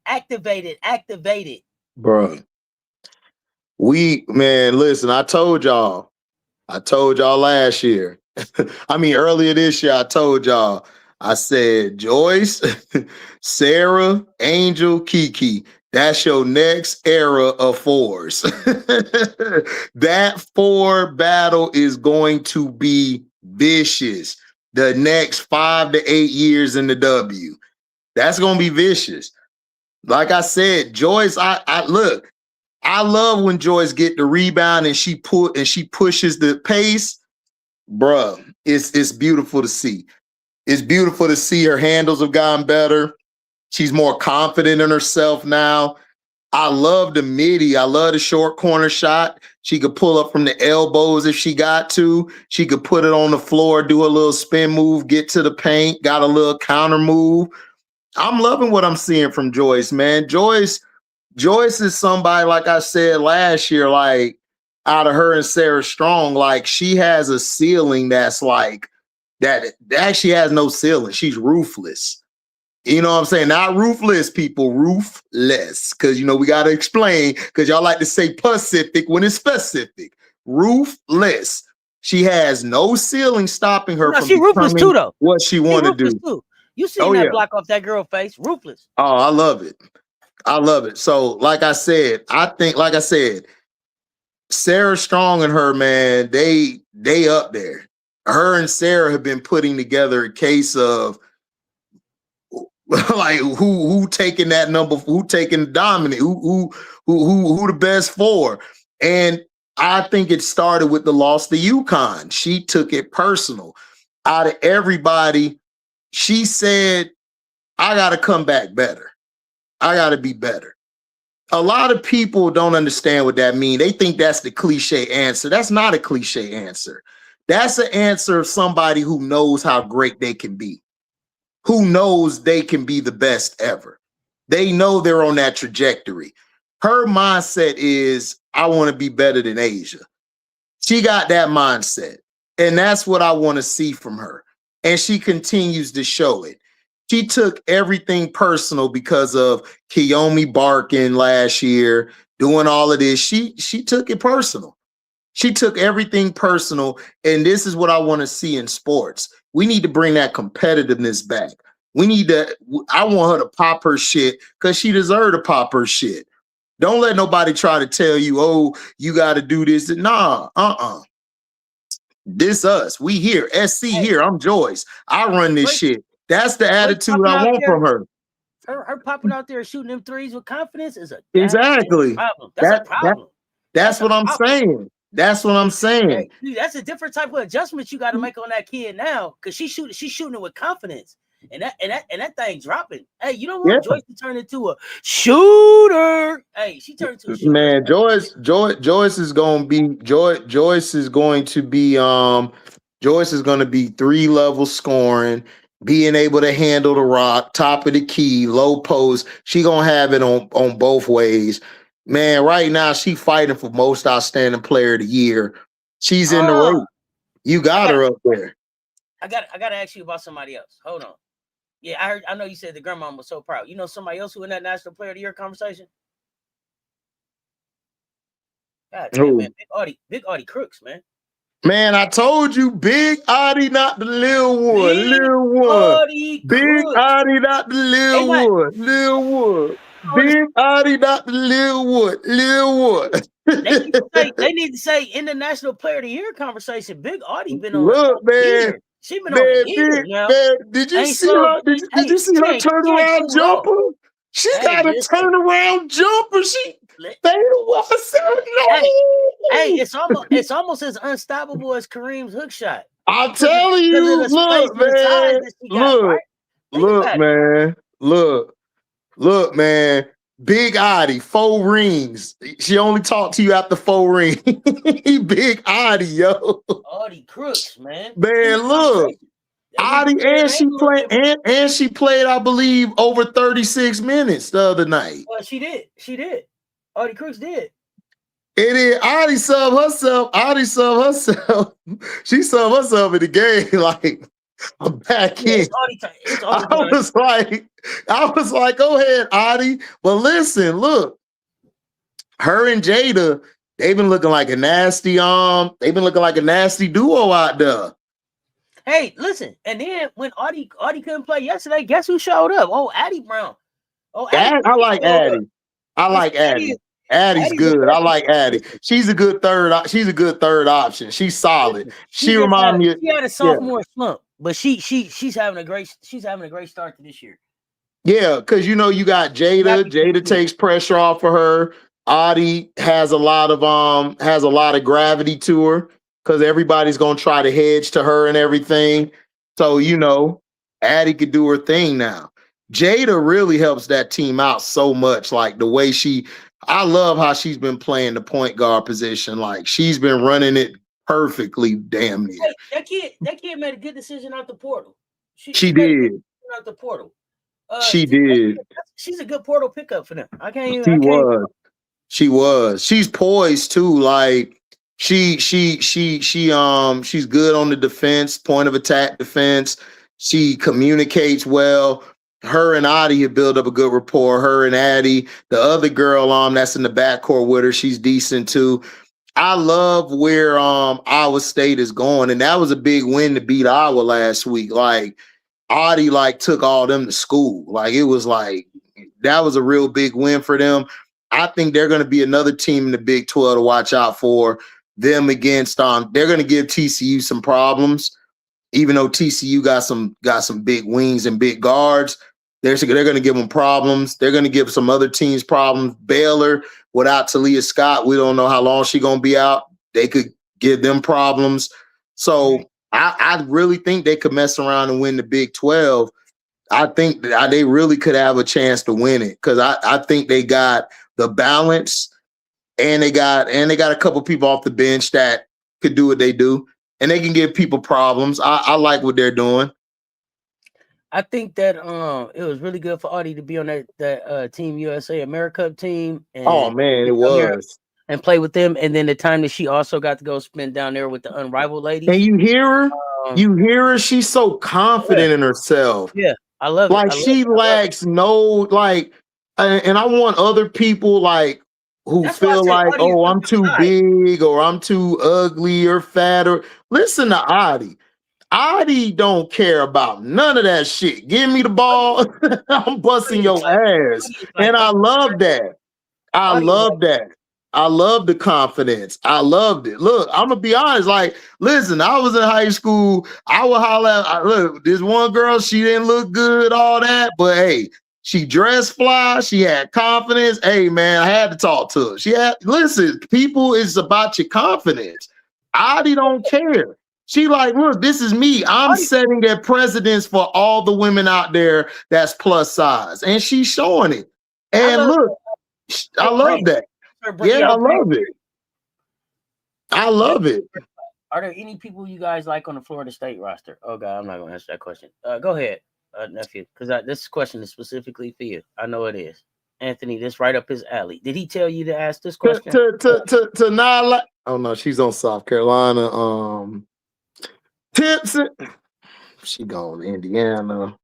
Activated. Bro. Listen, I told y'all last year. Earlier this year, I told y'all. I said, Joyce, Sarah, Angel, Kiki, that's your next era of fours. That 4 battle is going to be vicious. The next 5 to 8 years in the W. That's going to be vicious. Like I said, Joyce, I love when Joyce get the rebound and she pushes the pace. Bruh, it's beautiful to see. It's beautiful to see her handles have gotten better. She's more confident in herself now. I love the midi. I love the short corner shot. She could pull up from the elbows if she got to. She could put it on the floor, do a little spin move, get to the paint, got a little counter move. I'm loving what I'm seeing from Joyce, man. Joyce is somebody, like I said last year, like out of her and Sarah Strong, like she has a ceiling that's like, that actually has no ceiling. She's ruthless. You know what I'm saying? Not ruthless, people, ruthless. Because, we got to explain, because y'all like to say Pacific when it's specific. Ruthless. She has no ceiling stopping her from ruthless too, though. What she want to do. Too. You seen that block off that girl face. Ruthless. Oh, I love it. So, like I said, Sarah Strong and her, man, they up there. Her and Sarah have been putting together a case of like who taking that number, who taking dominant, who the best 4. And I think it started with the loss to UConn. She took it personal. Out of everybody, she said, I got to come back better. I got to be better. A lot of people don't understand what that means. They think that's the cliche answer. That's not a cliche answer. That's an answer of somebody who knows how great they can be, who knows they can be the best ever. They know they're on that trajectory. Her mindset is, I want to be better than Asia. She got that mindset. And that's what I want to see from her. And she continues to show it. She took everything personal because of Kiyomi barking last year, doing all of this. She took it personal. She took everything personal, and this is what I want to see in sports. We need to bring that competitiveness back. I want her to pop her shit because she deserved to pop her shit. Don't let nobody try to tell you, oh, you got to do this. Nah, This us. We here. SC here. I'm Joyce. I run this shit. That's the attitude I want from her. Her popping out there shooting them threes with confidence is a exactly problem. That's a problem. That's what I'm saying. That's what I'm saying. Hey, that's a different type of adjustment you got to make on that kid now, because she's shooting it with confidence, and that thing dropping. Hey, you don't want Joyce to turn into a shooter. Hey, she turned into a shooter. Man, Joyce is going to be 3 level scoring, being able to handle the rock, top of the key, low post. She gonna have it on both ways. Man, right now she fighting for most outstanding player of the year. She's in the race. You got her up there. I got to ask you about somebody else. Hold on. Yeah, I know you said the grandma was so proud. You know somebody else who in that National Player of the Year conversation? God damn, man. Big Auntie Crooks, man. Man, I told you, Big Auntie, not the little one. Little one. Big Auntie, not the little one. Little one. Big Auntie, not the little one. Little one. They need to say in the National Player of the Year conversation, Big Auntie been on. Look, man. She been on a year now. Man, did you see her? Did you see her turnaround jumper? She got a turnaround jumper. She Hey, it's almost as unstoppable as Kareem's hook shot. I'm telling you, look, man. Big Auntie, 4 rings. She only talked to you after 4 rings. Big Auntie, yo. Auntie Crooks, man. Man, look. Auntie, and she played, I believe, over 36 minutes the other night. Well, she did. Auntie Crooks did. It is. Auntie subbed herself. She subbed herself in the game. Like, I'm back in. I was like, go ahead, Auntie. But listen, look, her and Jada, they've been looking like a nasty duo out there. Hey, listen, and then when Auntie couldn't play yesterday, guess who showed up? Oh, Addie Brown. Oh, Addie. I like Addie. Addie's good. I like Addie. She's a good third option. She's solid. She reminds me. She had a sophomore slump, but she's having a great start to this year. Yeah, because you got Jada. Jada takes pressure off of her. Auntie has a lot of gravity to her, because everybody's gonna try to hedge to her and everything. So Addie could do her thing now. Jada really helps that team out so much. Like the way I love how she's been playing the point guard position. Like she's been running it perfectly, damn near. Hey, that kid made a good decision out the portal. She did. Out the portal. She did. She's a good portal pickup for them. She was. She's poised too. Like she's good on the defense, point of attack defense. She communicates well. Her and Auntie have built up a good rapport. Her and Addie, the other girl that's in the backcourt with her, she's decent too. I love where Iowa State is going, and that was a big win to beat Iowa last week. Like Auntie took all them to school. Like it was that was a real big win for them. I think they're going to be another team in the Big 12 to watch out for. Them against they're going to give TCU some problems, even though TCU got some big wings and big guards. They're going to give them problems. They're going to give some other teams problems. Baylor, without Talia Scott, we don't know how long she's going to be out. They could give them problems. So I really think they could mess around and win the Big 12. I think that they really could have a chance to win it, because I think they got the balance, and they got a couple people off the bench that could do what they do, and they can give people problems. I like what they're doing. I think that it was really good for Auntie to be on that Team USA AmeriCup team. And oh man, it was. And play with them, and then the time that she also got to go spend down there with the Unrivaled ladies. And you hear her? She's so confident in herself. Yeah, I love it. She lacks no and I want other people who feel like, oh, I'm too big or I'm too ugly or fat. Or listen to Auntie. Auntie don't care about none of that shit. Give me the ball. I'm busting your ass. And I love that. I love that. I love the confidence. I loved it. Look, I'm gonna be honest. Like, listen, I was in high school. I would holler at, look, this one girl, she didn't look good, all that, but hey, she dressed fly. She had confidence. Hey, man, I had to talk to her. Listen, people, is about your confidence. Auntie don't care. She like, look, this is me. I'm setting their precedence for all the women out there that's plus size, and she's showing it. And look, I love that. Yeah, I love it. I love it. Are there any people you guys like on the Florida State roster? Oh God, I'm not gonna answer that question. Go ahead, nephew, because this question is specifically for you. I know it is. Anthony, this right up his alley. Did he tell you to ask this question? To not like, oh no, she's on South Carolina. Timpson. She going to Indiana.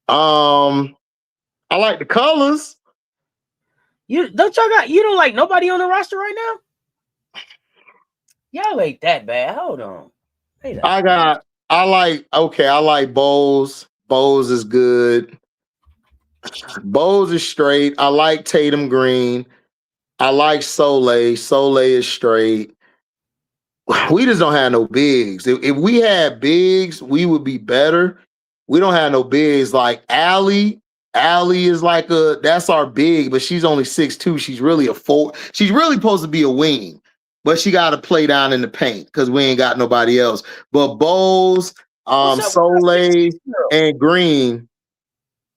I like the colors. You don't like nobody on the roster right now? Y'all ain't that bad. Hold on. I like Bowles. Bowles is good. Bowles is straight. I like Tatum Green. I like Soleil. Soleil is straight. We just don't have no bigs. If we had bigs, we would be better. We don't have no bigs. Like Allie. Allie is like that's our big, but she's only 6'2". She's really a 4. She's really supposed to be a wing, but she got to play down in the paint because we ain't got nobody else. But Bowles, Soleil, and Green.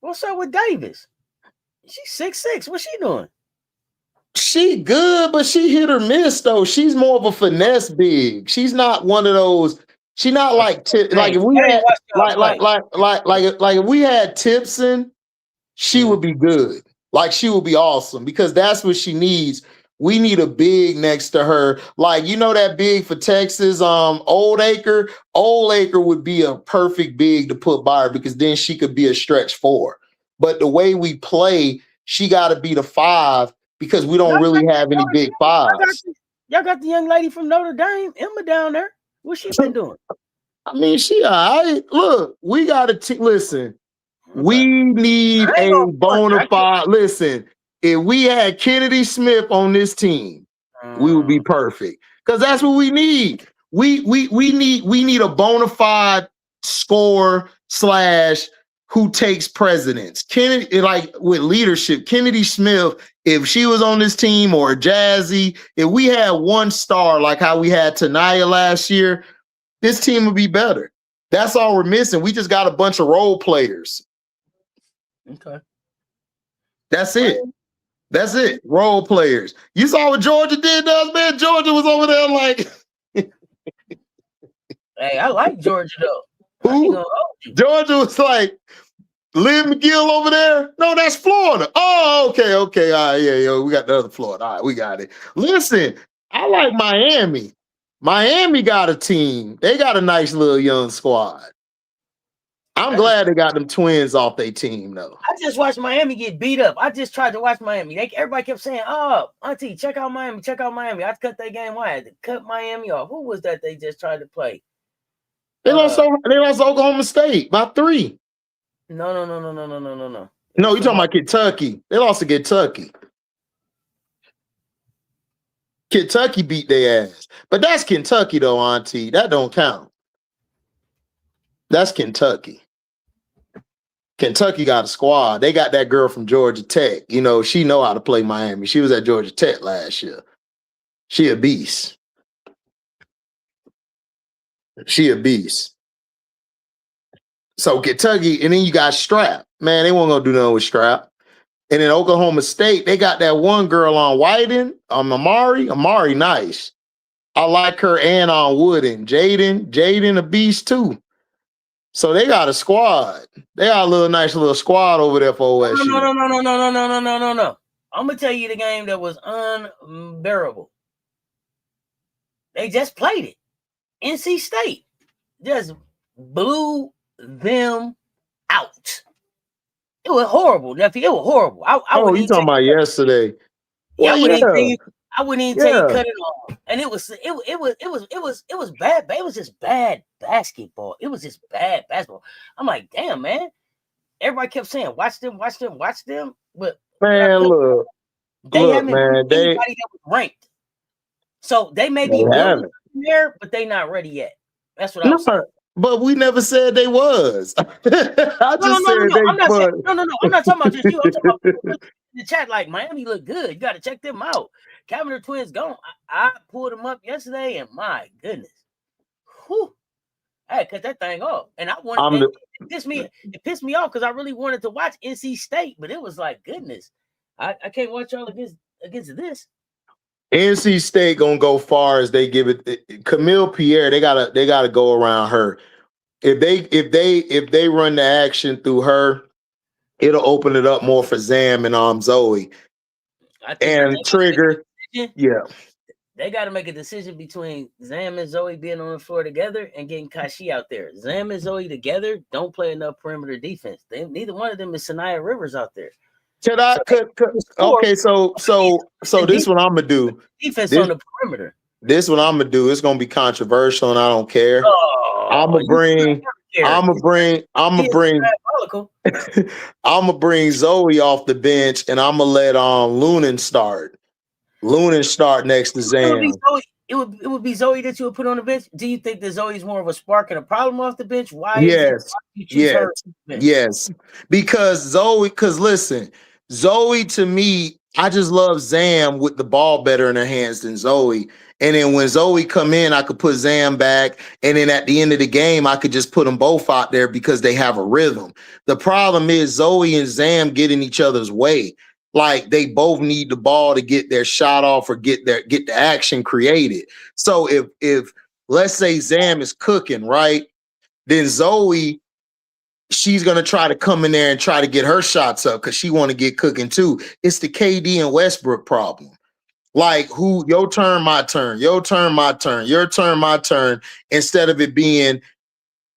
What's up with Davis? She's 6'6". What's she doing? She good, but she hit or miss though. She's more of a finesse big. She's not one of those. She not like like if we had like if we had Tipson, she would be good. Like she would be awesome because that's what she needs. We need a big next to her. Like, you know, that big for Texas, Old Acre. Old Acre would be a perfect big to put by her because then she could be a stretch 4. But the way we play, she got to be the 5 because we don't really have any big 5s. Y'all got the young lady from Notre Dame, Emma, down there. What's she been doing? I mean, she all right. Look, we got to listen. Okay. We need a bona fide. Listen, if we had Kennedy Smith on this team, we would be perfect because that's what we need. We need a bona fide scorer / who takes precedence. Kennedy, like with leadership, Kennedy Smith, if she was on this team, or Jazzy, if we had one star like how we had Tanaya last year, this team would be better. That's all we're missing. We just got a bunch of role players. Okay. That's it. That's it. Role players. You saw what Georgia did to us, man. Georgia was over there like. Hey, I like Georgia though. Who? Georgia was like, Lynn McGill over there? No, that's Florida. Oh, okay. All right, yeah, we got the other Florida. All right, we got it. Listen, I like Miami. Miami got a team. They got a nice little young squad. I'm glad they got them twins off their team, though. I just watched Miami get beat up. I just tried to watch Miami. Everybody kept saying, "Oh, Auntie, check out Miami, check out Miami." I cut that game. Why? I had to cut Miami off. Who was that they just tried to play? They lost Oklahoma State by 3. No. No, you're talking about Kentucky. They lost to Kentucky. Kentucky beat their ass. But that's Kentucky, though, Auntie. That don't count. That's Kentucky. Kentucky got a squad. They got that girl from Georgia Tech. You know, she know how to play Miami. She was at Georgia Tech last year. She a beast. She a beast. So Kentucky, and then you got Strap. Man, they won't gonna do nothing with Strap. And in Oklahoma State, they got that one girl on Whiting, Amari. Amari, nice. I like her, and on Wooden. Jaden a beast too. So they got a squad. They got a nice little squad over there for OSU. No. I'm gonna tell you the game that was unbearable. They just played it. NC State just blew them out. It was horrible, nephew. It was horrible. You talking about yesterday? Yeah, I wouldn't even tell you cut it off. And it was bad. It was just bad basketball. It was just bad basketball. I'm like, damn, man. Everybody kept saying, watch them. But Man, look, They haven't man, beat anybody that was ranked. So they may be building there, but they not ready yet. That's what I'm saying. But we never said they was. I just said they. I'm not saying, no. I'm not talking about just you. I'm talking about people in the chat. Like Miami look good. You got to check them out. Cavender twins gone. I pulled them up yesterday, and my goodness, whew, I had to cut that thing off. And I wanted it pissed me off because I really wanted to watch NC State, but it was like, goodness, I can't watch y'all against this. NC State gonna go far as they give it. Camille Pierre, they gotta go around her. If they run the action through her, it'll open it up more for Zam and Zoe. And Trigger. Yeah. They got to make a decision between Zam and Zoe being on the floor together and getting Kashi out there. Zam and Zoe together don't play enough perimeter defense. Neither one of them is Sanaya Rivers out there. Okay, so this is what I'm gonna do. Defense on the perimeter. This is what I'm gonna do. It's gonna be controversial, and I don't care. I'm gonna bring Zoe off the bench, and I'm gonna let Lunan start. Lunan start next to Zam. It would be Zoe that you would put on the bench. Do you think that Zoe's more of a spark and a problem off the bench? Why? Yes. Yes. Because listen, Zoe to me, I just love Zam with the ball better in her hands than Zoe. And then when Zoe come in, I could put Zam back. And then at the end of the game, I could just put them both out there because they have a rhythm. The problem is Zoe and Zam get in each other's way. Like they both need the ball to get their shot off or get the action created. So if let's say Zam is cooking, right? Then Zoe, she's gonna try to come in there and try to get her shots up because she want to get cooking too. It's the KD and Westbrook problem. Like your turn, my turn, your turn, my turn, your turn, my turn, instead of it being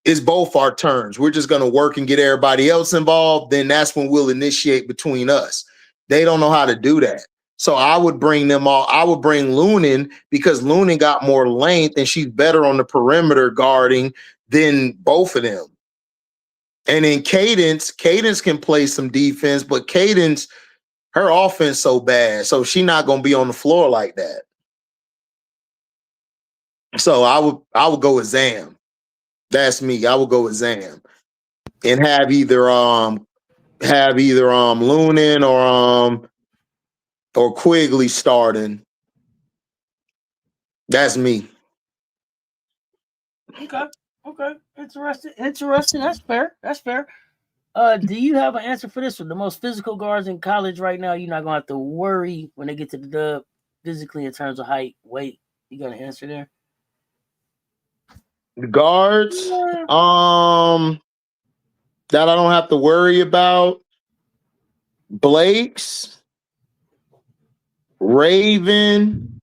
it's both our turns. We're just gonna work and get everybody else involved. Then that's when we'll initiate between us. They don't know how to do that. So I would bring them all. I would bring Lunan because Lunan got more length and she's better on the perimeter guarding than both of them. And then Cadence can play some defense, but Cadence, her offense so bad, so she's not going to be on the floor like that. So I would go with Zam. That's me. I would go with Zam and have either Lunan or Quigley starting. That's me. Okay. Interesting. That's fair. Do you have an answer for this one? The most physical guards in college right now, you're not gonna have to worry when they get to the dub physically in terms of height, weight. You got an answer there? The guards, that I don't have to worry about. Blake's, Raven,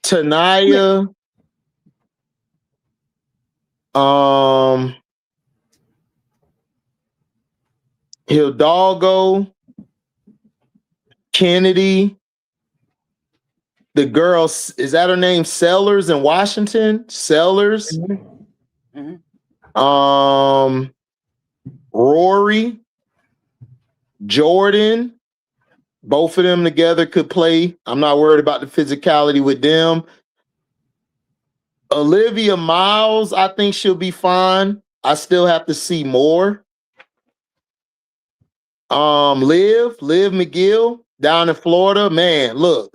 Tanaya, Hidalgo, Kennedy, the girl, is that her name? Sellers in Washington? Sellers. Mm-hmm. Rory, Jordan, both of them together could play. I'm not worried about the physicality with them. Olivia Miles, I think she'll be fine. I still have to see more. Liv McGill down in Florida, man, look,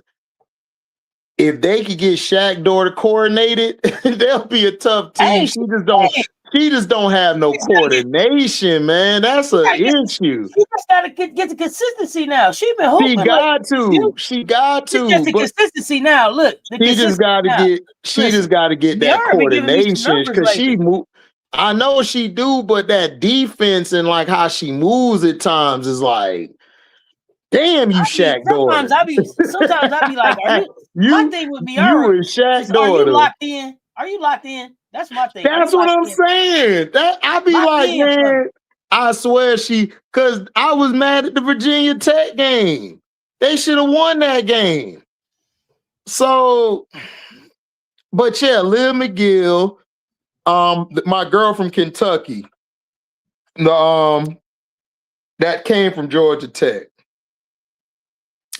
if they could get Shaq daughter coordinated, they'll be a tough team. She just don't have no coordination, man. That's an issue. She just gotta get the consistency now. She been hooping. She got to. She just the consistency now. Look, she just got to get that coordination because she move. I know she do, but that defense and like how she moves at times is like, damn, you Shaq daughter. Sometimes I be like, my thing would be, all right, Shaq daughter. Are you locked in? Are you locked in? That's my thing. That's what I'm saying. That I be like, man, I swear because I was mad at the Virginia Tech game. They should have won that game. So, but yeah, Liv McGill, my girl from Kentucky, that came from Georgia Tech.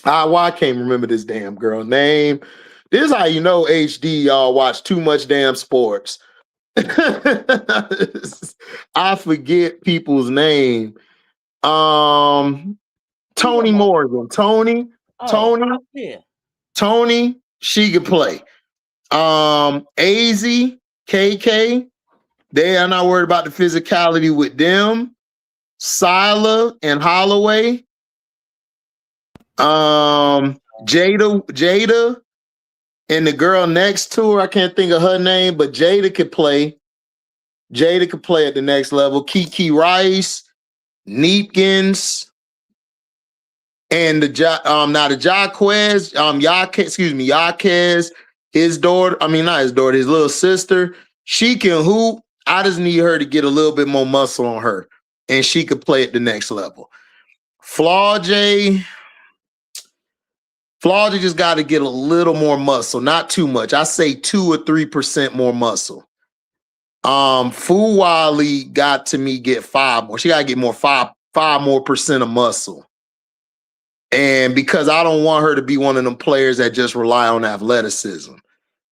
Why I can't remember this damn girl name. This is how you know HD y'all watch too much damn sports. I forget people's name. Tony Morgan. Tony. Yeah. Tony, she could play. AZ, KK, they are not worried about the physicality with them. Sila and Holloway. Jada, and the girl next to her, I can't think of her name, but Jada could play. Jada could play at the next level. Kiki Rice, Neepkins, and the Jaquez, Yaquez, his daughter, not his daughter, his little sister. She can hoop. I just need her to get a little bit more muscle on her, and she could play at the next level. Flaugy just got to get a little more muscle, not too much. I say 2 or 3% more muscle. Fuwali got to me get 5 more. She got to get more 5 more percent of muscle. And because I don't want her to be one of them players that just rely on athleticism.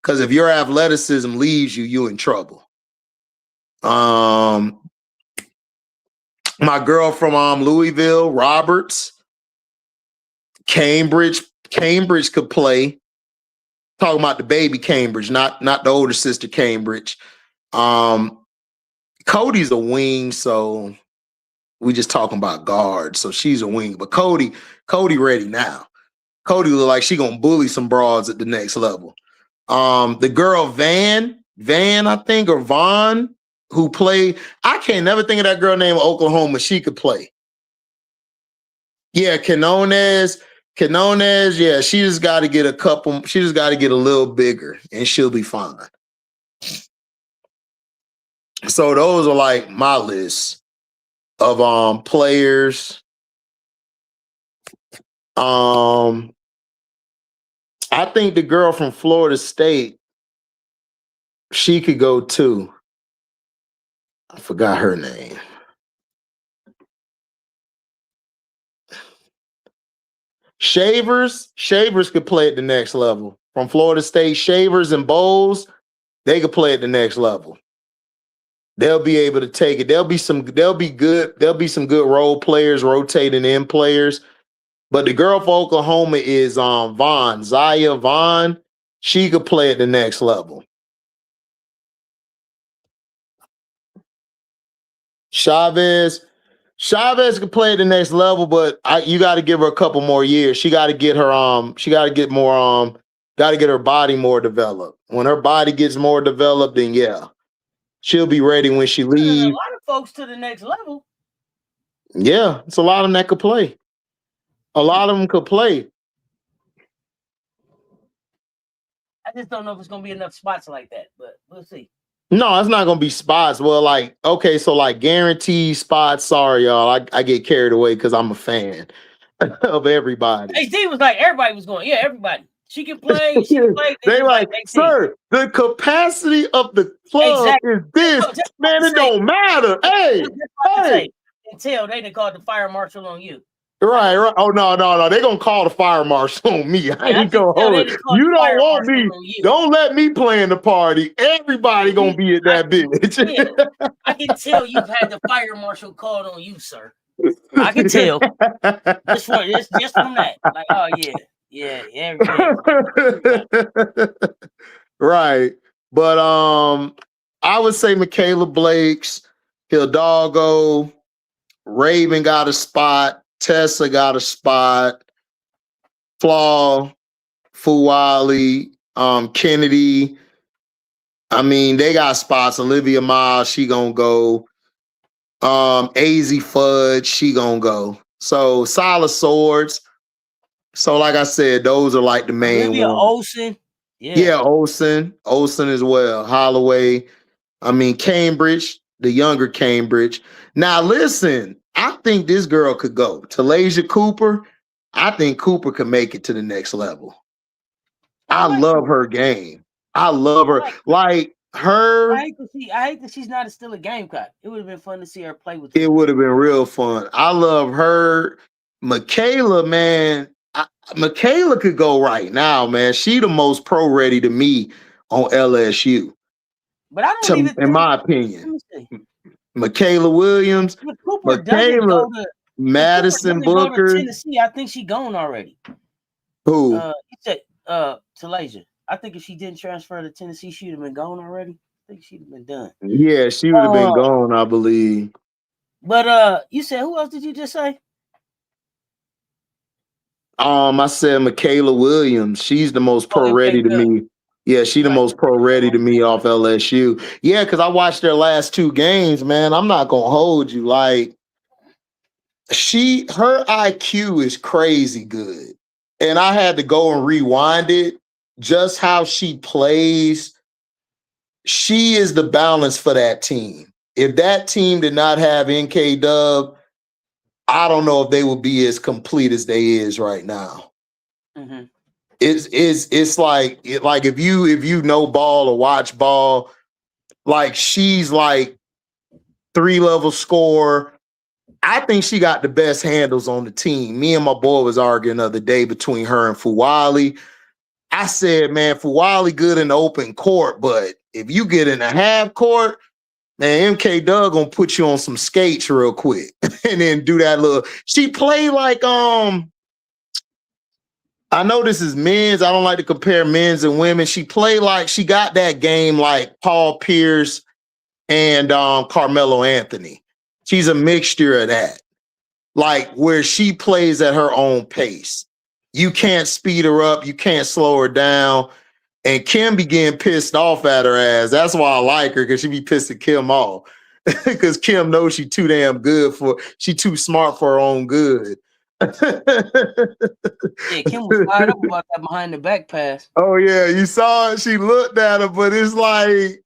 Because if your athleticism leaves you, you in trouble. My girl from Louisville, Roberts, Cambridge could play. Talking about the baby Cambridge, not the older sister Cambridge. Cody's a wing, so we just talking about guards. So she's a wing, but Cody ready now. Cody look like she gonna bully some broads at the next level. The girl Van, I think, or Vaughn, who played. I can't never think of that girl named Oklahoma. She could play. Yeah, Canones. Yeah, she just got to get a couple. She just got to get a little bigger, and she'll be fine. So those are like my list of players. I think the girl from Florida State, she could go too. I forgot her name. Shavers could play at the next level. From Florida State, Shavers and Bowles, they could play at the next level. They'll be able to take it. There'll be some good role players, rotating in players. But the girl for Oklahoma is Vaughn. Zaya Vaughn. She could play at the next level. Chavez could play at the next level, but you got to give her a couple more years. She got to get her her body more developed. When her body gets more developed, then yeah, she'll be ready when she leaves. A lot of folks to the next level. Yeah, it's a lot of them that could play. A lot of them could play. I just don't know if it's gonna be enough spots like that, but we'll see. No, it's not gonna be spots. Well, like, okay, so like guaranteed spots. Sorry, y'all. I get carried away because I'm a fan of everybody. HD was like, everybody was going, yeah, everybody. She can play. She can play. They like, sir, the capacity of the club is this. Man, it don't matter. Hey. Until they done called the fire marshal on you. Right. Oh, no. They're going to call the fire marshal on me. I ain't going to hold it. You don't want me. Don't let me play in the party. Everybody going to be at that bitch. I can tell you've had the fire marshal called on you, sir. I can tell. just from that. Like, oh, yeah. Right. But I would say Michaela Blake's, Hidalgo, Raven got a spot. Tessa got a spot. Flaw, Fuwali, Kennedy. They got spots. Olivia Miles, she gonna go. AZ Fudge, she gonna go. So Solid Swords. So like I said, those are like the main Olivia ones. Olsen. Yeah, Olsen as well. Holloway. Cambridge, the younger Cambridge. Now listen, I think this girl could go. Talasia Cooper, I think Cooper could make it to the next level. I love her game. I love her. Like, her. I hate that she's not still a Gamecock. It would have been fun to see her play with. It would have been real fun. I love her. Michaela, man. Michaela could go right now, man. She the most pro ready to me on LSU. But I don't even in think, my opinion, Michaela Williams, if Cooper doesn't Michaela, go to Madison Cooper doesn't go to Booker. Tennessee, I think she gone already. Who? You said Telasia. I think if she didn't transfer to Tennessee, she'd have been gone already. I think she'd have been done. Yeah, she would have been gone, I believe. But you said, who else did you just say? I said Michaela Williams. She's the most pro ready to me. Yeah, she the most pro ready to me off LSU. Yeah, because I watched their last 2 games, man. I'm not gonna hold you. Like, her IQ is crazy good. And I had to go and rewind it. Just how she plays. She is the balance for that team. If that team did not have NK Dub, I don't know if they would be as complete as they is right now. Mm-hmm. It's like if you know ball or watch ball, like she's like 3-level score. I think she got the best handles on the team. Me and my boy was arguing the other day between her and Fuwali. I said, man, Fuwali good in the open court, but if you get in a half court, man, MK Doug gonna put you on some skates real quick and then do that little. She played like I know this is men's. I don't like to compare men's and women. She played like she got that game like Paul Pierce and Carmelo Anthony. She's a mixture of that. Like where she plays at her own pace. You can't speed her up. You can't slow her down. And Kim be getting pissed off at her ass. That's why I like her, because she be pissing Kim off. Because Kim knows she too damn good she too smart for her own good. Yeah, Kim was fired up about that behind the back pass. Oh yeah, you saw it. She looked at her, but it's like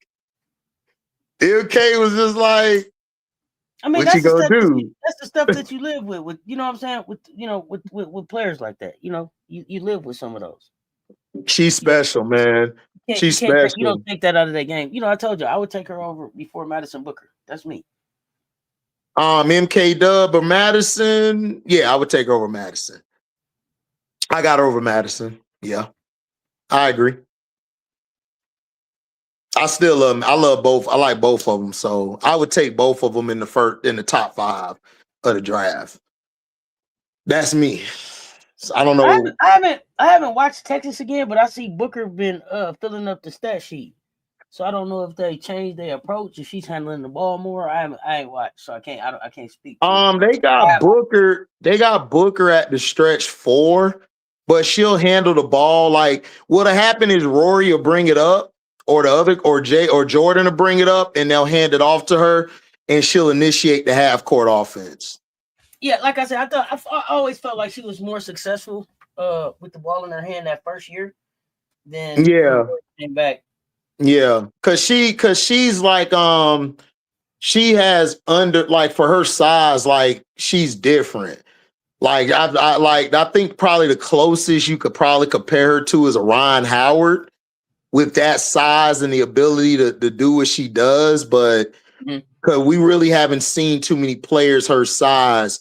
LK was just like, I mean, what you gonna do? That's the stuff that you live with. You know what I'm saying? With players like that. You know, you live with some of those. She's special, man. She's special. You don't take that out of that game. You know, I told you I would take her over before Madison Booker. That's me. MK Dub or Madison? Yeah, I would take over Madison. I got over Madison. Yeah, I agree. I still love them. I love both. I like both of them. So I would take both of them in the top 5 of the draft. That's me. So I don't know. I haven't watched Texas again, but I see Booker been filling up the stat sheet. So I don't know if they changed their approach, if she's handling the ball more. I ain't watched, so I can't speak. They got Booker. They got Booker at the stretch 4, but she'll handle the ball. Like what'll happen is Rory will bring it up, or Jordan will bring it up, and they'll hand it off to her, and she'll initiate the half court offense. Yeah, like I said, I always felt like she was more successful with the ball in her hand that first year than came back. Yeah, cause she's like she has for her size, like she's different. Like I think probably the closest you could probably compare her to is a Ryan Howard with that size and the ability to do what she does, but because we really haven't seen too many players her size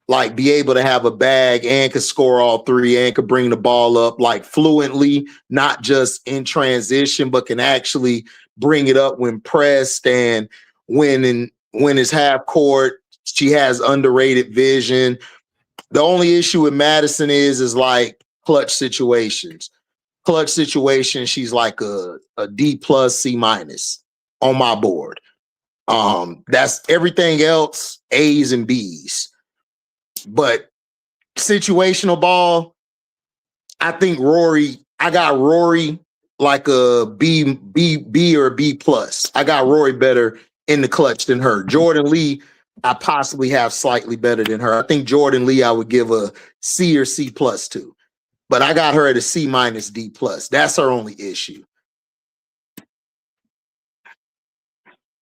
like be able to have a bag and could score all 3 and could bring the ball up like fluently, not just in transition, but can actually bring it up when pressed, and when it's half court. She has underrated vision. The only issue with Madison is like clutch situations. Clutch situations, she's like a D+, C- on my board. That's everything else, A's and B's. But situational ball, I think I got Rory like a B or a B+. I got Rory better in the clutch than her. Jordan Lee, I possibly have slightly better than her. I think Jordan Lee I would give a C or C+ to. But I got her at a C- D+. That's her only issue.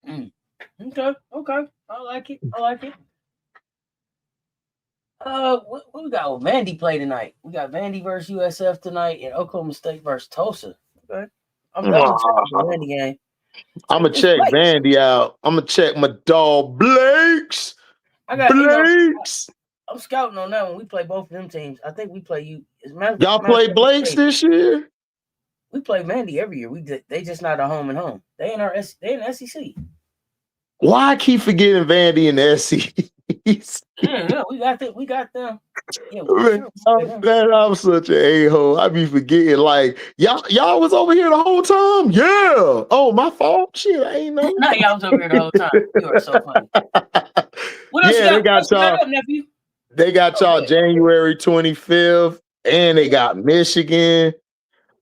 Okay. I like it. What we got? Vandy play tonight. We got Vandy versus USF tonight, and Oklahoma State versus Tulsa. Okay, I'm double checking the Vandy game. I'm gonna check Vandy out. I'm gonna check my dog Blakes. Blakes. I'm scouting on that one. We play both of them teams. I think we play you. Y'all play Blakes this year? We play Vandy every year. They just not a home and home. They in the SEC. Why I keep forgetting Vandy in the SEC? Yeah, we got them. Yeah, man, I'm such an a-hole. I be forgetting, like, y'all was over here the whole time. Yeah. Oh, my fault. Shit, I ain't know. No, y'all was over here the whole time. You are so funny. What else they got y'all. Up, nephew? They got y'all January 25th, and they got Michigan.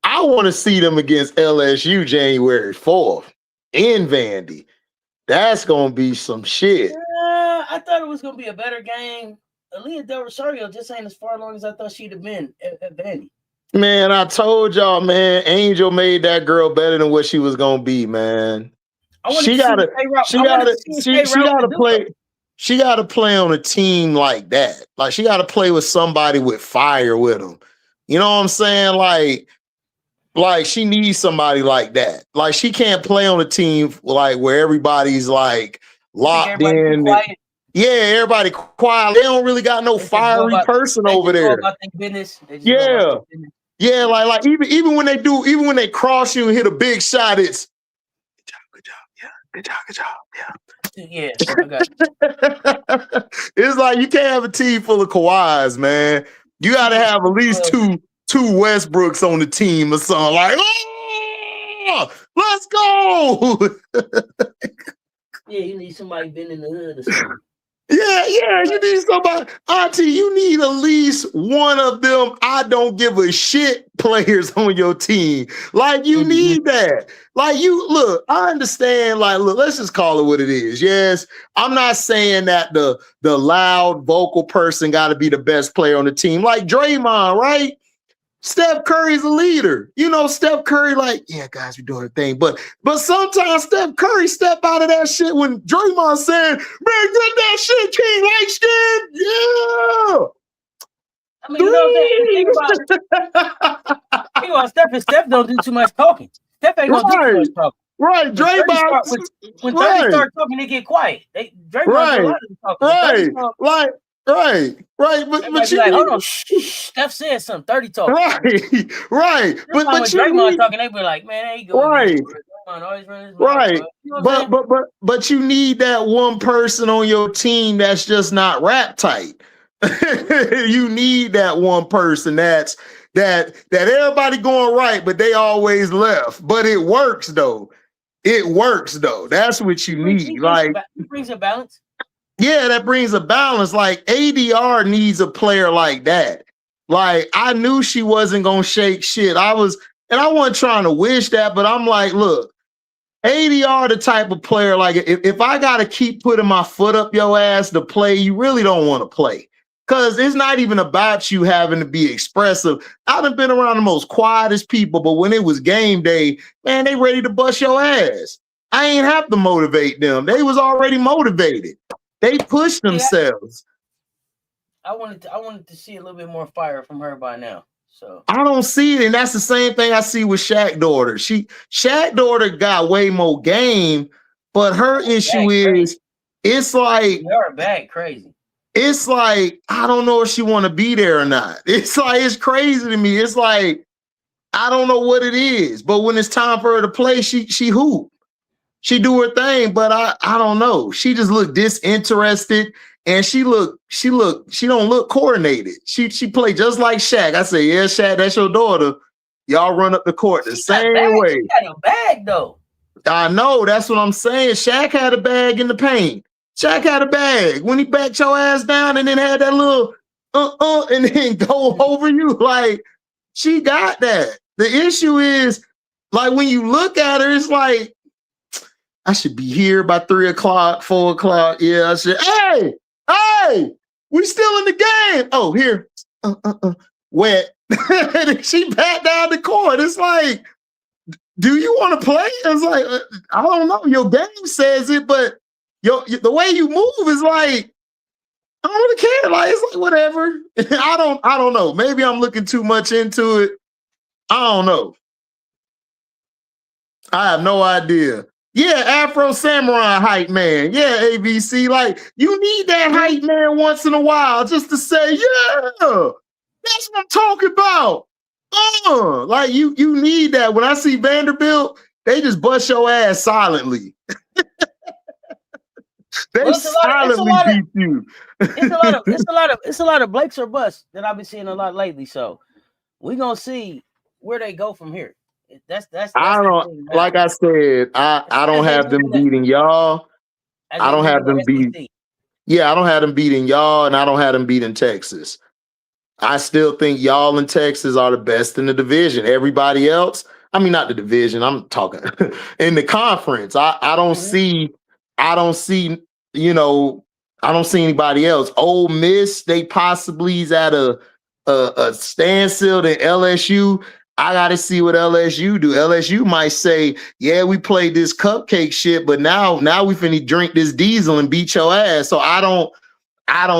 I want to see them against LSU January 4th in Vandy. That's gonna be some shit. I thought it was gonna be a better game. Aaliyah Del Rosario just ain't as far along as I thought she'd have been at Vandy. Man, I told y'all, man, Angel made that girl better than what she was gonna be, man. She gotta play on a team like that. Like, she gotta play with somebody with fire with them. You know what I'm saying? Like she needs somebody like that. Like, she can't play on a team like where everybody's like locked in. Yeah, everybody quiet. They don't really got no fiery person over there. Yeah. Yeah, like even when they cross you and hit a big shot, it's good job, yeah, good job, yeah. It's like you can't have a team full of Kawhis, man. You got to have at least two Westbrooks on the team or something. Like, oh, let's go. Yeah, you need somebody been in the hood or something. Yeah, you need somebody. Auntie, you need at least one of them I don't give a shit players on your team. Like, you need that. Like, look, I understand. Like, look, let's just call it what it is. Yes, I'm not saying that the loud vocal person got to be the best player on the team. Like Draymond, right? Steph Curry's a leader. You know, Steph Curry, like, yeah, guys, we're doing a thing. But sometimes Steph Curry step out of that shit when Draymond saying, man, get that shit, King Light Skin. Yeah. I mean, you know think about Steph don't do too much talking. Steph ain't gonna do too much talking. Right, Draymond. When 30 start talking, they get quiet. Draymond do a lot of talking. Right. But you like, hold on, Steph said something. 30 talking. Right. But Draymond talking, they be like, man, there you go. Right. Right. You know but you need that one person on your team that's just not rap tight. You need that one person that everybody going right, but they always left. But it works though. That's what you need. Like, it brings a balance. Yeah, that brings a balance. Like, ADR needs a player like that. Like, I knew she wasn't gonna shake shit. I wasn't trying to wish that, but I'm like, look, ADR the type of player, like, if I gotta keep putting my foot up your ass to play, you really don't want to play. Cause it's not even about you having to be expressive. I done been around the most quietest people, but when it was game day, man, they ready to bust your ass. I ain't have to motivate them. They was already motivated. They pushed themselves. I wanted to see a little bit more fire from her by now. So I don't see it, and that's the same thing I see with Shaq's daughter. Shaq's daughter got way more game, but her issue is it's like you're bad crazy. It's like, I don't know if she want to be there or not. It's like, it's crazy to me. It's like, I don't know what it is, but when it's time for her to play, she hoop. She do her thing, but I don't know. She just look disinterested, and she don't look coordinated. She play just like Shaq. I say, yeah, Shaq, that's your daughter. Y'all run up the court the same way. She got a bag though. I know, that's what I'm saying. Shaq had a bag in the paint. Shaq had a bag when he backed your ass down and then had that little and then go over you. Like, she got that. The issue is, like, when you look at her, it's like, I should be here by 3 o'clock, 4 o'clock. Yeah, I should. Hey, we still in the game. Oh, here. Wet. She backed down the court. It's like, do you want to play? It's like, I don't know. Your game says it, but the way you move is like, I don't really care. Like, it's like, whatever. I don't know. Maybe I'm looking too much into it. I don't know. I have no idea. Yeah, Afro Samurai hype man. Yeah, ABC. Like, you need that hype man once in a while just to say, yeah, that's what I'm talking about. Like you need that. When I see Vanderbilt, they just bust your ass silently. They silently beat you. It's a lot of Blakes or busts that I've been seeing a lot lately. So we're gonna see where they go from here. That's I don't, like I said, I don't have them beating y'all. I don't have them beat. Yeah, I don't have them beating y'all, and I don't have them beating Texas. I still think y'all and Texas are the best in the division. Everybody else, I mean, not the division. I'm talking in the conference. I don't see, I don't see, you know, I don't see anybody else. Ole Miss, they possibly is at a standstill. To LSU, I got to see what LSU do. LSU might say, yeah, we played this cupcake shit, but now we finna drink this diesel and beat your ass. So I don't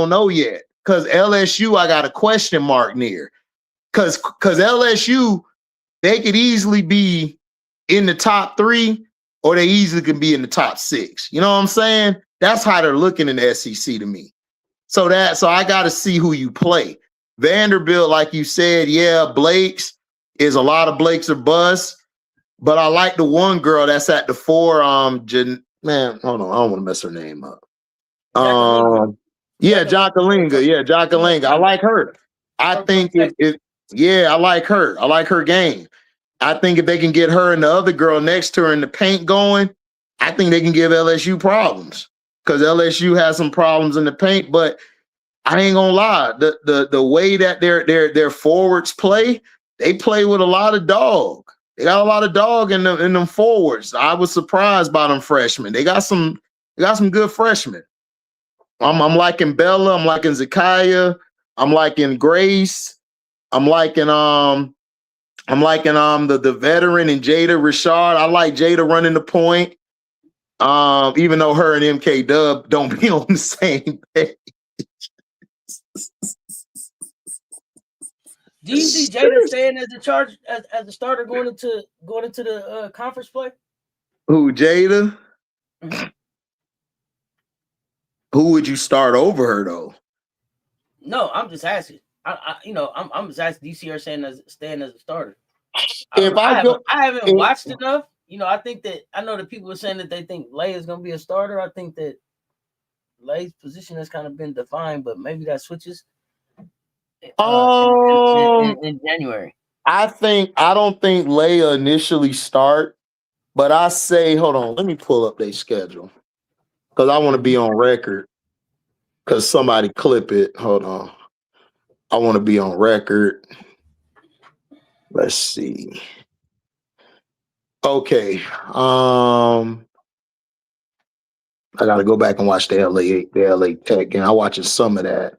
know yet. Because LSU, I got a question mark near. Because LSU, they could easily be in the top 3, or they easily can be in the top 6. You know what I'm saying? That's how they're looking in the SEC to me. So I got to see who you play. Vanderbilt, like you said, yeah, Blake's is a lot of Blake's or bust. But I like the one girl that's at the 4. Man, hold on, I don't want to mess her name up. Yeah, Jakalinga. Yeah, Jakalinga. I like her. I think I like her. I like her game. I think if they can get her and the other girl next to her in the paint going, I think they can give LSU problems. Because LSU has some problems in the paint, but I ain't gonna lie. The way that their forwards play, they play with a lot of dog. They got a lot of dog in them forwards. I was surprised by them freshmen. They got some good freshmen. I'm liking Bella. I'm liking Zakiya. I'm liking Grace. I'm liking the veteran and Jada Rashard. I like Jada running the point. Even though her and MK Dub don't be on the same page. Do you see Jada staying as the starter going into the conference play? Who, Jada? Mm-hmm. Who would you start over her though? No, I'm just asking. I'm just asking. Do you see her staying as a starter? I haven't watched enough. I think that I know that people are saying that they think Lay is going to be a starter. I think that Lay's position has kind of been defined, but maybe that switches in January. I don't think Lay initially start, but I say, hold on, let me pull up their schedule because I want to be on record. Because somebody clip it. Hold on. I want to be on record. Let's see. Okay. I gotta go back and watch the LA Tech game. I'm watching some of that.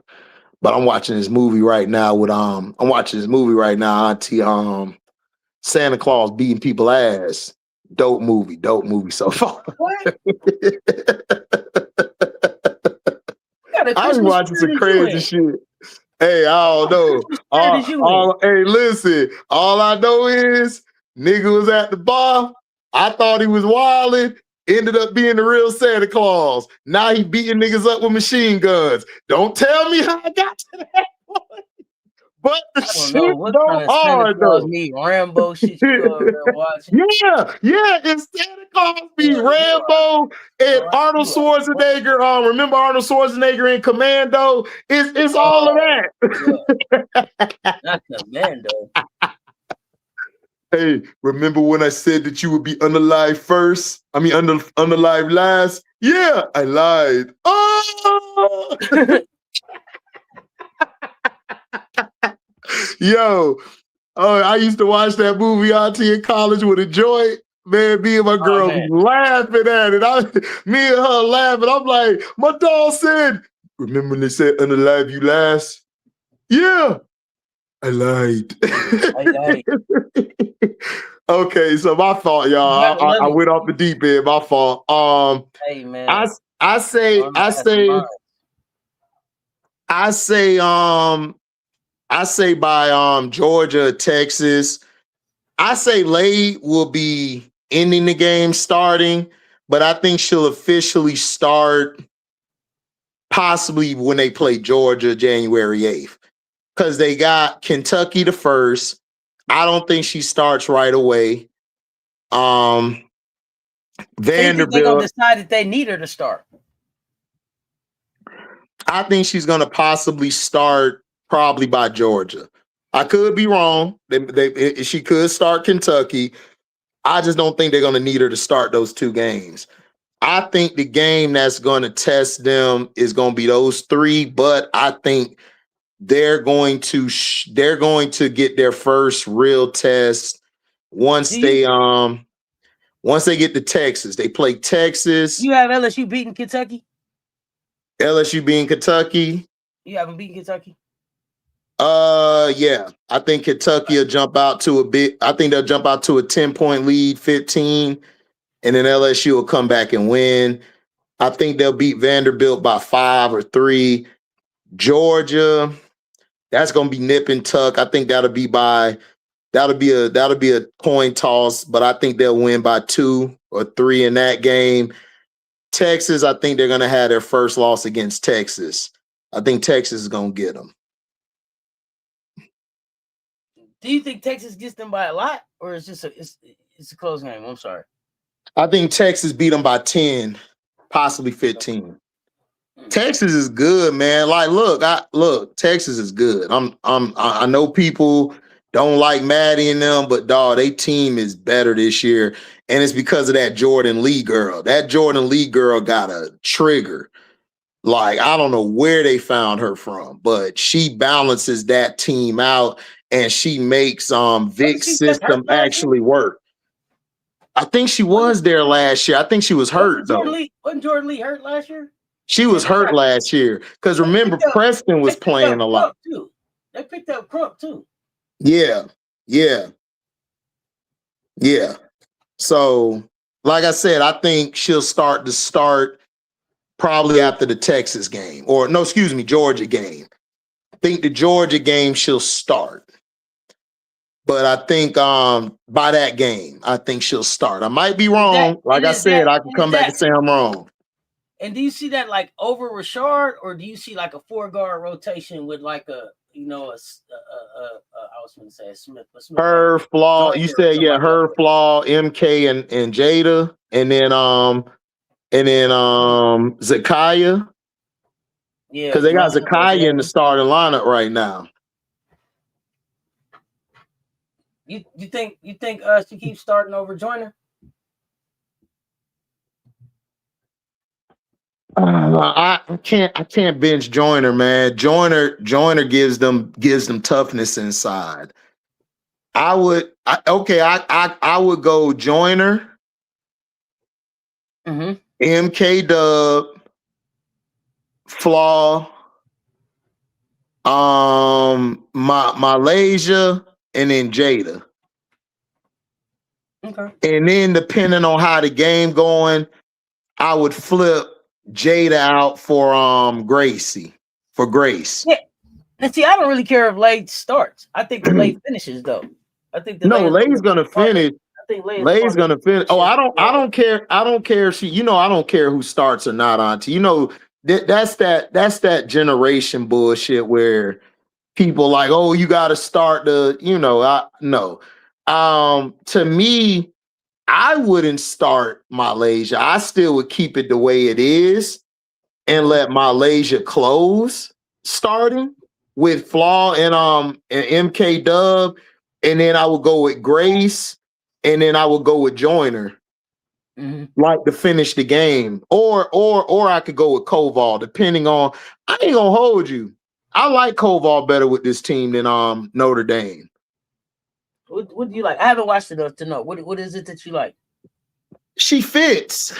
But I'm watching this movie right now Auntie, Santa Claus beating people ass. Dope movie so far. What? I was watching some crazy shit. Hey, I don't know. Hey, listen. All I know is nigga was at the bar. I thought he was wilding. Ended up being the real Santa Claus. Now he beating niggas up with machine guns. Don't tell me how I got to that point. But the shit go hard though. Rambo shit you over there watching. Yeah. It's Santa Claus beat Rambo and Arnold Schwarzenegger. Remember Arnold Schwarzenegger in Commando? It's all of that. Not Commando. Hey, remember when I said that you would be unalive first? I mean, unalive last? Yeah, I lied. Oh! Yo, I used to watch that movie Auntie in college with a joint. Man, me and my girl be laughing at it. Me and her laughing. I'm like, my dog said, remember when they said unalive you last? Yeah, I lied. Okay, so my fault, y'all. I went off the deep end. My fault. Hey man, I say by Georgia, Texas. I say Lay will be ending the game starting. but I think she'll officially start possibly when they play Georgia January 8th. Because they got Kentucky the first. I don't think she starts right away. So you think they're gonna Vanderbilt. decide that they need her to start? I think she's gonna possibly start probably by Georgia. I could be wrong. She could start Kentucky. I just don't think they're gonna need her to start those two games. I think the game that's going to test them is going to be those three, but I think they're going to get their first real test once they get to Texas. They play Texas. You have LSU beating Kentucky? LSU being Kentucky. You haven't beaten Kentucky? Yeah. I think Kentucky will jump out to a 10-point lead, 15. And then LSU will come back and win. I think they'll beat Vanderbilt by 5 or 3. Georgia, that's gonna be nip and tuck. I think that'll be a coin toss, but I think they'll win by 2 or 3 in that game. Texas, I think they're gonna have their first loss against Texas. I think Texas is gonna get them. Do you think Texas gets them by a lot, or it's just it's a close game? I'm sorry. I think Texas beat them by 10, possibly 15. Texas is good, man. Like, look, Texas is good. I know people don't like Maddie and them, but dog, they team is better this year. And it's because of that Jordan Lee girl. That Jordan Lee girl got a trigger. Like, I don't know where they found her from, but she balances that team out and she makes Vic's system actually work. I think she was there last year. I think she was hurt, though. Wasn't Jordan Lee hurt last year? She was hurt last year. Because remember, Preston was playing a lot. They picked up Crump, too. Yeah. So, like I said, I think she'll start probably after the Texas game. Georgia game. I think the Georgia game she'll start. But I think by that game, I think she'll start. I might be wrong. Like I said, I can come back and say I'm wrong. And do you see that like over Rashard, or do you see like a 4-guard rotation with like I was going to say a Smith. Her Flaw. You said her Flaw, MK and Jada, and then Zakiya. Yeah, because they got Zakiya in the starting lineup right now. You think she keeps starting over Joyner? I can't bench Joyner, man. Joyner gives them toughness inside. I would go Joyner, MK Dub, Flaw, Malaysia, and then Jada. Okay. And then depending on how the game going, I would flip Jada out for Gracie. For Grace. Yeah. And see, I don't really care if Lay starts. I think the Lay finishes though. I think Lay's gonna finish. I think Lay's gonna finish. Oh, I don't care. I don't care if she, I don't care who starts or not, Auntie. That's that generation bullshit where people like, oh, you gotta start the, no. To me, I wouldn't start Malaysia. I still would keep it the way it is and let Malaysia close starting with Flaw and MK Dub, and then I would go with Grace, and then I would go with Joyner, like to finish the game, or I could go with Koval, depending on. I ain't gonna hold you. I like Koval better with this team than Notre Dame. What do you like? I haven't watched it enough to know. What is it that you like? She fits.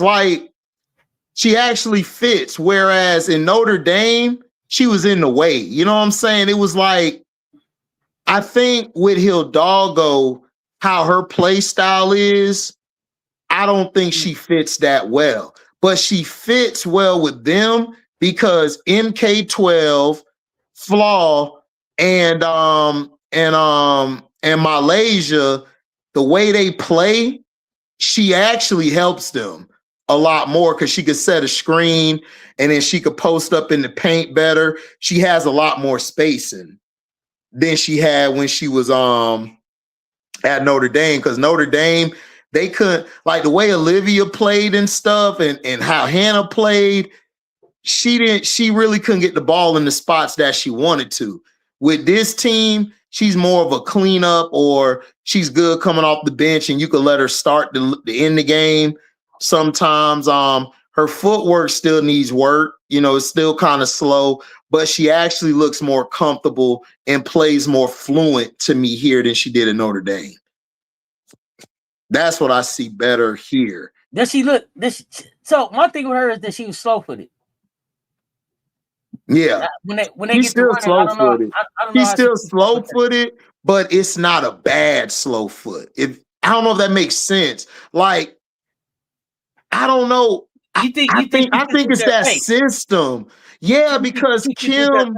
Like, she actually fits. Whereas in Notre Dame, she was in the way. You know what I'm saying? It was like, I think with Hidalgo, how her play style is, I don't think she fits that well. But she fits well with them because MK12, Flaw, and Malaysia, the way they play, she actually helps them a lot more because she could set a screen and then she could post up in the paint better. She has a lot more spacing than she had when she was at Notre Dame, because Notre Dame, they couldn't, like the way Olivia played and stuff and how Hannah played, she really couldn't get the ball in the spots that she wanted to. With this team, she's more of a cleanup, or she's good coming off the bench and you could let her start to end the game. Sometimes her footwork still needs work. You know, it's still kind of slow, but she actually looks more comfortable and plays more fluent to me here than she did at Notre Dame. That's what I see better here. Does she look this? So my thing with her is that she was slow-footed. Yeah, when they get still slow-footed. She's still slow-footed, but it's not a bad slow foot. I don't know if that makes sense. Like, I don't know. I think it's that pace. System. Yeah, because Kim.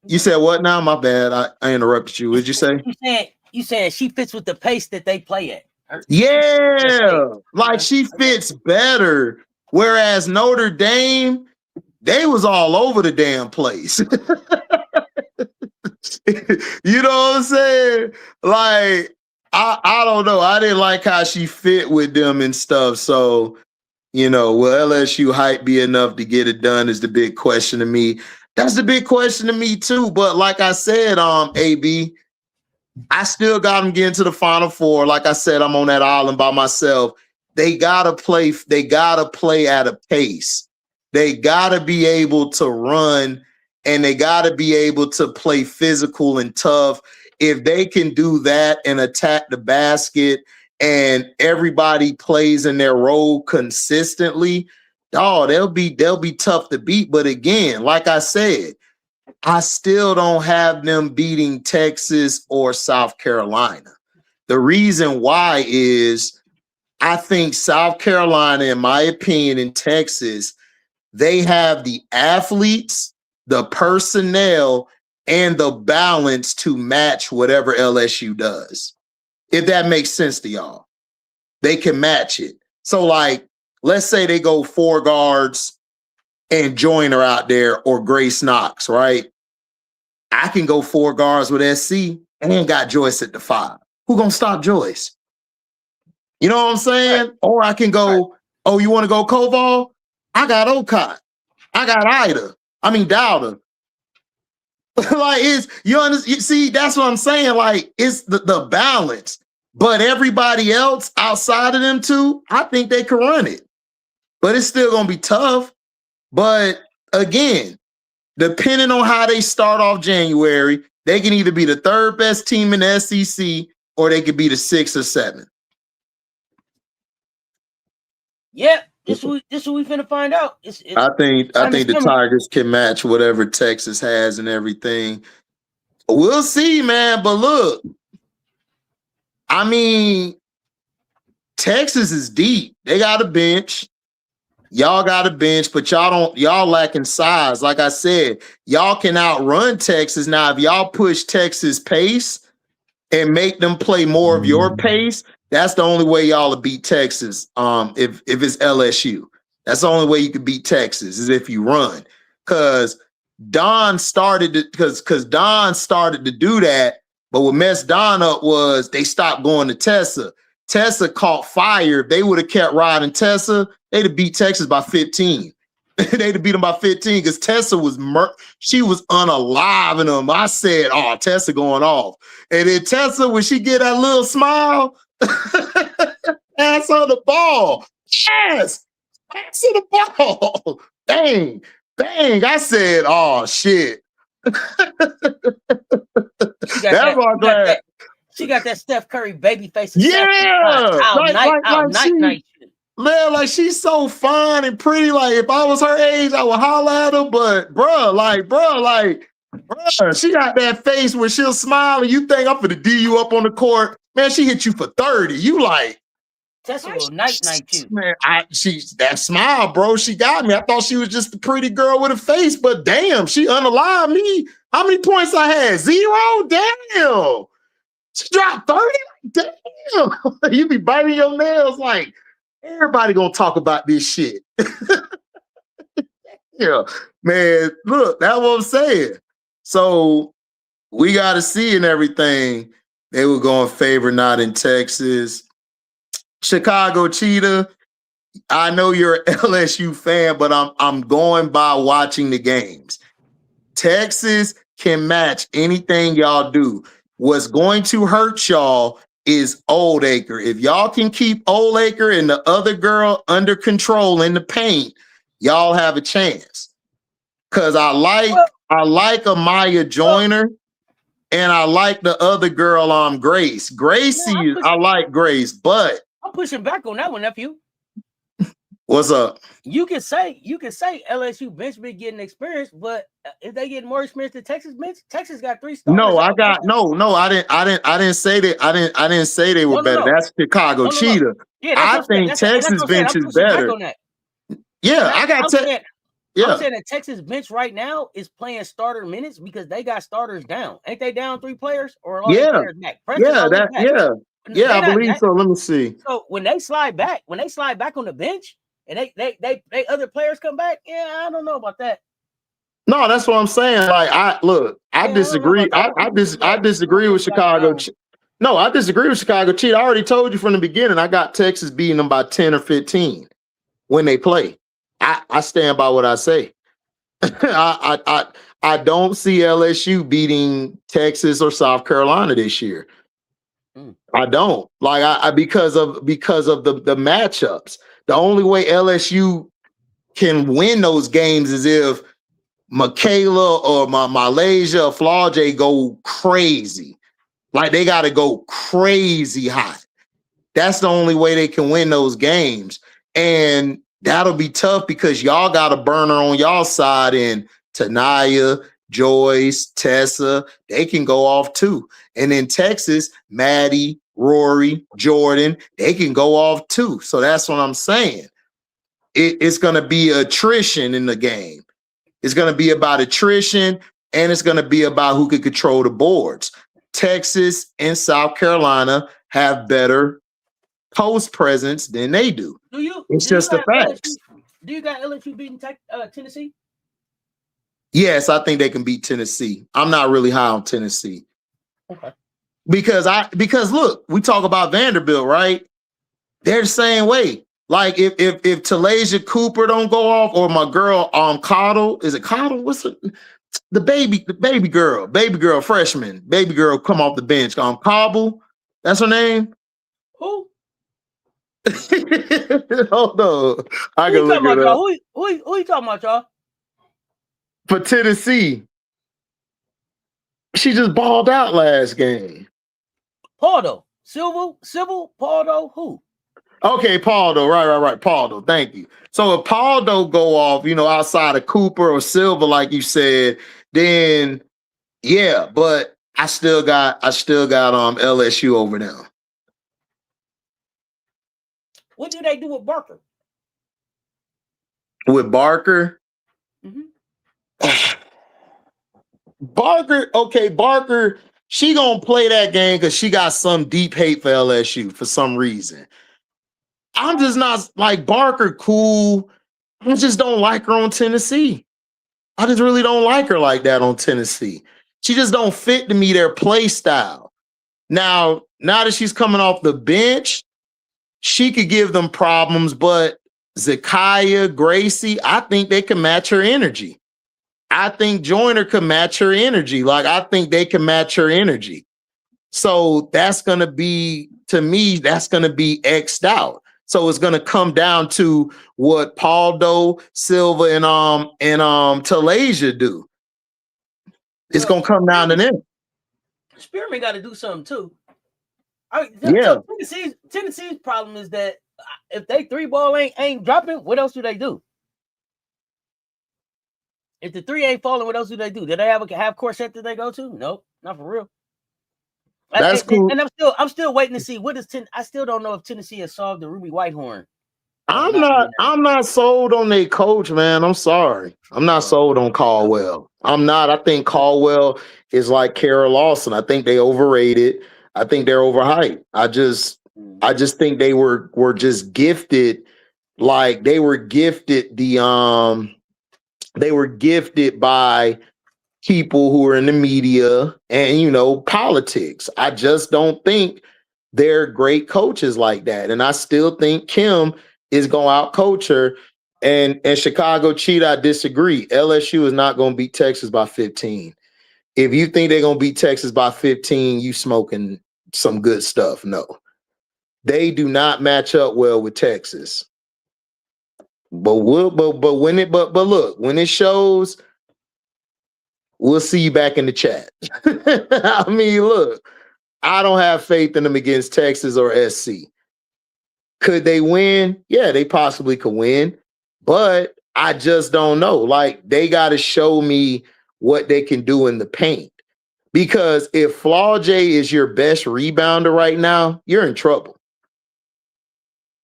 You said what now? My bad. I interrupted you. What'd you say? You said she fits with the pace that they play at. Yeah, like she fits better. Whereas Notre Dame, they was all over the damn place. You know what I'm saying? Like, I don't know. I didn't like how she fit with them and stuff. So, you know, will LSU hype be enough to get it done is the big question to me. That's the big question to me too. But like I said, AB, I still got them getting to the Final Four. Like I said, I'm on that island by myself. They gotta play. They gotta play at a pace. They gotta be able to run, and they gotta be able to play physical and tough. If they can do that and attack the basket, and everybody plays in their role consistently, they'll be tough to beat. But again, like I said, I still don't have them beating Texas or South Carolina. The reason why is I think South Carolina, in my opinion, and Texas, they have the athletes, the personnel, and the balance to match whatever LSU does. If that makes sense to y'all, they can match it. So, like, let's say they go 4 guards and Joyner out there, or Grace Knox, right? I can go 4 guards with SC and got Joyce at the 5. Who gonna stop Joyce? You know what I'm saying? Right. Or I can go, oh, you want to go Koval? I got Okot. I got Dowda. Like, you see, that's what I'm saying. Like, it's the balance. But everybody else outside of them two, I think they can run it. But it's still gonna be tough. But again, depending on how they start off January, they can either be the 3rd best team in the SEC or they could be the 6th or 7th. Yeah, this what we finna find out. I think the Tigers can match whatever Texas has and everything. We'll see, man. But look, I mean, Texas is deep. They got a bench. Y'all got a bench, but y'all lacking size. Like I said, y'all can outrun Texas. Now, if y'all push Texas pace and make them play more of your pace, that's the only way y'all will beat Texas. If it's LSU, that's the only way you can beat Texas is if you run. Because Don started to do that, but what messed Don up was they stopped going to Tessa. Tessa caught fire. If they would have kept riding Tessa, they'd have beat Texas by 15. They'd have beat them by 15 because Tessa was she was unaliving them. I said, oh, Tessa going off. And then Tessa, when she get that little smile, pass on the ball. Yes, pass on the ball. Bang, bang. I said, oh, shit. That's all glad. She got that Steph Curry baby face. Yeah, night. Man, like she's so fine and pretty. Like if I was her age, I would holler at her. But bruh, she got that face where she'll smile and you think I'm gonna D you up on the court. Man, she hit you for 30. You like Tessa will night you. Man, that smile, bro. She got me. I thought she was just a pretty girl with a face, but damn, she unalived me. How many points I had? 0? Damn. She dropped 30 damn, you be biting your nails like everybody gonna talk about this shit. Yeah, man. Look, that's what I'm saying. So we got to see and everything. They were going favor not in Texas. Chicago Cheetah. I know you're an LSU fan, but I'm going by watching the games. Texas can match anything y'all do. What's going to hurt y'all is Oldacre. If y'all can keep Oldacre and the other girl under control in the paint, y'all have a chance. Cause I like Amaya Joyner, and I like the other girl, Grace. Gracie, I like Grace, but I'm pushing back on that one, nephew. What's up? You can say LSU bench been getting experience, but if they get more experience than Texas bench, Texas got 3 stars. No, I didn't say that. I didn't say they were better. No. That's Chicago Cheetah. Yeah, I think Texas bench is better. Yeah, I got I'm saying that Texas bench right now is playing starter minutes because they got starters down. Ain't they down 3 players or all players back? I believe so. Let me see. So when they slide back on the bench and they other players come back, I don't know about that. No, that's what I'm saying. Like I disagree. I disagree with Chicago. No, I disagree with Chicago Cheetah. I already told you from the beginning. I got Texas beating them by 10 or 15 when they play. I stand by what I say. I don't see LSU beating Texas or South Carolina this year. I don't because of the matchups. The only way LSU can win those games is if Michaela or Malaysia or Flaude go crazy. Like they got to go crazy hot. That's the only way they can win those games. And that'll be tough because y'all got a burner on y'all side, and Tanaya, Joyce, Tessa, they can go off too. And in Texas, Maddie, Rory, Jordan, they can go off too. So that's what I'm saying. It's going to be attrition in the game. It's going to be about attrition, and it's going to be about who can control the boards. Texas and South Carolina have better post presence than they do. It's just the facts. Do you got LSU beating Tennessee? Yes, I think they can beat Tennessee. I'm not really high on Tennessee. Okay. Because look, we talk about Vanderbilt, right? They're the same way. Like if Talasia Cooper don't go off, or my girl Cottle, is it Cottle? What's the baby girl freshman, baby girl come off the bench. Cobble, that's her name. Who? Hold on. I can look it up. Who you talking about, y'all? For Tennessee. She just balled out last game. Pardo. Civil, Pardo, who? Okay, Pardo. Right. Pardo. Thank you. So if Pardo go off, outside of Cooper or Silva, like you said, then yeah, but I still got LSU over them. What do they do with Barker? With Barker? Mm-hmm. Barker, she gonna play that game because she got some deep hate for LSU for some reason. I'm just not like Barker cool. I just don't like her on Tennessee. I just really don't like her like that on Tennessee. She just don't fit to me, their play style. Now that she's coming off the bench, she could give them problems, but Zakiya, Gracie, I think they can match her energy. I think Joyner can match her energy. Like, I think they can match her energy. So that's going to be, to me, that's going to be X'd out. So it's going to come down to what Pardo, Silva, and Talasia do. It's going to come down to them. Spearman got to do something too. So Tennessee's problem is that if they 3-ball ain't dropping, what else do they do? If the 3 ain't falling, what else do they do? Do they have a half-court set that they go to? Nope, not for real. That's cool. And I'm still waiting to see what is I still don't know if Tennessee has solved the Ruby Whitehorn. I'm not sold on their coach, man. I'm sorry. I'm not sold on Caldwell. I'm not. I think Caldwell is like Carol Lawson. I think they overrated. I think they're overhyped. I just think they were just gifted, like they were gifted by people who are in the media and politics. I just don't think they're great coaches like that. And I still think Kim is going to out-coach her. And Chicago cheat, I disagree. LSU is not going to beat Texas by 15. If you think they're going to beat Texas by 15, you smoking some good stuff. No. They do not match up well with Texas. But look, when it shows, we'll see you back in the chat. I mean, look, I don't have faith in them against Texas or SC. Could they win? Yeah, they possibly could win, but I just don't know. Like, they got to show me what they can do in the paint. Because if Flaw J is your best rebounder right now, you're in trouble.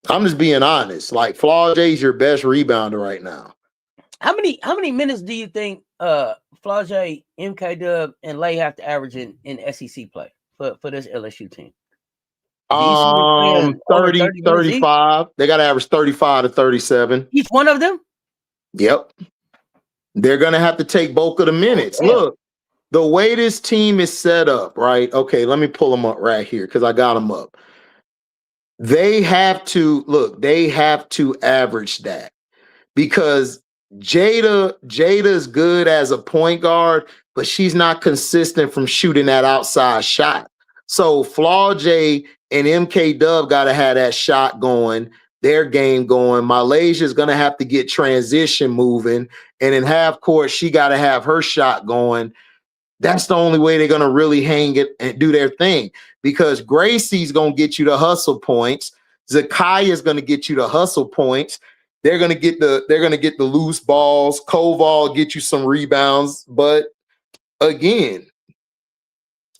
I'm just being honest. Like, Flaw J is your best rebounder right now. How many minutes do you think Flaw J, MK Dub, and Lay have to average in SEC play for this LSU team? 30, 35. They got to average 35 to 37. Each one of them? Yep. They're going to have to take bulk of the minutes. Look, the way this team is set up, right? Okay, let me pull them up right here because I got them up. They have to average that because Jada's good as a point guard, but she's not consistent from shooting that outside shot. So Flaw J and MK Dub got to have that shot going, their game going. Malaysia's going to have to get transition moving. And in half court, she got to have her shot going. That's the only way they're going to really hang it and do their thing, because Gracie's going to get you the hustle points. Zakia's going to get you the hustle points. They're going to get the loose balls. Koval get you some rebounds. But again,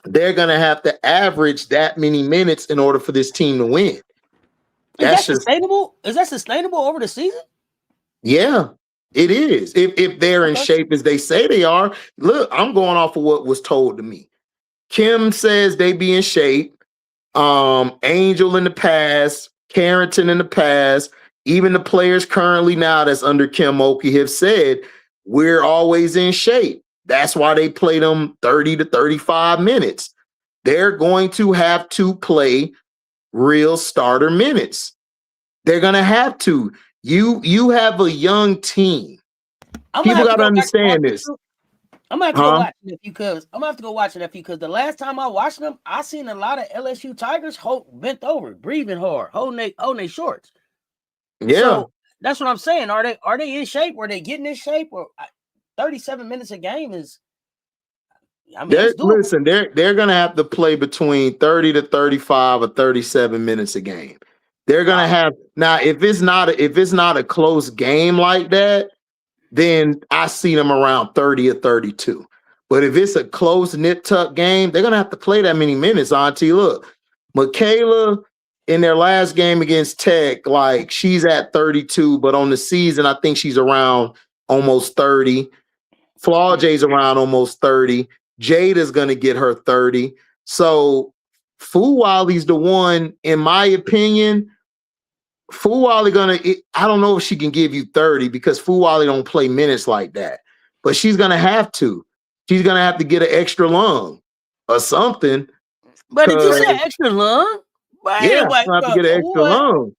they're going to have to average that many minutes in order for this team to win. Is that sustainable? Is that sustainable over the season? Yeah, it is. If they're in shape as they say they are. Look, I'm going off of what was told to me. Kim says they be in shape. Angel in the past, Carrington in the past, even the players currently now that's under Kim Mulkey have said we're always in shape. That's why they play them 30 to 35 minutes. They're going to have to play real starter minutes. They're going to have to. You have a young team. People got to understand this. I'm gonna have to go watch Nephew because the last time I watched them, I seen a lot of LSU Tigers bent over, breathing hard, holding their shorts. Yeah, so that's what I'm saying. Are they in shape? Are they getting in shape? Or 37 minutes a game is. I mean, listen, they're gonna have to play between 30 to 35 or 37 minutes a game. They're gonna have now. If it's not a close game like that, then I see them around 30 or 32. But if it's a close nip tuck game, they're gonna have to play that many minutes. Auntie, look, Michaela in their last game against Tech, like she's at 32, but on the season, I think she's around almost 30. Flaw J's around almost 30. Jada's gonna get her 30. So Fuwali's the one, in my opinion. Fuwali I don't know if she can give you 30 because Fuwali don't play minutes like that. But she's gonna have to. She's gonna have to get an extra lung or something. But did you say extra lung? Yeah, she's gonna have to get an extra lung.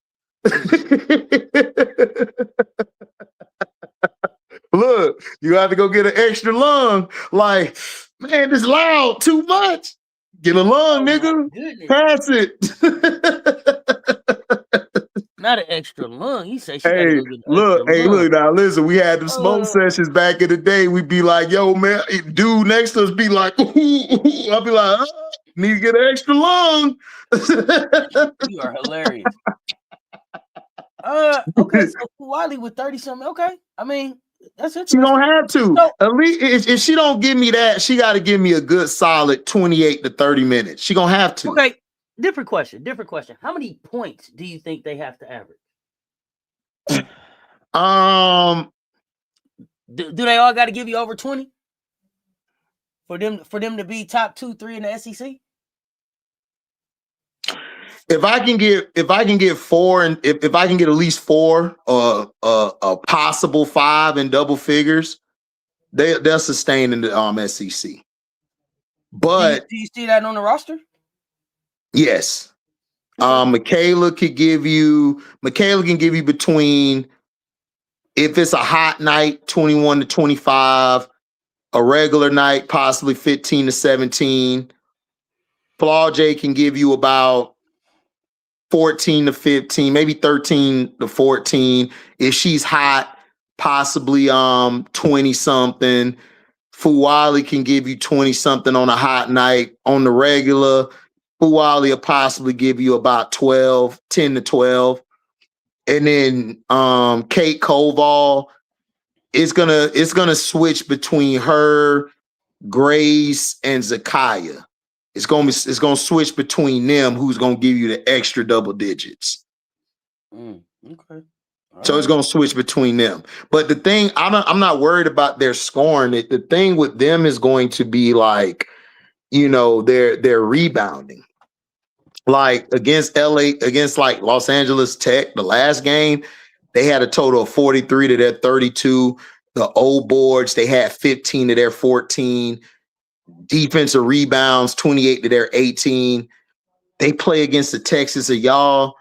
Look, you have to go get an extra lung. Like, man, this loud too much. Get a lung, nigga. Pass it. Not an extra lung. He said, look now, listen, we had the smoke sessions back in the day. We'd be like, yo, man, dude next to us be like, ooh, ooh. I'll be like, need to get an extra lung. You are hilarious. Okay, so Fuwali with 30-something. Okay. I mean, that's it. She don't have to. So, at least if she don't give me that, she got to give me a good solid 28 to 30 minutes. She gonna have to. Okay. Different question. How many points do you think they have to average? Do they all got to give you over 20 for them to be top 2, 3 in the SEC? If I can get four, and if I can get at least four, a possible five in double figures, they'll sustain in the SEC. But do you see that on the roster? yes, Michaela can give you between, if it's a hot night, 21 to 25, a regular night, possibly 15 to 17. Flaw J can give you about 14 to 15, maybe 13 to 14. If she's hot, possibly 20 something. Fuwali can give you 20 something on a hot night. On the regular, Fuwali will possibly give you about 12, 10 to 12. And then Kate Koval is gonna switch between her, Grace, and Zakiya. It's gonna switch between them. Who's gonna give you the extra double digits? Okay. So it's gonna switch between them. But the thing, I'm not worried about their scoring. The thing with them is going to be like, their rebounding. Like against LA, against like Los Angeles Tech, the last game, they had a total of 43 to their 32. The old boards, they had 15 to their 14. Defensive rebounds, 28 to their 18. They play against the Texas of y'all.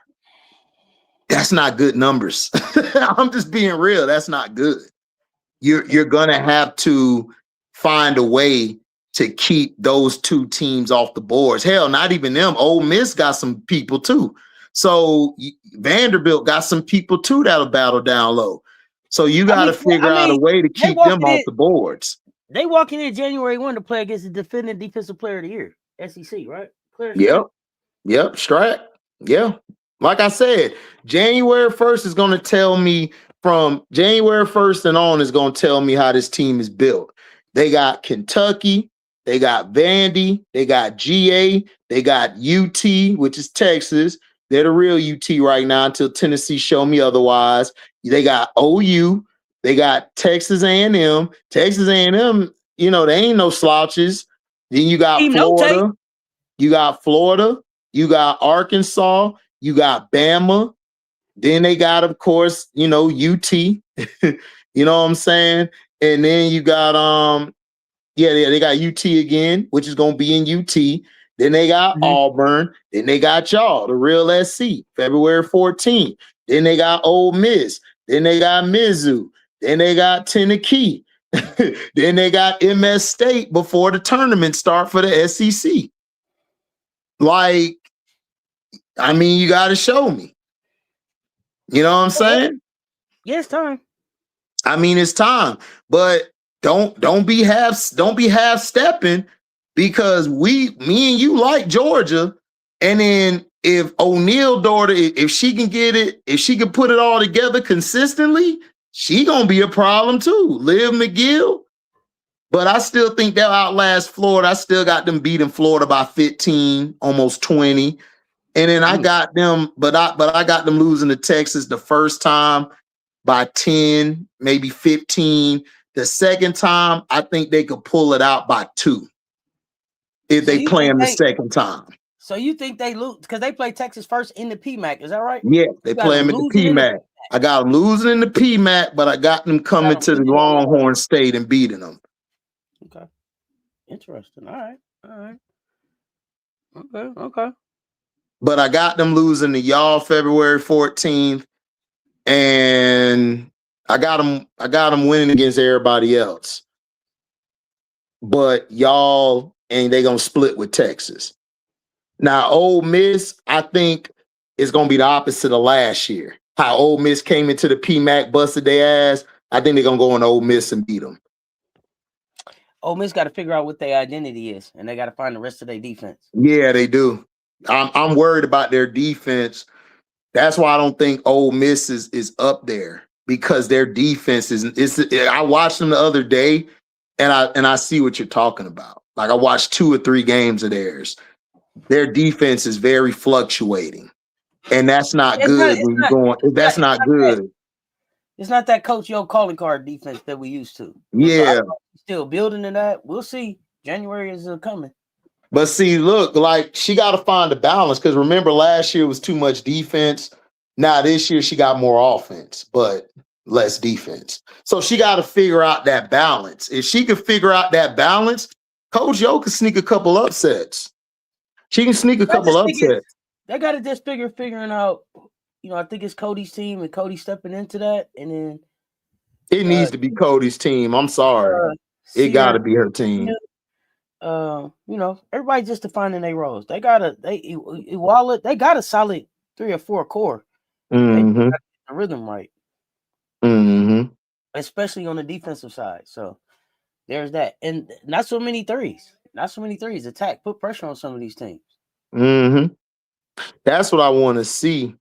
That's not good numbers. I'm just being real. That's not good. You're gonna have to find a way to keep those two teams off the boards. Hell, not even them. Ole Miss got some people too. So Vanderbilt got some people too that'll battle down low. So you got to figure out a way to keep them off the boards. They walking in January 1 to play against the defending defensive player of the year, SEC, right? Yep. Strike. Yeah. Like I said, January 1st is going to tell me, from January 1st and on, is going to tell me how this team is built. They got Kentucky, they got Vandy, they got GA, they got UT, which is Texas. They're the real UT right now until Tennessee show me otherwise. They got OU, they got Texas A&M. Texas A&M, they ain't no slouches. Then you got Florida. You got Florida. You got Arkansas. You got Bama. Then they got, of course, UT. You know what I'm saying? And then you got they got UT again, which is gonna be in UT. Then they got Auburn. Then they got y'all, the real SC, February 14th. Then they got Ole Miss. Then they got Mizzou. Then they got Tennessee. Then they got MS State before the tournament start for the SEC. Like, I mean, you got to show me. You know what I'm saying? Yeah, it's time. I mean, it's time, but don't be half stepping, because me and you like Georgia, and then if O'Neal daughter, if she can get it, if she can put it all together consistently, she gonna be a problem too. Liv McGill, but I still think they'll outlast Florida. I still got them beating Florida by 15, almost 20. And then I got them, but I got them losing to Texas the first time by 10, maybe 15. The second time, I think they could pull it out by 2 if they play them the second time. So you think they lose because they play Texas first in the PMAC? Is that right? Yeah, they play them in the PMAC. I got them losing in the PMAC, but I got them coming to the Longhorn State and beating them. Okay, interesting. All right. Okay. But I got them losing to y'all February 14th, and I got them winning against everybody else. But y'all, and they gonna split with Texas. Now, Ole Miss, I think, is gonna be the opposite of last year. How Ole Miss came into the PMAC, busted their ass. I think they're gonna go into Ole Miss and beat them. Ole Miss got to figure out what their identity is, and they got to find the rest of their defense. Yeah, they do. I'm worried about their defense. That's why I don't think Ole Miss is up there, because their defense is. I watched them the other day, and I see what you're talking about. Like, I watched 2 or 3 games of theirs. Their defense is very fluctuating, and that's not good. That's not good. It's not that Coach Yo calling card defense that we used to. Yeah, still building in that. We'll see. January is coming. But see, look, like she got to find a balance because remember last year was too much defense. Now this year she got more offense, but less defense. So she got to figure out that balance. If she can figure out that balance, Coach Yo can sneak a couple upsets. She can sneak a couple upsets. They got to just figuring out. You know, I think it's Cody's team and Cody stepping into that, and then it needs to be Cody's team. I'm sorry, it got to be her team. You know, everybody just defining their roles. They got Wallet. They got a solid 3 or 4 core. Mm-hmm. They got the rhythm right. Mm-hmm. Especially on the defensive side. So there's that, and not so many threes. Not so many threes. Attack, put pressure on some of these teams. Mm-hmm. That's what I want to see.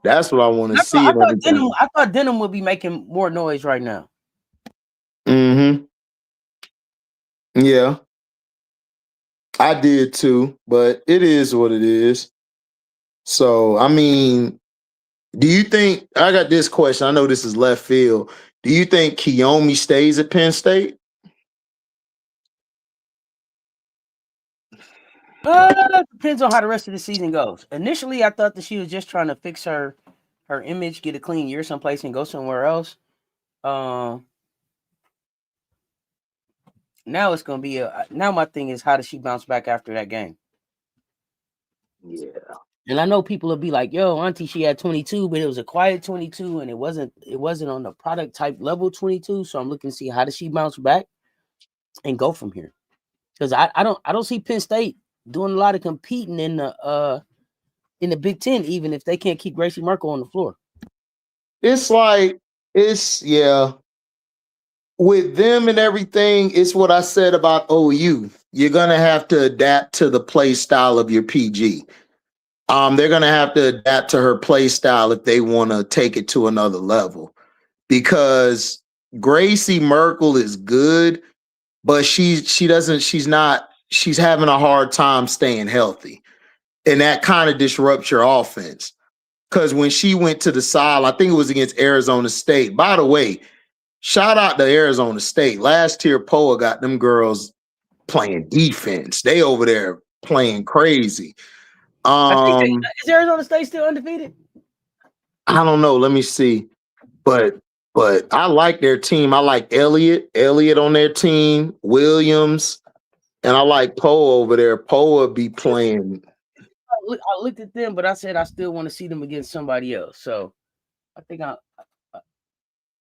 That's what I want to see. I thought Denim would be making more noise right now. Mm-hmm. Yeah. I did too, but it is what it is. So, I mean, do you think, I got this question. I know this is left field. Do you think Kiyomi stays at Penn State? Depends on how the rest of the season goes. Initially, I thought that she was just trying to fix her image, get a clean year someplace, and go somewhere else. Now it's gonna be now my thing is how does she bounce back after that game? Yeah. And I know people will be like, "Yo, Auntie, she had 22, but it was a quiet 22, and it wasn't on the product type level 22." So I'm looking to see how does she bounce back and go from here. Because I don't see Penn State doing a lot of competing in the Big Ten, even if they can't keep Gracie Merkel on the floor. It's like with them and everything, it's what I said about OU. You're gonna have to adapt to the play style of your PG. They're gonna have to adapt to her play style if they want to take it to another level. Because Gracie Merkel is good, but she's having a hard time staying healthy. And that kind of disrupts your offense. Because when she went to the side, I think it was against Arizona State. By the way, shout out to Arizona State. Last year, Poa got them girls playing defense. They over there playing crazy. Is Arizona State still undefeated? I don't know. Let me see. But I like their team. I like Elliott on their team, Williams, and I like Poa over there. Poa be playing. I looked at them, but I said I still want to see them against somebody else. So I think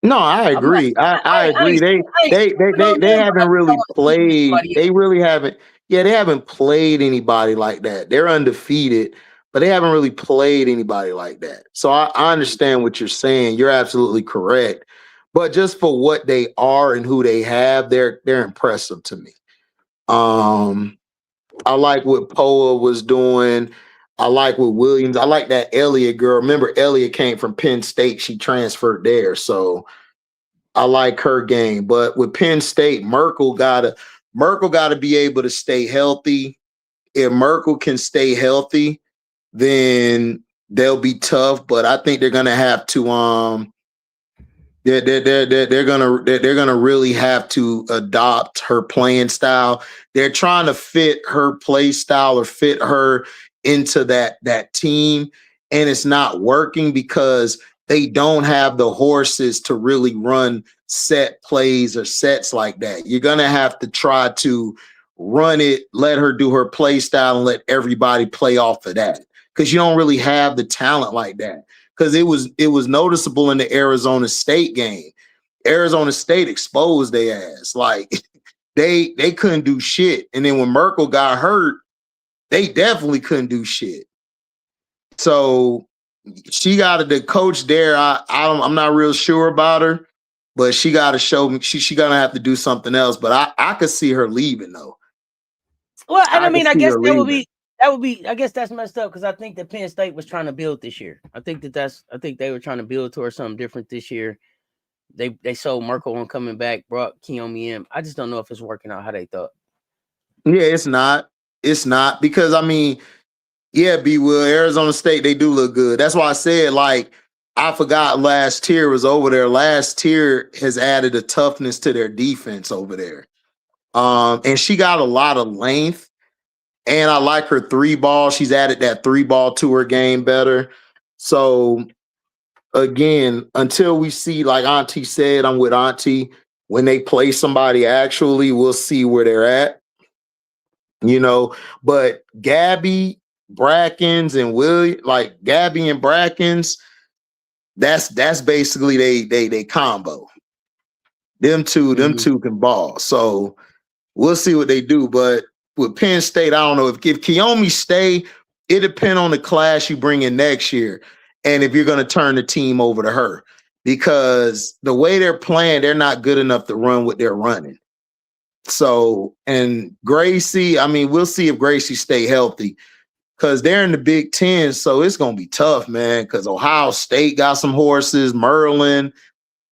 No, I agree. I agree. They haven't really played. They really haven't. Yeah, they haven't played anybody like that. They're undefeated, but they haven't really played anybody like that. So I understand what you're saying. You're absolutely correct. But just for what they are and who they have, they're impressive to me. I like what Poa was doing. I like what Williams. I like that Elliott girl. Remember, Elliott came from Penn State. She transferred there, so I like her game. But with Penn State, Merkel gotta be able to stay healthy. If Merkel can stay healthy, then they'll be tough. But I think they're gonna have to they're gonna really have to adopt her playing style. They're trying to fit her play style or fit her into that team, and it's not working because they don't have the horses to really run set plays or sets like that. You're gonna have to try to run it, let her do her play style, and let everybody play off of that because you don't really have the talent like that. Because it was noticeable in the Arizona State game. Arizona State exposed their ass. Like they couldn't do shit. And then when Merkel got hurt, they definitely couldn't do shit. So she got the coach there. I'm not real sure about her, but she got to show me. She gonna have to do something else. But I could see her leaving though. Well, and I mean, I guess that would be. I guess that's messed up because I think that Penn State was trying to build this year. I think they were trying to build towards something different this year. They sold Merkel on coming back, brought Kiyomi in. I just don't know if it's working out how they thought. Yeah, it's not. It's not because I mean, yeah, B-Will, Arizona State, they do look good. That's why I said, like, I forgot last tier was over there. Last tier has added a toughness to their defense over there. And she got a lot of length. And I like her 3-ball. She's added that 3-ball to her game better. So again, until we see, like Auntie said, I'm with Auntie. When they play somebody, actually, we'll see where they're at. But Gabby, Brackens, and William, like Gabby and Brackens, that's basically they combo. Them two can ball. So we'll see what they do. But with Penn State, I don't know if Kiyomi stay. It depends on the class you bring in next year, and if you're going to turn the team over to her, because the way they're playing, they're not good enough to run what they're running. So, and Gracie, I mean, we'll see if Gracie stay healthy, because they're in the Big Ten, so it's going to be tough, man, because Ohio State got some horses, Maryland.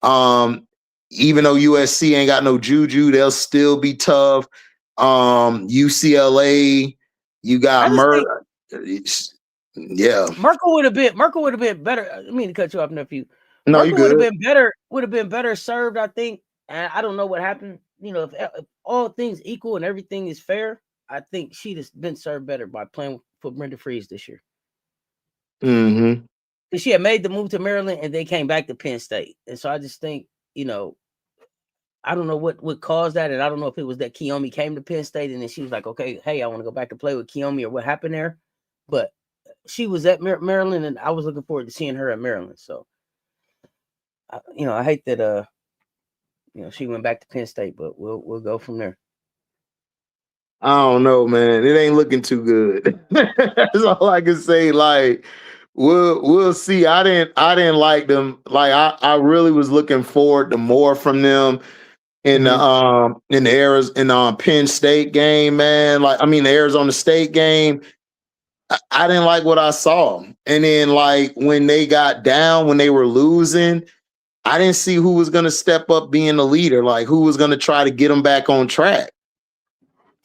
Even though USC ain't got no juju, they'll still be tough. UCLA, you got yeah. Merkel would have been better. I mean to cut you off, nephew. No, Merkel would have been better served, I think. And I don't know what happened. If all things equal and everything is fair, I think she'd have been served better by playing for Brenda Freeze this year. Mm-hmm. Because she had made the move to Maryland and they came back to Penn State. And so I just think, I don't know what caused that. And I don't know if it was that Kiyomi came to Penn State and then she was like, okay, hey, I want to go back and play with Kiyomi, or what happened there. But she was at Maryland and I was looking forward to seeing her at Maryland. So, I hate that, she went back to Penn State, but we'll go from there. I don't know, man. It ain't looking too good. That's all I can say. Like, we'll see. I didn't like them. Like, I really was looking forward to more from them in the Penn State game, man. Like, I mean, the Arizona State game. I didn't like what I saw. And then, like, when they got down, when they were losing, I didn't see who was going to step up being the leader, like who was going to try to get them back on track.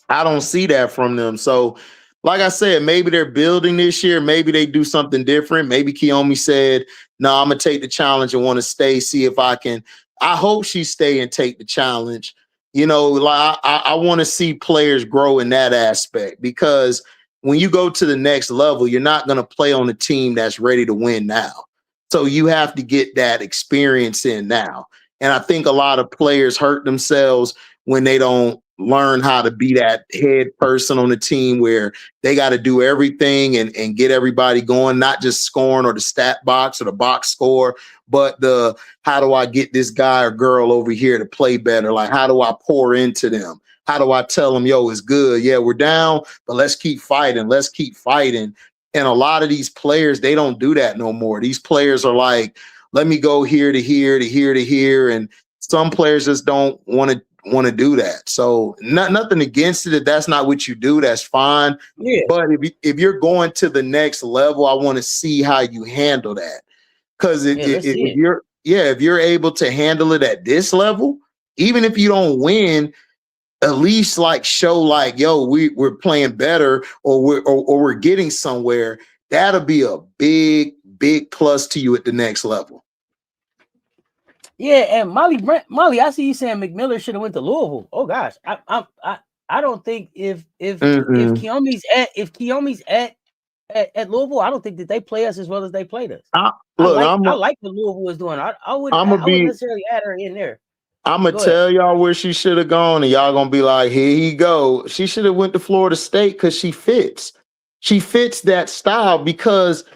I don't see that from them. So, like I said, maybe they're building this year. Maybe they do something different. Maybe Kiyomi said, no, I'm going to take the challenge and want to stay, see if I can. I hope she stay and take the challenge. Like I want to see players grow in that aspect, because when you go to the next level, you're not going to play on a team that's ready to win now. So you have to get that experience in now. And I think a lot of players hurt themselves when they don't learn how to be that head person on the team, where they got to do everything and get everybody going, not just scoring or the stat box or the box score, but the how do I get this guy or girl over here to play better? Like, how do I pour into them? How do I tell them, yo, it's good. Yeah, we're down, but let's keep fighting. Let's keep fighting. And a lot of these players, they don't do that no more. These players are like, let me go here to here to here to here. And some players just don't want to do that. So nothing against it. If that's not what you do, that's fine. Yeah. But if you're going to the next level, I want to see how you handle that. Because if you're able to handle it at this level, even if you don't win, at least like show like, yo, we're playing better, or we're getting somewhere. That'll be a big plus to you at the next level. Yeah, and Molly, I see you saying McMillan should have went to Louisville. Oh gosh, I don't think if Kiyomi's at Louisville, I don't think that they play us as well as they played us. I like what Louisville is doing. I wouldn't necessarily add her in there. I'm gonna tell y'all where she should have gone, and y'all gonna be like, here he go. She should have went to Florida State, because she fits that style, because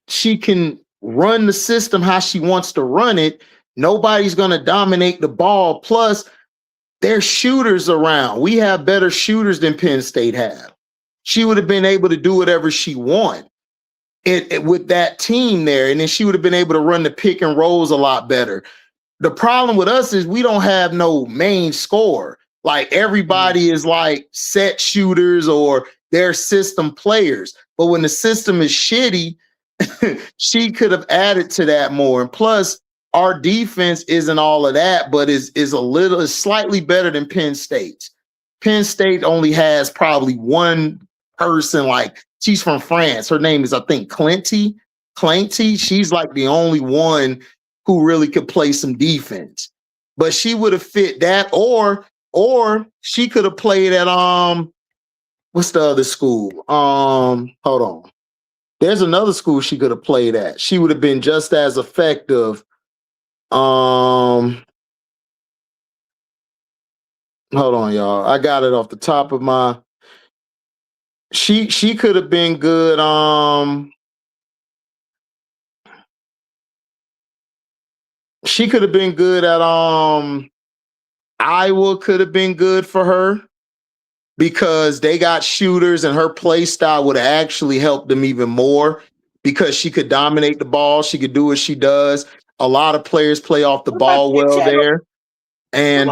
she can run the system how she wants to run it. Nobody's gonna dominate the ball. Plus, there's shooters around. We have better shooters than Penn State have. She would have been able to do whatever she wanted with that team there, and then she would have been able to run the pick and rolls a lot better. The problem with us is we don't have no main scorer. Like, everybody is like set shooters or they're system players. But when the system is shitty, she could have added to that more. And plus, our defense isn't all of that, but is slightly better than Penn State's. Penn State only has probably one person, like, she's from France. Her name is, I think, Clanty. She's like the only one who really could play some defense. But she would have fit that, or she could have played at what's the other school? Hold on. There's another school she could have played at. She would have been just as effective. Hold on, y'all. I got it off the top of my. She could have been good. She could have been good at Iowa. Could have been good for her because they got shooters, and her play style would have actually helped them even more because she could dominate the ball. She could do what she does. A lot of players play off the ball well there, and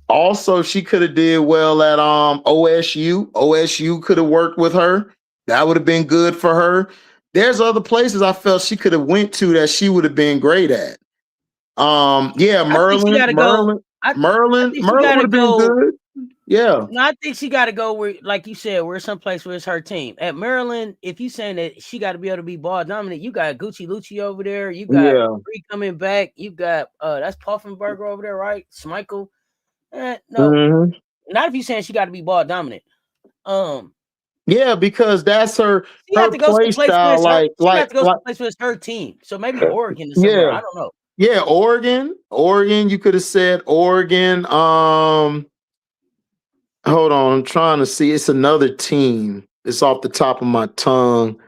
also she could have did well at OSU. OSU could have worked with her. That would have been good for her. There's other places I felt she could have went to that she would have been great at. Yeah, Merlin would have been good. Yeah. No, I think she got to go where, like you said, where someplace where it's her team. At Maryland, if you saying that she got to be able to be ball dominant, you got Gucci Lucci over there. You got Bree coming back. You got that's Puffenberger over there, right? Schmeichel. No, not if you saying she got to be ball dominant. Yeah, because that's her play style. She got to go someplace with her team. So maybe Oregon or somewhere. I don't know. Yeah, Oregon. You could have said Oregon. Hold on, I'm trying to see. It's another team. It's off the top of my tongue.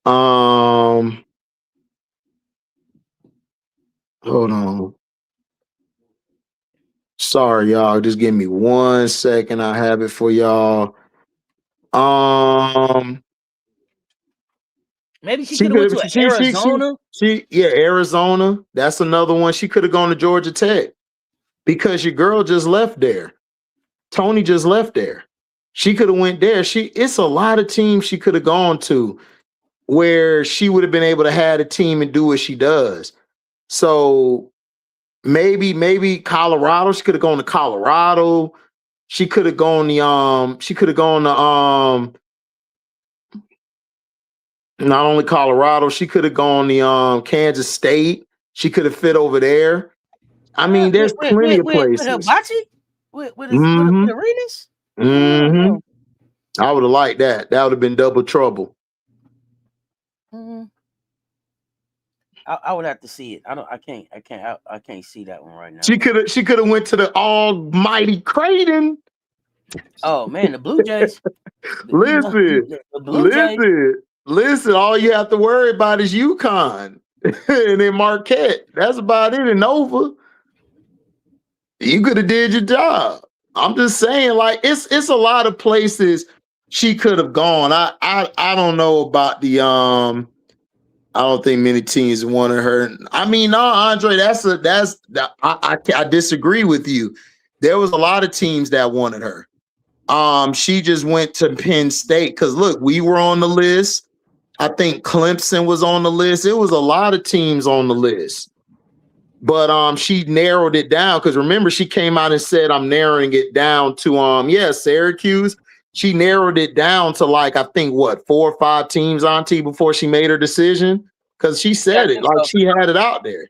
Hold on. Sorry, y'all. Just give me 1 second. I have it for y'all. Maybe she could have went to Arizona. Arizona. That's another one. She could have gone to Georgia Tech because your girl just left there. Tony just left there. She could have went there. It's a lot of teams she could have gone to where she would have been able to have a team and do what she does. So maybe Colorado. She could have gone to Colorado. She could have gone to not only Colorado, she could have gone to Kansas State. She could have fit over there. I mean, there's plenty of places. With Arenas? Mm-hmm. I would have liked that. That would have been double trouble. Mm-hmm. I would have to see it. I can't see that one right now. She could have went to the almighty Creighton. Oh man, the Blue Jays. Listen, all you have to worry about is UConn and then Marquette. That's about it. And Nova. You could have did your job. I'm just saying, like, it's a lot of places she could have gone. I don't know about the I don't think many teams wanted her. I mean, no, Andre, I disagree with you. There was a lot of teams that wanted her. She just went to Penn State because look, we were on the list. I think Clemson was on the list. It was a lot of teams on the list. But she narrowed it down because remember, she came out and said, I'm narrowing it down to Syracuse. She narrowed it down to like, I think 4 or 5 teams, Auntie, before she made her decision. Because she said it, like she had it out there.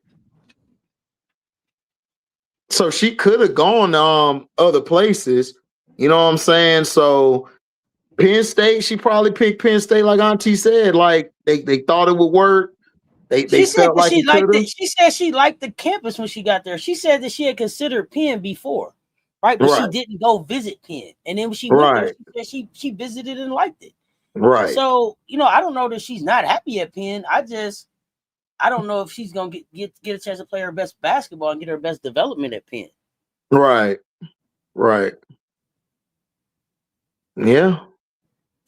So she could have gone other places. You know what I'm saying? So Penn State, she probably picked Penn State, like Auntie said, like they thought it would work. They felt like she liked it. She said she liked the campus when she got there. She said that she had considered Penn before, right? But she didn't go visit Penn. And then when she went there, she said she visited and liked it. Right. So, I don't know that she's not happy at Penn. I don't know if she's gonna get a chance to play her best basketball and get her best development at Penn. Right. Yeah.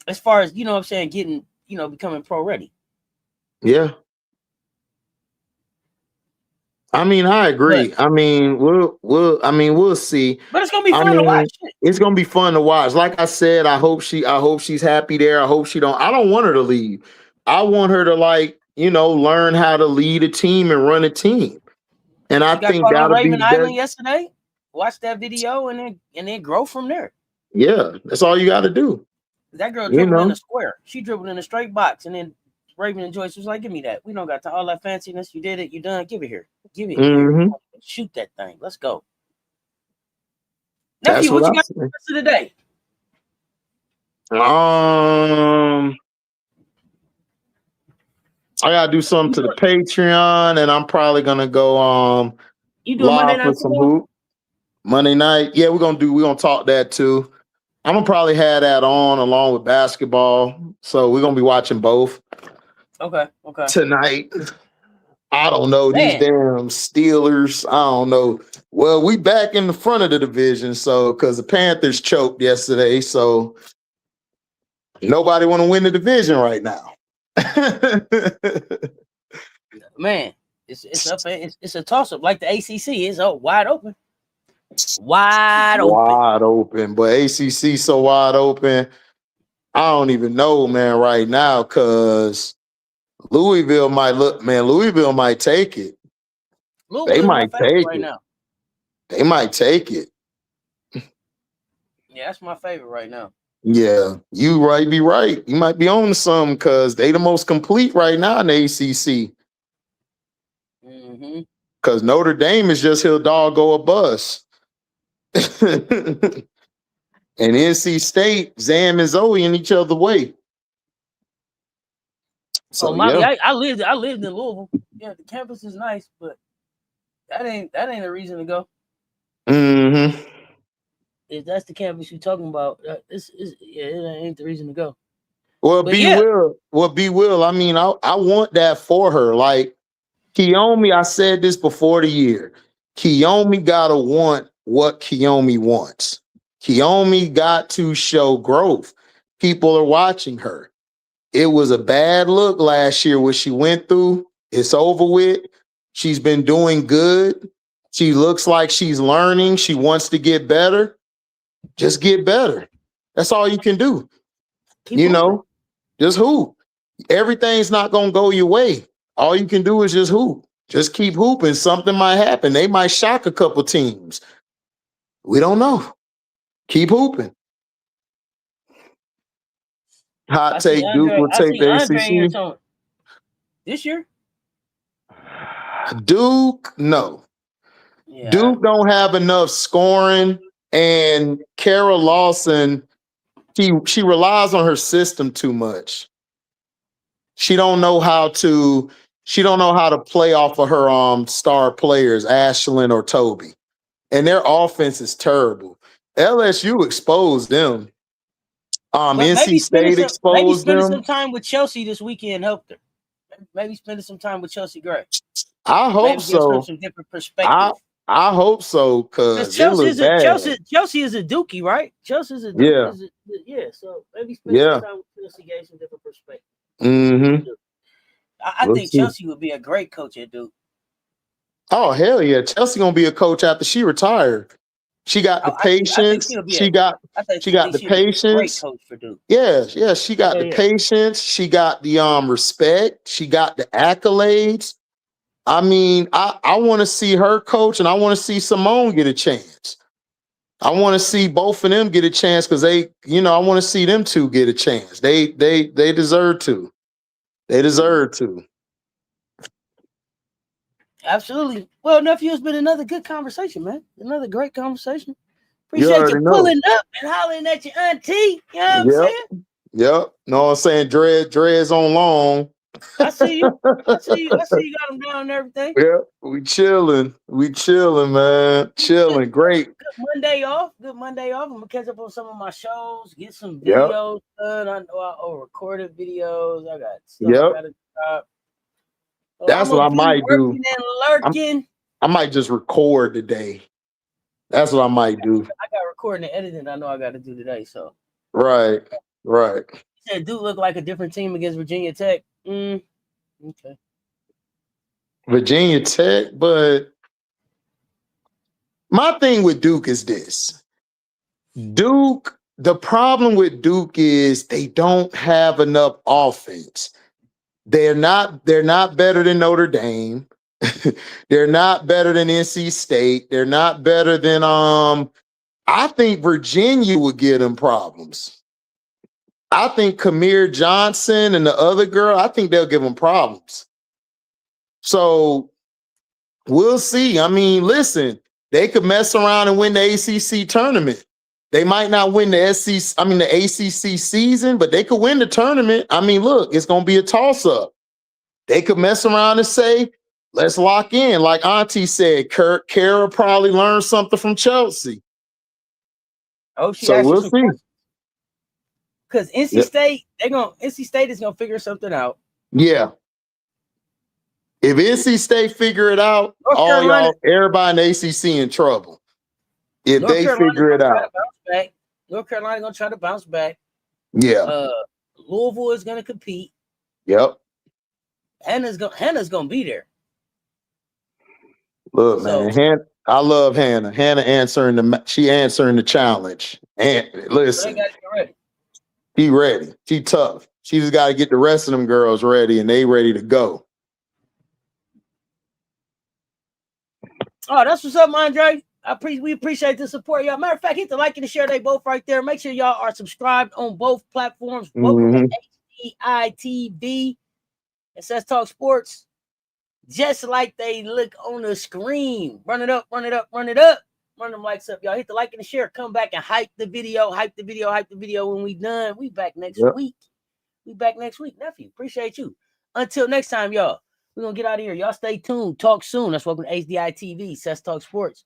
As far as what I'm saying, getting becoming pro ready. Yeah. I mean, I agree. But, I mean, we'll see. But it's gonna be fun to watch. It's gonna be fun to watch. Like I said, I hope she's happy there. I don't want her to leave. I want her to learn how to lead a team and run a team. And I think that'll be Raven Island yesterday. Watch that video and then grow from there. Yeah, that's all you got to do. That girl dribbled in a square. She dribbled in a straight box, and then Raven and Joyce was like, "Give me that. We don't got all that fanciness. You did it. You done. Give it here. Give it here. Shoot that thing. Let's go." Nephew, what what you I got say. for the rest of the day? I gotta do something to the Patreon, and I'm probably gonna go You doing Monday live for Night some Football? hoop. Monday night. Yeah, we're gonna talk that too. I'm gonna probably have that on along with basketball. So we're gonna be watching both Okay. tonight. I don't know. These Man. damn Steelers. I don't know. Well, we back in the front of the division, so because the Panthers choked yesterday, so nobody want to win the division right now. Man, it's up. It's a toss up like the ACC. It's wide open. Wide open. But ACC so wide open. I don't even know, man, right now, because Louisville might take it. They might take right it. now. They might take it. Yeah, that's my favorite right now. Yeah, you might be right. You might be on something because they the most complete right now in the ACC. Because Notre Dame is just he'll dog go a bus. And NC State, Zam and Zoe in each other way. So Molly, yeah. I lived in Louisville. Yeah, the campus is nice, but that ain't a reason to go. Mm-hmm. If that's the campus you're talking about, it ain't the reason to go. Well, B Will. I mean, I want that for her. Like Kiyomi, I said this before the year. Kiyomi gotta want what Kiyomi wants. Kiyomi got to show growth. People are watching her. It was a bad look last year what she went through. It's over with. She's been doing good. She looks like she's learning. She wants to get better. Just get better. That's all you can do. Just hoop. Everything's not going to go your way. All you can do is just hoop. Just keep hooping. Something might happen. They might shock a couple teams. We don't know. Keep hooping. Hot take, Duke will take the ACC. This year? Duke, no. Yeah. Duke don't have enough scoring, and Kara Lawson, she relies on her system too much. She don't know how to play off of her star players, Ashlyn or Toby. And their offense is terrible. LSU exposed them. NC State exposed them. Maybe spending some time with Chelsea this weekend helped her. Maybe spending some time with Chelsea Gray. I hope so. Some different perspective. I hope so, because Chelsea is a Dookie, right? Chelsea is a Dookie. Yeah. So maybe spend some time with Chelsea, gave some different perspective. Mm-hmm. I think Chelsea would be a great coach at Duke. Oh hell yeah! Chelsea gonna be a coach after she retired. She got the patience. She got the patience. Great coach for Duke. Yeah. She got the patience. She got the respect. She got the accolades. I mean, I want to see her coach, and I want to see Simone get a chance. I want to see both of them get a chance because I want to see them two get a chance. They deserve to. They deserve to. Absolutely. Well, Nephew, it's been another good conversation, man. Another great conversation. Appreciate you pulling up and hollering at your auntie. You know what I'm saying? Yep. No, I'm saying dreads on long. I see you. I see you got them down and everything. Yeah, we chilling, man. Chilling. Great. Good Monday off. I'm gonna catch up on some of my shows, get some videos done. I know I recorded videos. I got stuff I gotta drop. So that's what I might do. And lurking. I might just record today. That's what I might do. I got recording and editing. I know I got to do today. So right. You said Duke look like a different team against Virginia Tech. Okay. Virginia Tech, but my thing with Duke is this. The problem with Duke is they don't have enough offense. They're not better than Notre Dame. They're not better than NC State. They're not better than I think Virginia would give them problems. I think Kamir Johnson and the other girl, I think they'll give them problems. So we'll see. I mean, listen, They could mess around and win the ACC tournament. They might not win the the ACC season, but they could win the tournament. I mean, look, it's gonna be a toss-up. They could mess around and say, let's lock in. Like Auntie said, Kara probably learned something from Chelsea. Oh, she so we'll see. Because NC State is gonna figure something out. Yeah. If NC State figure it out, everybody in the ACC in trouble. If they figure it out. North Carolina gonna try to bounce back. Yeah. Louisville is gonna compete. Yep. Hannah's gonna be there. Look, man, I love Hannah. Hannah answering the challenge. And listen, she ready. She tough. She just got to get the rest of them girls ready, and they ready to go. Oh, that's what's up, Andre. We appreciate the support, y'all. Matter of fact, hit the like and the share. They both right there. Make sure y'all are subscribed on both platforms. Welcome to HDiiTV. It says Talk Sports. Just like they look on the screen. Run it up, run it up, run it up. Run them likes up, y'all. Hit the like and the share. Come back and hype the video when we done. We back next week. We back next week, nephew. Appreciate you. Until next time, y'all. We're gonna get out of here. Y'all stay tuned. Talk soon. That's welcome to HDiiTV. Says Talk Sports.